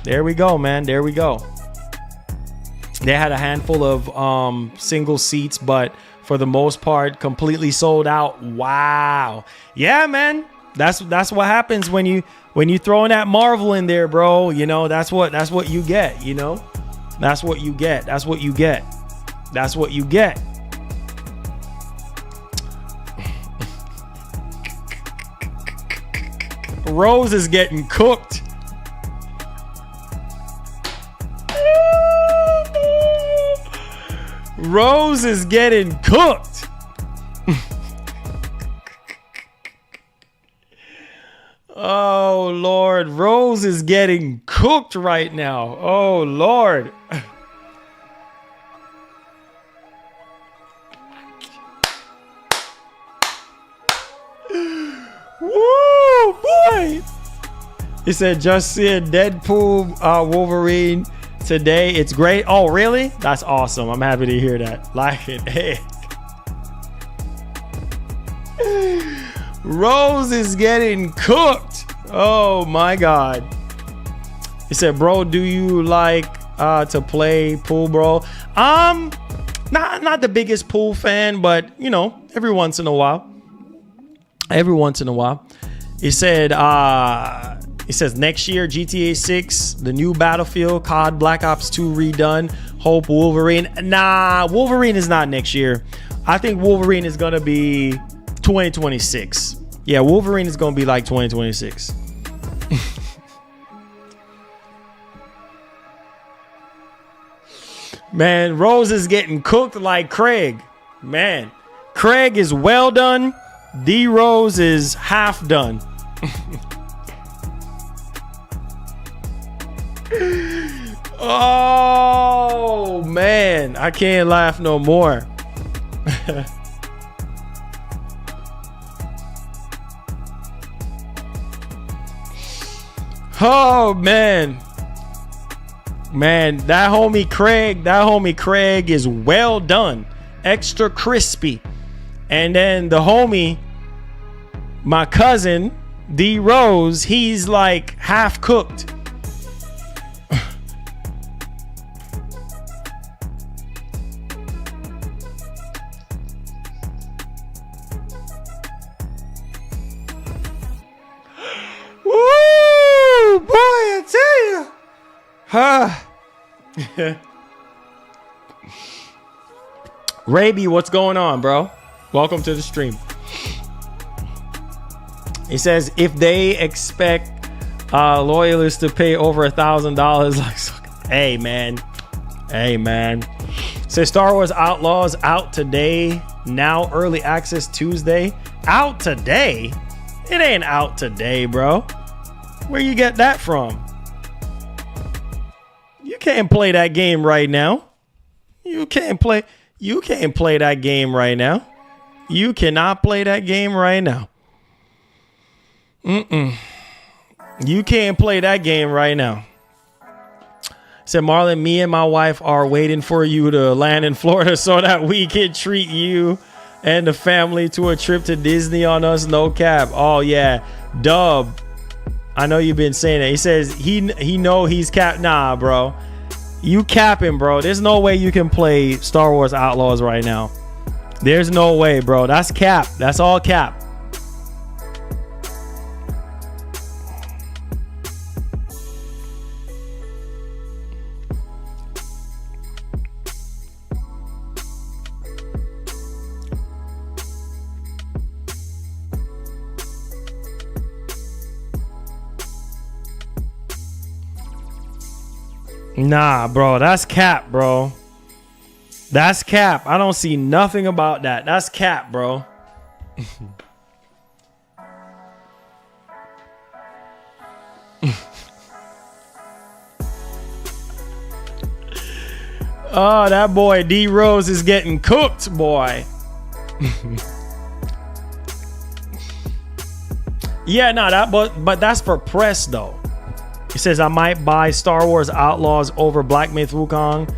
there we go, man. There we go. They had a handful of single seats, but for the most part, completely sold out. Wow. Yeah, man. That's what happens when you throwing that Marvel in there, bro. You know, that's what you get, you know? That's what you get. That's what you get. That's what you get. Rose is getting cooked. Rose is getting cooked. Oh, Lord. Rose is getting cooked right now. Oh, Lord. Woo, boy. He said, just seeing Deadpool Wolverine today. It's great. Oh, really? That's awesome. I'm happy to hear that. Like it. Hey. Rose is getting cooked. Oh my God. He said, bro, do you like to play pool, bro? Not the biggest pool fan, but you know, every once in a while. He said, next year, GTA 6, the new Battlefield, COD, Black Ops 2 redone. Hope Wolverine. Nah, Wolverine is not next year. I think Wolverine is going to be 2026. Yeah, Wolverine is going to be like 2026. Man, Rose is getting cooked like Craig. Man, Craig is well done. D Rose is half done. Oh, man. I can't laugh no more. Oh, man. Man, that homie Craig is well done. Extra crispy. And then the homie, my cousin, D Rose, he's like half cooked. Woo! Boy, I tell you. Raby, what's going on, bro? Welcome to the stream. He says if they expect loyalists to pay over $1,000, like, hey man. Says Star Wars Outlaws out today. Now early access Tuesday. Out today? It ain't out today, bro. Where you get that from? You can't play that game right now. You can't play that game right now. You cannot play that game right now. You can't play that game right now. Said Marlon, me and my wife are waiting for you to land in Florida so that we can treat you and the family to a trip to Disney on us, no cap. Oh yeah, Dub. I know you've been saying that. He says he know he's cap. Nah, bro. You capping, bro. There's no way you can play Star Wars Outlaws right now. There's no way, bro. That's cap. That's all cap. Nah, bro, that's cap, bro. That's cap. I don't see nothing about that. That's cap, bro. Oh, that boy D Rose is getting cooked, boy. Yeah, no, but that's for press though. He says, I might buy Star Wars Outlaws over Black Myth Wukong.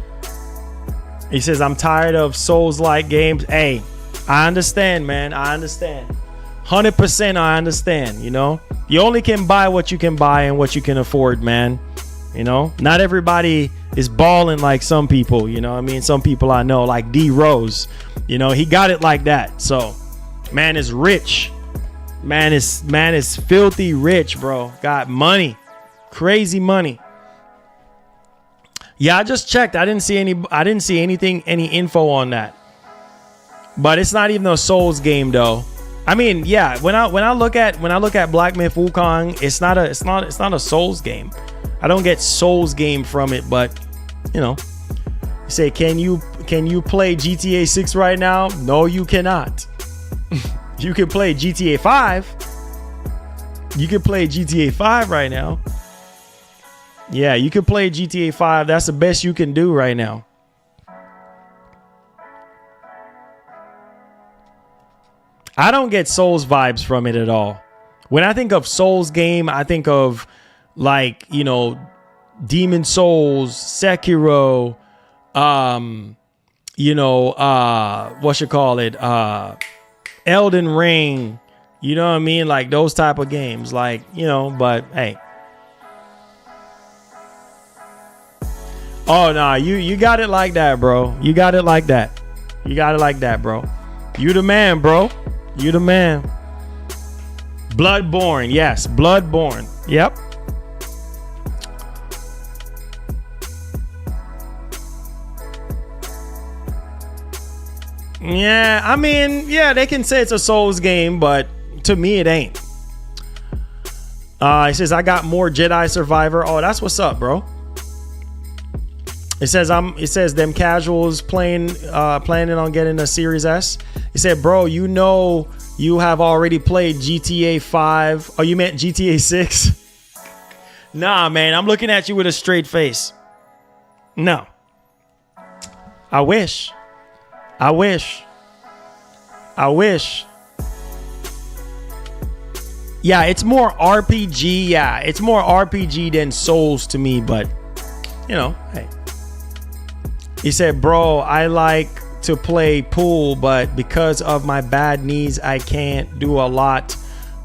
He says, I'm tired of Souls-like games. Hey, I understand, man. I understand. 100% I understand, you know. You only can buy what you can buy and what you can afford, man. You know, not everybody is balling like some people, you know what I mean? Some people I know, like D Rose, you know, he got it like that. So, man is rich. Man is filthy rich, bro. Got money. Crazy money. Yeah, I just checked. I didn't see any info on that. But it's not even a Souls game though. I mean, yeah, when I look at Black Myth Wukong, it's not a Souls game. I don't get Souls game from it, but you know, you say, can you play GTA 6 right now? No, you cannot. You can play GTA 5. You can play GTA 5 right now. Yeah, you can play GTA 5. That's the best you can do right now. I don't get Souls vibes from it at all. When I think of Souls game, I think of like, you know, Demon Souls, Sekiro, Elden Ring, you know what I mean? Like those type of games, like, you know, but hey. Oh, nah, you got it like that, bro. You got it like that. You got it like that, bro. You the man, bro. You the man. Bloodborne. Yes, Bloodborne. Yep. Yeah, I mean, yeah, they can say it's a Souls game, but to me, it ain't. He says, I got more Jedi Survivor. Oh, that's what's up, bro. It says them casuals planning on getting a Series S. He said, bro, you know you have already played GTA 5. Oh, you meant GTA 6? Nah, man, I'm looking at you with a straight face. No. I wish. Yeah, it's more RPG. Yeah, it's more RPG than Souls to me, but you know, hey. He said, bro, I like to play pool, but because of my bad knees, I can't do a lot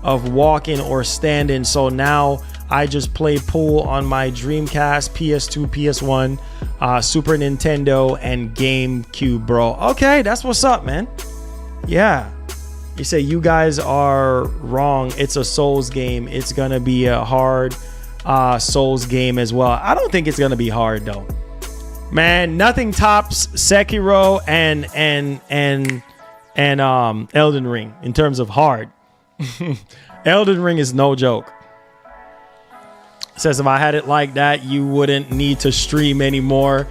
of walking or standing. So now I just play pool on my Dreamcast, PS2, PS1, Super Nintendo, and GameCube, bro. Okay, that's what's up, man. Yeah. You say you guys are wrong. It's a Souls game. It's gonna be a hard Souls game as well. I don't think it's gonna be hard though. Man, nothing tops Sekiro and Elden Ring in terms of hard. Elden Ring is no joke. It says if I had it like that, you wouldn't need to stream anymore.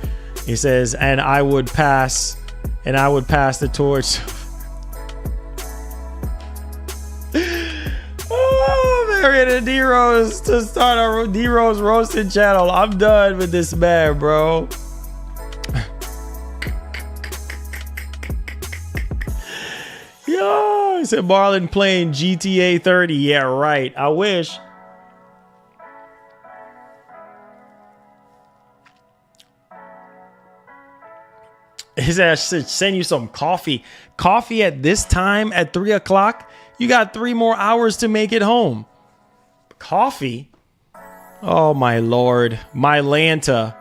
He says, and I would pass the torch. Oh, Marietta D-Rose to start our D-Rose roasted channel. I'm done with this man, bro. Yo, he said Marlon playing GTA 30. Yeah, right. I wish. He said I should send you some coffee. Coffee at this time at 3 o'clock? You got 3 more hours to make it home. Coffee? Oh, my Lord. My Lanta.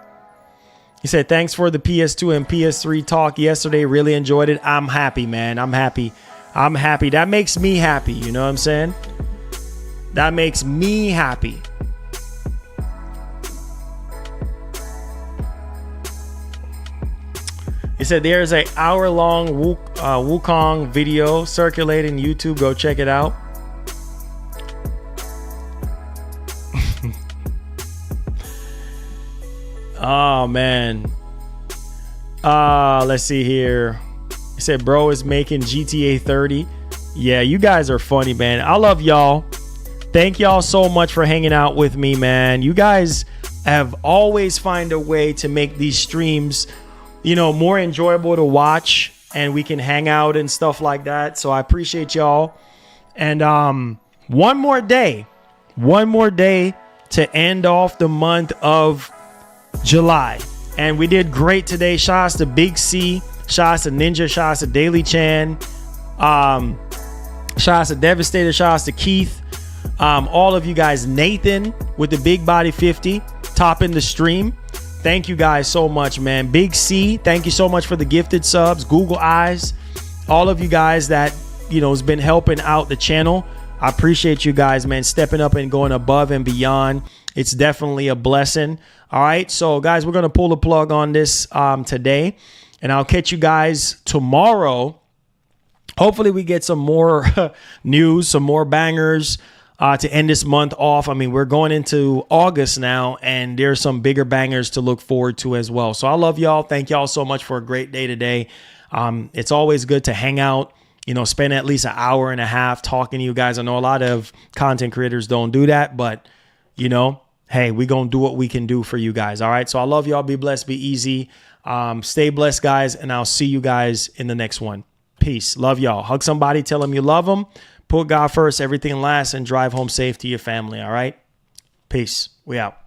He said, thanks for the PS2 and PS3 talk yesterday. Really enjoyed it. I'm happy, man. I'm happy. I'm happy. That makes me happy. You know what I'm saying? That makes me happy. He said there's an hour-long Wukong video circulating YouTube. Go check it out. Oh, man. Let's see here. He said, bro is making GTA 30. Yeah, you guys are funny, man. I love y'all. Thank y'all so much for hanging out with me, man. You guys have always find a way to make these streams, you know, more enjoyable to watch, and we can hang out and stuff like that. So I appreciate y'all. And one more day to end off the month of July. And we did great today. Shouts to Big C, shouts to Ninja, shouts to Daily Chan, shouts to Devastator, shouts to Keith, all of you guys. Nathan with the Big Body 50 topping the stream. Thank you guys so much, man. Big C, thank you so much for the gifted subs. Google Eyes, all of you guys that, you know, has been helping out the channel. I appreciate you guys, man, stepping up and going above and beyond. It's definitely a blessing. All right, so guys, we're gonna pull the plug on this today, and I'll catch you guys tomorrow. Hopefully we get some more news, some more bangers to end this month off. I mean, we're going into August now, and there's some bigger bangers to look forward to as well. So I love y'all. Thank y'all so much for a great day today. It's always good to hang out, you know, spend at least an hour and a half talking to you guys. I know a lot of content creators don't do that, but, you know, hey, we gonna do what we can do for you guys. All right, so I love y'all. Be blessed, be easy, stay blessed, guys, and I'll see you guys in the next one. Peace. Love y'all. Hug somebody, tell them you love them. Put God first, everything last, and drive home safe to your family. All right, peace. We out.